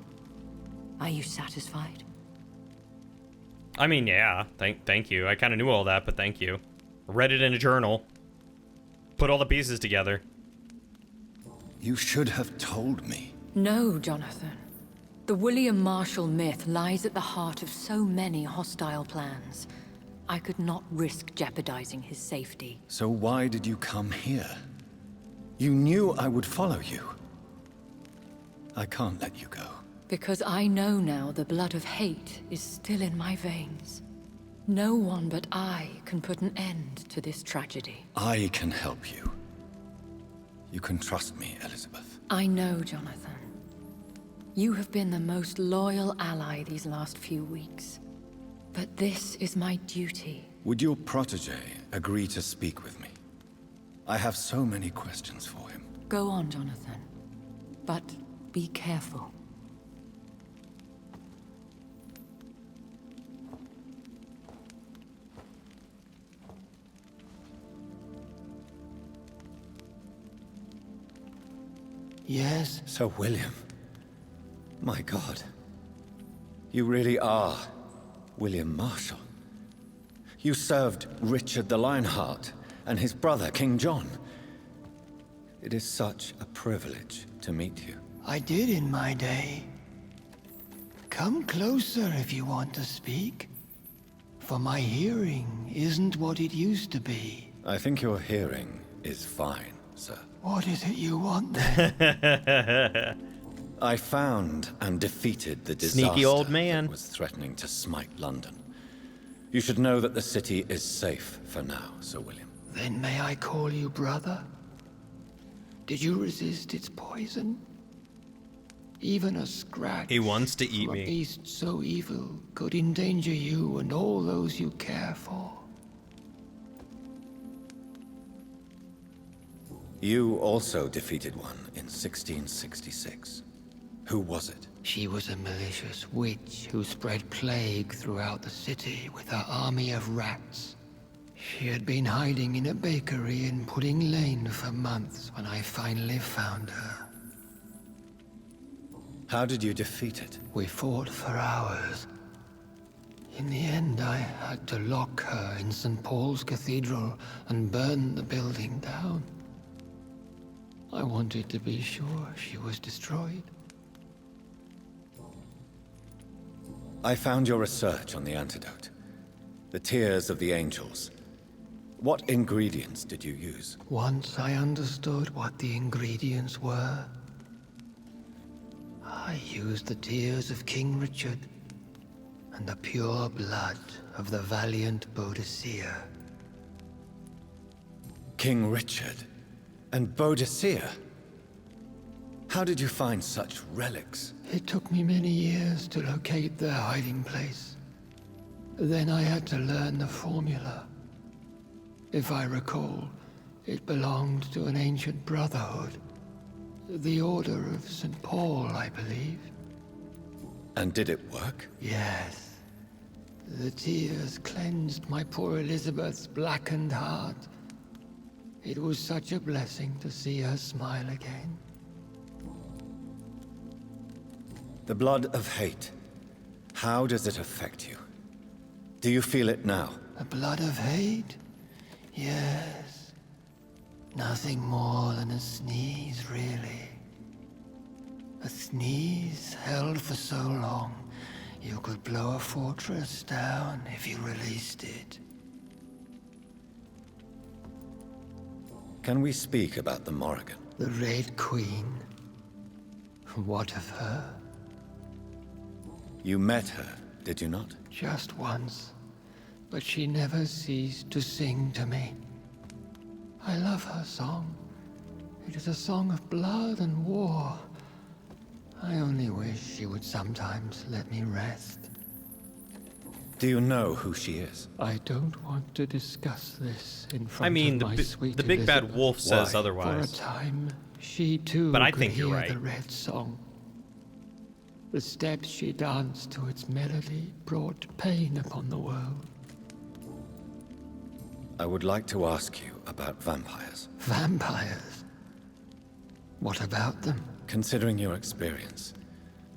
Are you satisfied? I mean, yeah. Thank you. I kind of knew all that, but thank you. Read it in a journal. Put all the pieces together. You should have told me. No, Jonathan. The William Marshall myth lies at the heart of so many hostile plans. I could not risk jeopardizing his safety. So why did you come here? You knew I would follow you. I can't let you go. Because I know now the blood of hate is still in my veins. No one but I can put an end to this tragedy. I can help you. You can trust me, Elizabeth. I know, Jonathan. You have been the most loyal ally these last few weeks. But this is my duty. Would your protege agree to speak with me? I have so many questions for him. Go on, Jonathan. But be careful. Yes? Sir William. My God. You really are William Marshall. You served Richard the Lionheart and his brother, King John. It is such a privilege to meet you. I did in my day. Come closer if you want to speak. For my hearing isn't what it used to be. I think your hearing is fine, sir. What is it you want then? I found and defeated the Sneaky old man that was threatening to smite London. You should know that the city is safe for now, Sir William. Then may I call you brother? Did you resist its poison? Even a scratch he wants to eat from me. A beast so evil could endanger you and all those you care for. You also defeated one in 1666. Who was it? She was a malicious witch who spread plague throughout the city with her army of rats. She had been hiding in a bakery in Pudding Lane for months when I finally found her. How did you defeat it? We fought for hours. In the end, I had to lock her in St. Paul's Cathedral and burn the building down. I wanted to be sure she was destroyed. I found your research on the antidote. The tears of the angels. What ingredients did you use? Once I understood what the ingredients were, I used the tears of King Richard and the pure blood of the valiant Boadicea. King Richard and Boadicea? How did you find such relics? It took me many years to locate their hiding place. Then I had to learn the formula. If I recall, it belonged to an ancient brotherhood. The Order of St. Paul, I believe. And did it work? Yes. The tears cleansed my poor Elizabeth's blackened heart. It was such a blessing to see her smile again. The blood of hate. How does it affect you? Do you feel it now? The blood of hate? Yes. Nothing more than a sneeze, really. A sneeze held for so long, you could blow a fortress down if you released it. Can we speak about the Morrigan? The Red Queen? What of her? You met her, did you not? Just once, but she never ceased to sing to me. I love her song. It is a song of blood and war. I only wish she would sometimes let me rest. Do you know who she is? I don't want to discuss this in front I mean, of my sweet the big bad Elizabeth. wolf says Why? otherwise. For a time, she too But I could think you're hear right. the red song. The steps she danced to its melody brought pain upon the world. I would like to ask you about vampires. Vampires? What about them? Considering your experience,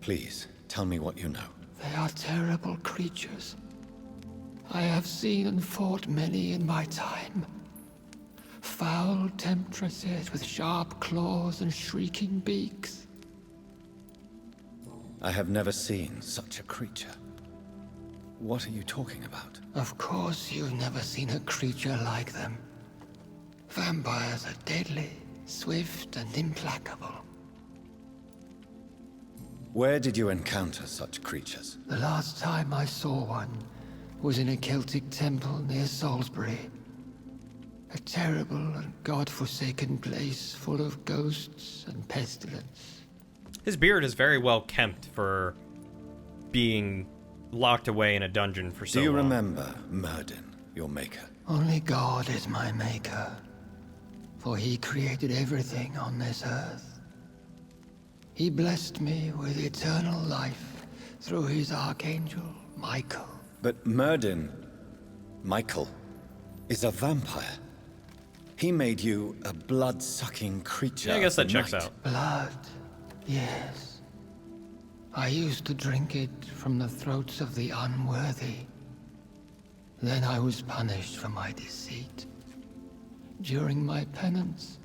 please tell me what you know. They are terrible creatures. I have seen and fought many in my time. Foul temptresses with sharp claws and shrieking beaks. I have never seen such a creature. What are you talking about? Of course you've never seen a creature like them. Vampires are deadly, swift and implacable. Where did you encounter such creatures? The last time I saw one was in a Celtic temple near Salisbury. A terrible and god-forsaken place full of ghosts and pestilence. His beard is very well kempt for being locked away in a dungeon for so long. Do you remember Myrddin, your maker? Only God is my maker, for he created everything on this earth. He blessed me with eternal life through his archangel, Michael. But Myrddin, Michael, is a vampire. He made you a blood-sucking creature. Yeah, I guess of that the checks night. out. Blood, yes. I used to drink it from the throats of the unworthy. Then I was punished for my deceit. During my penance,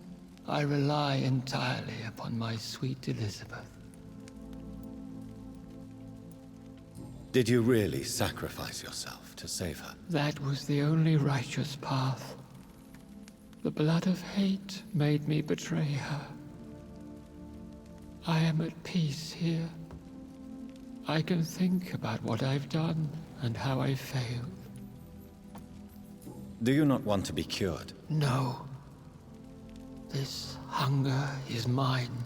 I rely entirely upon my sweet Elizabeth. Did you really sacrifice yourself to save her? That was the only righteous path. The blood of hate made me betray her. I am at peace here. I can think about what I've done and how I failed. Do you not want to be cured? No. This hunger is mine.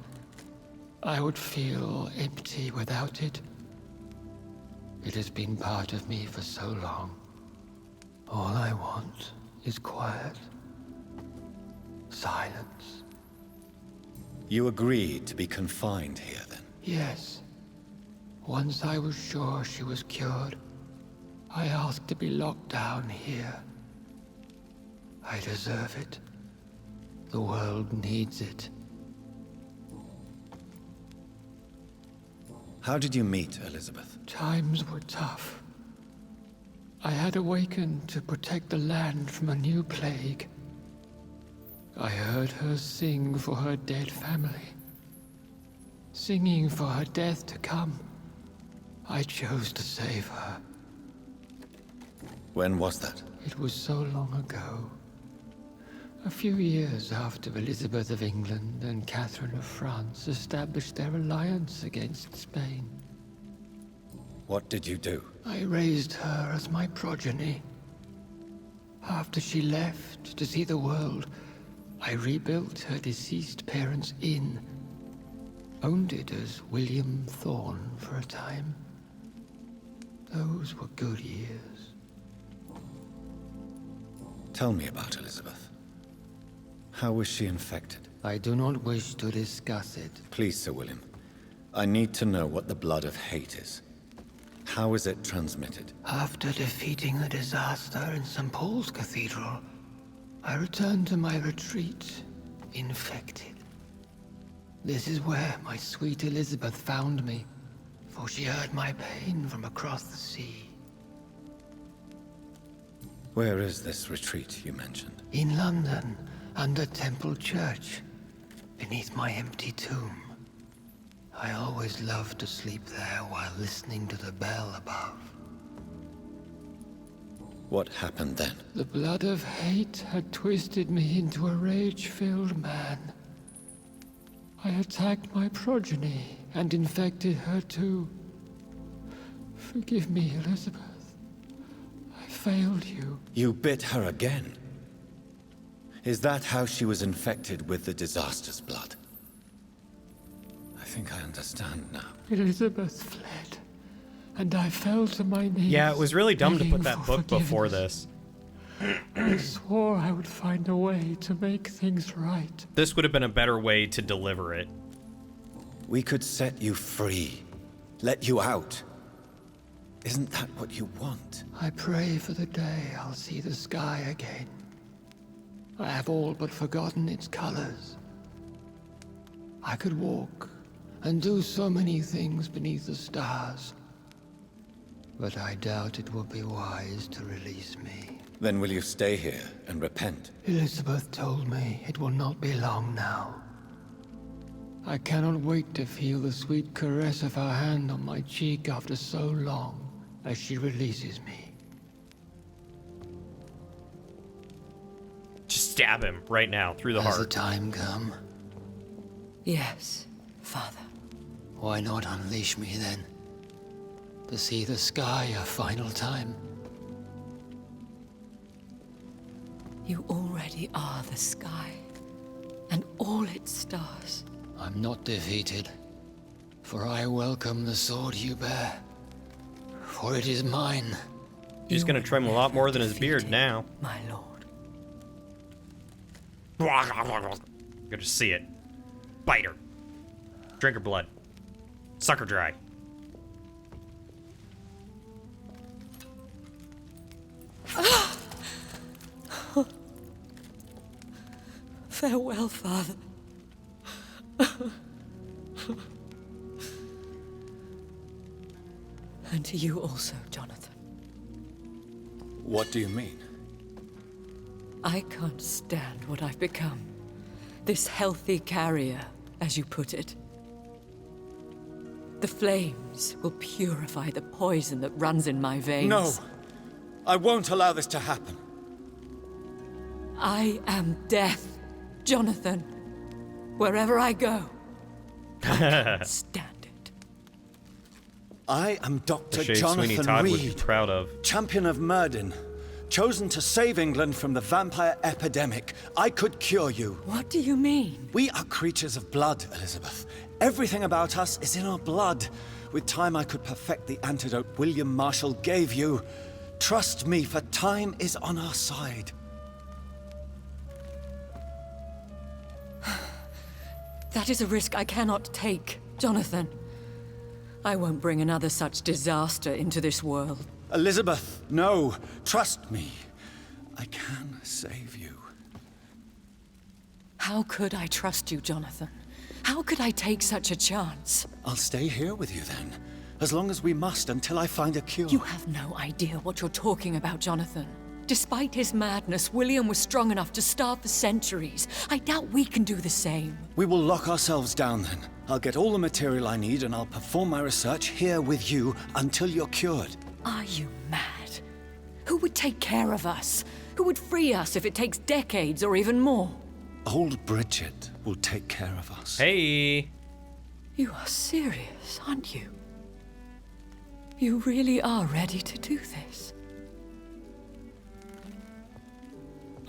I would feel empty without it. It has been part of me for so long. All I want is quiet. Silence. You agreed to be confined here, then? Yes. Once I was sure she was cured, I asked to be locked down here. I deserve it. The world needs it. How did you meet Elizabeth? Times were tough. I had awakened to protect the land from a new plague. I heard her sing for her dead family. Singing for her death to come. I chose to save her. When was that? It was so long ago. A few years after Elizabeth of England and Catherine of France established their alliance against Spain. What did you do? I raised her as my progeny. After she left to see the world, I rebuilt her deceased parents' inn. Owned it as William Thorne for a time. Those were good years. Tell me about Elizabeth. How was she infected? I do not wish to discuss it. Please, Sir William. I need to know what the blood of hate is. How is it transmitted? After defeating the disaster in St. Paul's Cathedral, I returned to my retreat, infected. This is where my sweet Elizabeth found me, for she heard my pain from across the sea. Where is this retreat you mentioned? In London, under Temple Church, beneath my empty tomb. I always loved to sleep there while listening to the bell above. What happened then? The blood of hate had twisted me into a rage-filled man. I attacked my progeny and infected her too. Forgive me, Elizabeth. I failed you. You bit her again. Is that how she was infected with the disaster's blood? I think I understand now. Elizabeth fled, and I fell to my knees. Yeah, it was really dumb to put begging that for book before forgiveness. this. I swore I would find a way to make things right. This would have been a better way to deliver it. We could set you free. Let you out. Isn't that what you want? I pray for the day I'll see the sky again. I have all but forgotten its colors. I could walk and do so many things beneath the stars. But I doubt it will be wise to release me. Then will you stay here and repent? Elizabeth told me it will not be long now. I cannot wait to feel the sweet caress of her hand on my cheek after so long as she releases me. Just stab him right now, through the Has heart. the time come? Yes, Father. Why not unleash me then? To see the sky a final time? You already are the sky, and all its stars. I'm not defeated, for I welcome the sword you bear. For it is mine. He's gonna trim a lot more than his beard now. My lord. Good to see it. Bite her. Drink her blood. Suck her dry. Farewell, Father. And to you also, Jonathan. What do you mean? I can't stand what I've become. This healthy carrier, as you put it. The flames will purify the poison that runs in my veins. No! I won't allow this to happen. I am death, Jonathan. Wherever I go, I can't stand it. I am Dr. Shade Sweeney Jonathan Todd would be Reed, proud of. champion of Myrddin, chosen to save England from the vampire epidemic. I could cure you. What do you mean? We are creatures of blood, Elizabeth. Everything about us is in our blood. With time, I could perfect the antidote William Marshall gave you. Trust me, for time is on our side. That is a risk I cannot take, Jonathan. I won't bring another such disaster into this world. Elizabeth, no. Trust me. I can save you. How could I trust you, Jonathan? How could I take such a chance? I'll stay here with you then. As long as we must, until I find a cure. You have no idea what you're talking about, Jonathan. Despite his madness, William was strong enough to starve for centuries. I doubt we can do the same. We will lock ourselves down then. I'll get all the material I need and I'll perform my research here with you until you're cured. Are you mad? Who would take care of us? Who would free us if it takes decades or even more? Old Bridget will take care of us. Hey! You are serious, aren't you? You really are ready to do this?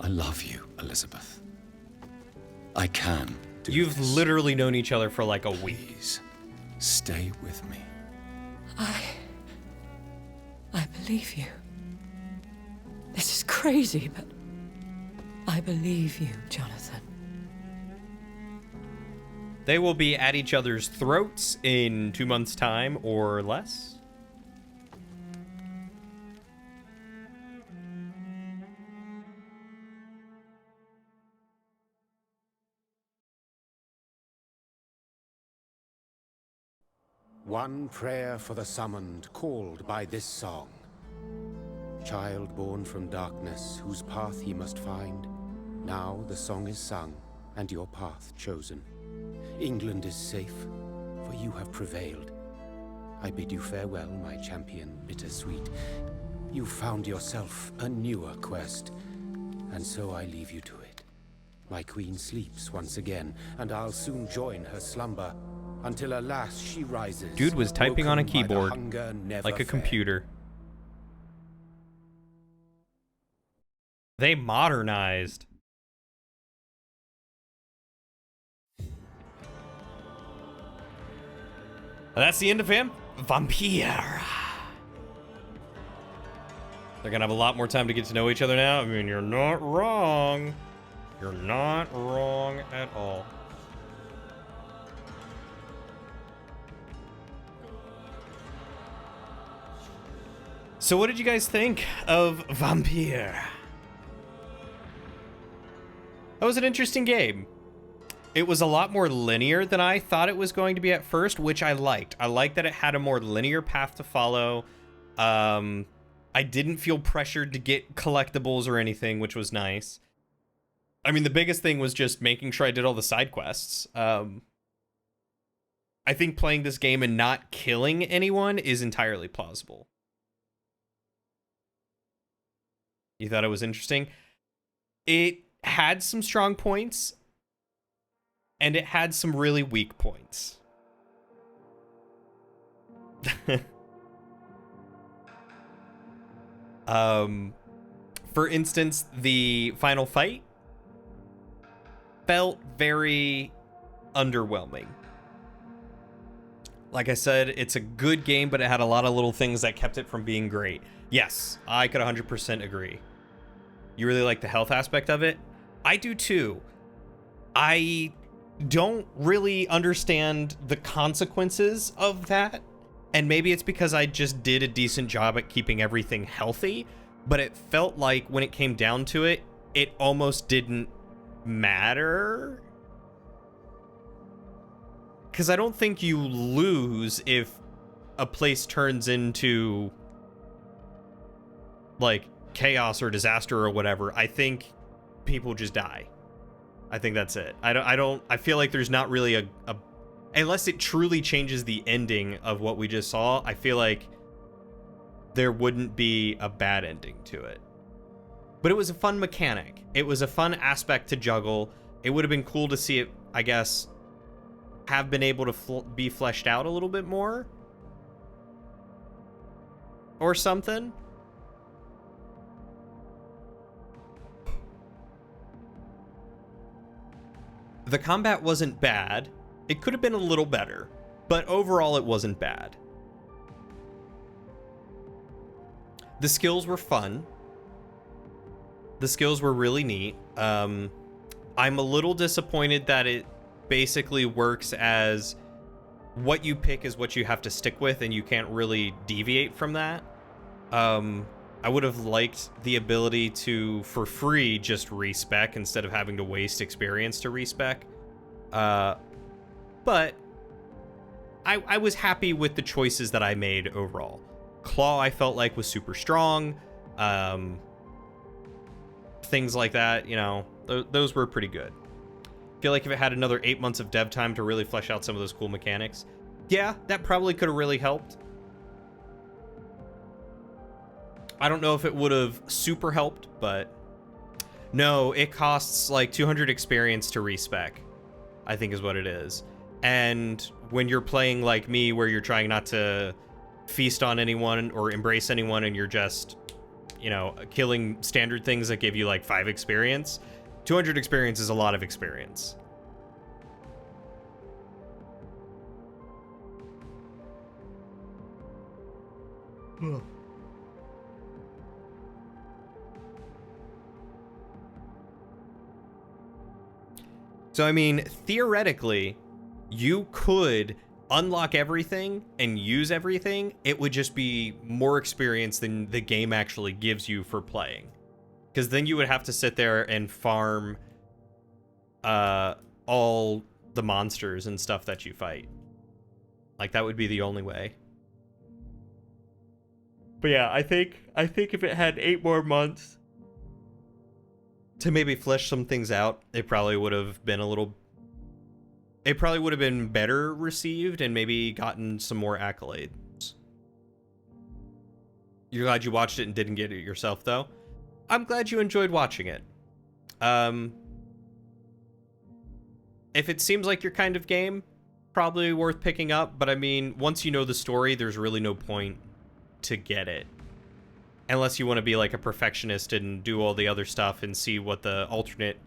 I love you, Elizabeth. I can do You've this. literally known each other for like a week. Please, stay with me. I believe you. This is crazy, but I believe you, Jonathan. They will be at each other's throats in 2 months' time or less. One prayer for the summoned, called by this song. Child born from darkness, whose path ye must find. Now the song is sung, and your path chosen. England is safe, for you have prevailed. I bid you farewell, my champion, bittersweet. You found yourself a newer quest, and so I leave you to it. My queen sleeps once again, and I'll soon join her slumber. until alas she rises. Dude was typing on a woken by the keyboard hunger never like a fed. computer. They modernized. That's the end of him. Vampyr. They're gonna have a lot more time to get to know each other now. I mean, you're not wrong. You're not wrong at all. So what did you guys think of Vampyr? That was an interesting game. It was a lot more linear than I thought it was going to be at first, which I liked. I liked that it had a more linear path to follow. I didn't feel pressured to get collectibles or anything, which was nice. I mean, the biggest thing was just making sure I did all the side quests. I think playing this game and not killing anyone is entirely plausible. You thought it was interesting? It had some strong points, and it had some really weak points. For instance, the final fight felt very underwhelming. Like I said, it's a good game, but it had a lot of little things that kept it from being great. Yes, I could 100% agree. You really like the health aspect of it? I do too. I don't really understand the consequences of that. And maybe it's because I just did a decent job at keeping everything healthy, but it felt like when it came down to it, it almost didn't matter. Because I don't think you lose if a place turns into like chaos or disaster or whatever. I think people just die. I think that's it. I feel like there's not really a unless it truly changes the ending of what we just saw, I feel like there wouldn't be a bad ending to it. But it was a fun mechanic. It was a fun aspect to juggle. It would have been cool to see it, I guess, have been able to be fleshed out a little bit more. Or something. The combat wasn't bad. It could have been a little better, but overall it wasn't bad. The skills were fun. The skills were really neat. I'm a little disappointed that it basically works as what you pick is what you have to stick with, and you can't really deviate from that. I would have liked the ability to, for free, just respec instead of having to waste experience to respec. But I was happy with the choices that I made overall. Claw, I felt like, was super strong. Things like that, you know, those were pretty good. Feel like if it had another 8 months of dev time to really flesh out some of those cool mechanics, yeah, that probably could have really helped. I don't know if it would have super helped, but no, it costs like 200 experience to respec, I think is what it is. And when you're playing like me, where you're trying not to feast on anyone or embrace anyone, and you're just, you know, killing standard things that give you like 5 experience, 200 experience is a lot of experience. So, I mean, theoretically, you could unlock everything and use everything. It would just be more experience than the game actually gives you for playing. Because then you would have to sit there and farm all the monsters and stuff that you fight. Like, that would be the only way. But yeah, I think if it had 8 more months to maybe flesh some things out, it probably would have been better received and maybe gotten some more accolades. You're glad you watched it and didn't get it yourself, though? I'm glad you enjoyed watching it. If it seems like your kind of game, probably worth picking up, but I mean, once you know the story, there's really no point to get it. Unless you want to be like a perfectionist and do all the other stuff and see what the alternate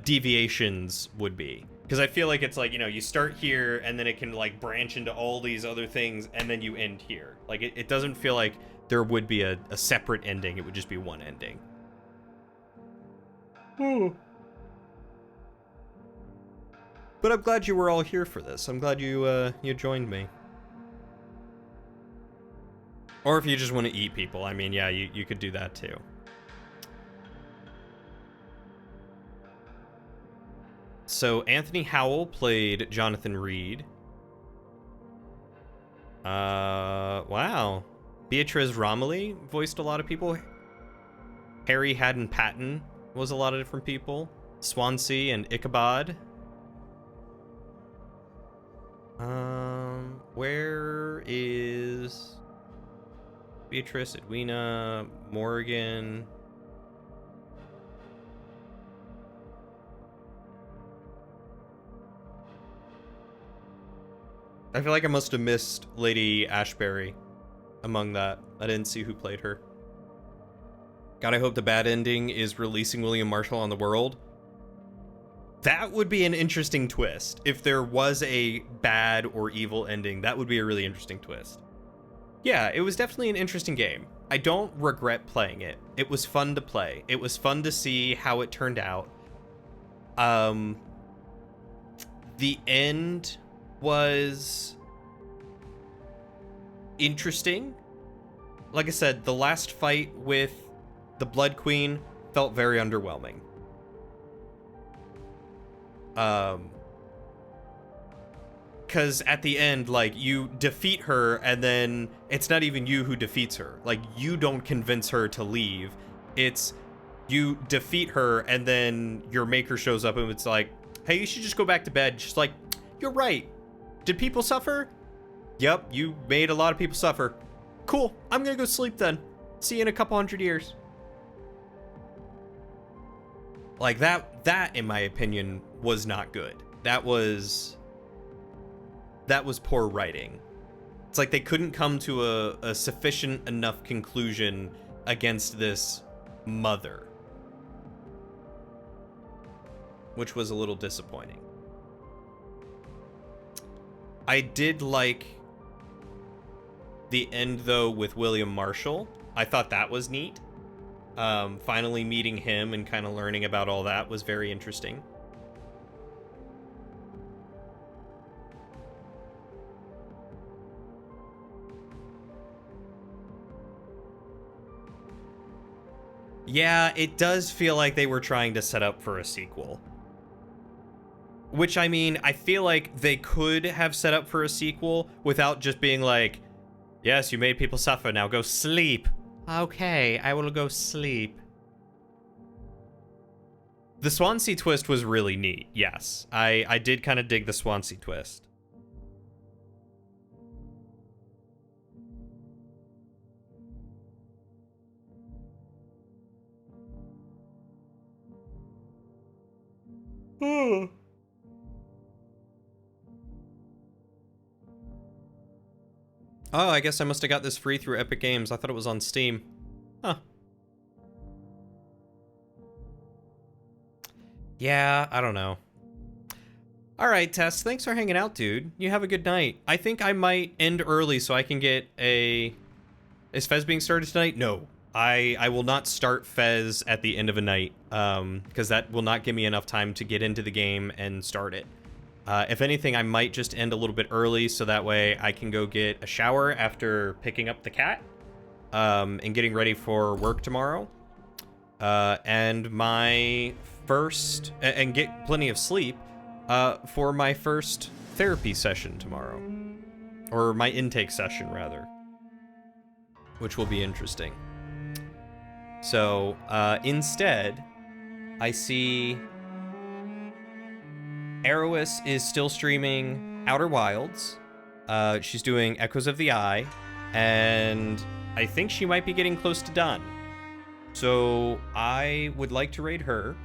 deviations would be. Because I feel like it's like, you know, you start here and then it can like branch into all these other things and then you end here. Like it doesn't feel like there would be a separate ending. It would just be one ending. But I'm glad you were all here for this. I'm glad you joined me. Or if you just want to eat people, I mean, yeah, you could do that too. So Anthony Howell played Jonathan Reed. Wow. Beatriz Romilly voiced a lot of people. Harry Haddon Patton was a lot of different people. Swansea and Ichabod. Where is Beatrice, Edwina, Morgan? I feel like I must have missed Lady Ashbury among that. I didn't see who played her. God, I hope the bad ending is releasing William Marshall on the world. That would be an interesting twist. If there was a bad or evil ending, that would be a really interesting twist. Yeah, it was definitely an interesting game. I don't regret playing it. It was fun to play. It was fun to see how it turned out. The end was interesting. Like I said, the last fight with the Blood Queen felt very underwhelming. Because at the end, like, you defeat her and then it's not even you who defeats her. Like, you don't convince her to leave. It's you defeat her and then your maker shows up and it's like, hey, you should just go back to bed. She's like, you're right. Did people suffer? Yep, you made a lot of people suffer. Cool, I'm gonna go sleep then. See you in a couple hundred years. Like, that in my opinion was not good. That was poor writing. It's like they couldn't come to a sufficient enough conclusion against this mother, which was a little disappointing. I did like the end, though, with William Marshall. I thought that was neat. Finally meeting him and kind of learning about all that was very interesting. Yeah, it does feel like they were trying to set up for a sequel. Which, I mean, I feel like they could have set up for a sequel without just being like, yes, you made people suffer, now go sleep. Okay, I will go sleep. The Swansea twist was really neat, yes. I did kind of dig the Swansea twist. Oh, I guess I must have got this free through Epic Games. I thought it was on Steam. Huh. Yeah, I don't know. Alright, Tess, thanks for hanging out, dude. You have a good night. I think I might end early so I can get a... Is Fez being started tonight? No. I will not start Fez at the end of a night, because that will not give me enough time to get into the game and start it. If anything, I might just end a little bit early so that way I can go get a shower after picking up the cat, and getting ready for work tomorrow, and my first, and get plenty of sleep, for my first therapy session tomorrow, or my intake session rather, which will be interesting. So, instead, I see Erois is still streaming Outer Wilds. She's doing Echoes of the Eye, and I think she might be getting close to done. So I would like to raid her.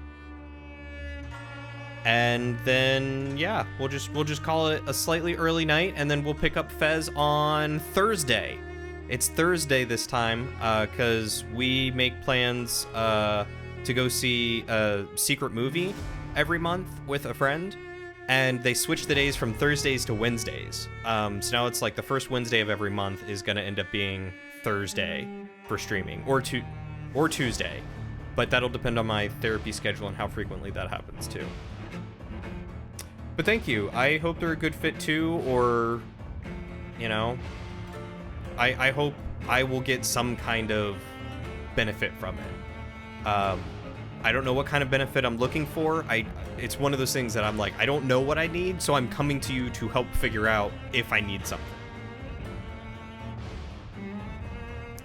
And then, yeah, we'll just call it a slightly early night, and then we'll pick up Fez on Thursday. It's Thursday this time, because we make plans to go see a secret movie every month with a friend, and they switch the days from Thursdays to Wednesdays. So now it's like the first Wednesday of every month is going to end up being Thursday for streaming, or Tuesday. But that'll depend on my therapy schedule and how frequently that happens too. But thank you. I hope they're a good fit too, or, you know, I hope I will get some kind of benefit from it. I don't know what kind of benefit I'm looking for. It's one of those things that I'm like, I don't know what I need, so I'm coming to you to help figure out if I need something.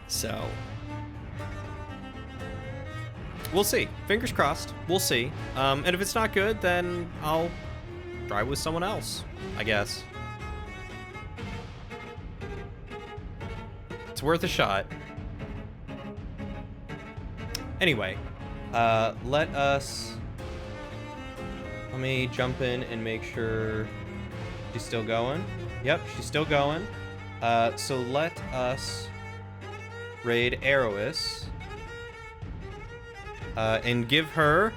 So, we'll see. Fingers crossed. We'll see. And if it's not good, then I'll try with someone else, I guess. It's worth a shot. Anyway, let me jump in and make sure she's still going. Yep, she's still going. So let us raid Erois and give her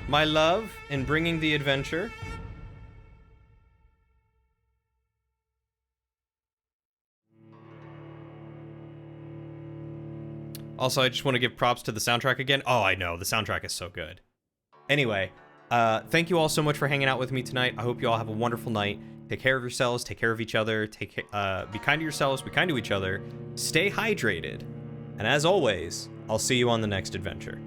my love in bringing the adventure. Also, I just want to give props to the soundtrack again. Oh, I know. The soundtrack is so good. Anyway, thank you all so much for hanging out with me tonight. I hope you all have a wonderful night. Take care of yourselves. Take care of each other. Be kind to yourselves. Be kind to each other. Stay hydrated. And as always, I'll see you on the next adventure.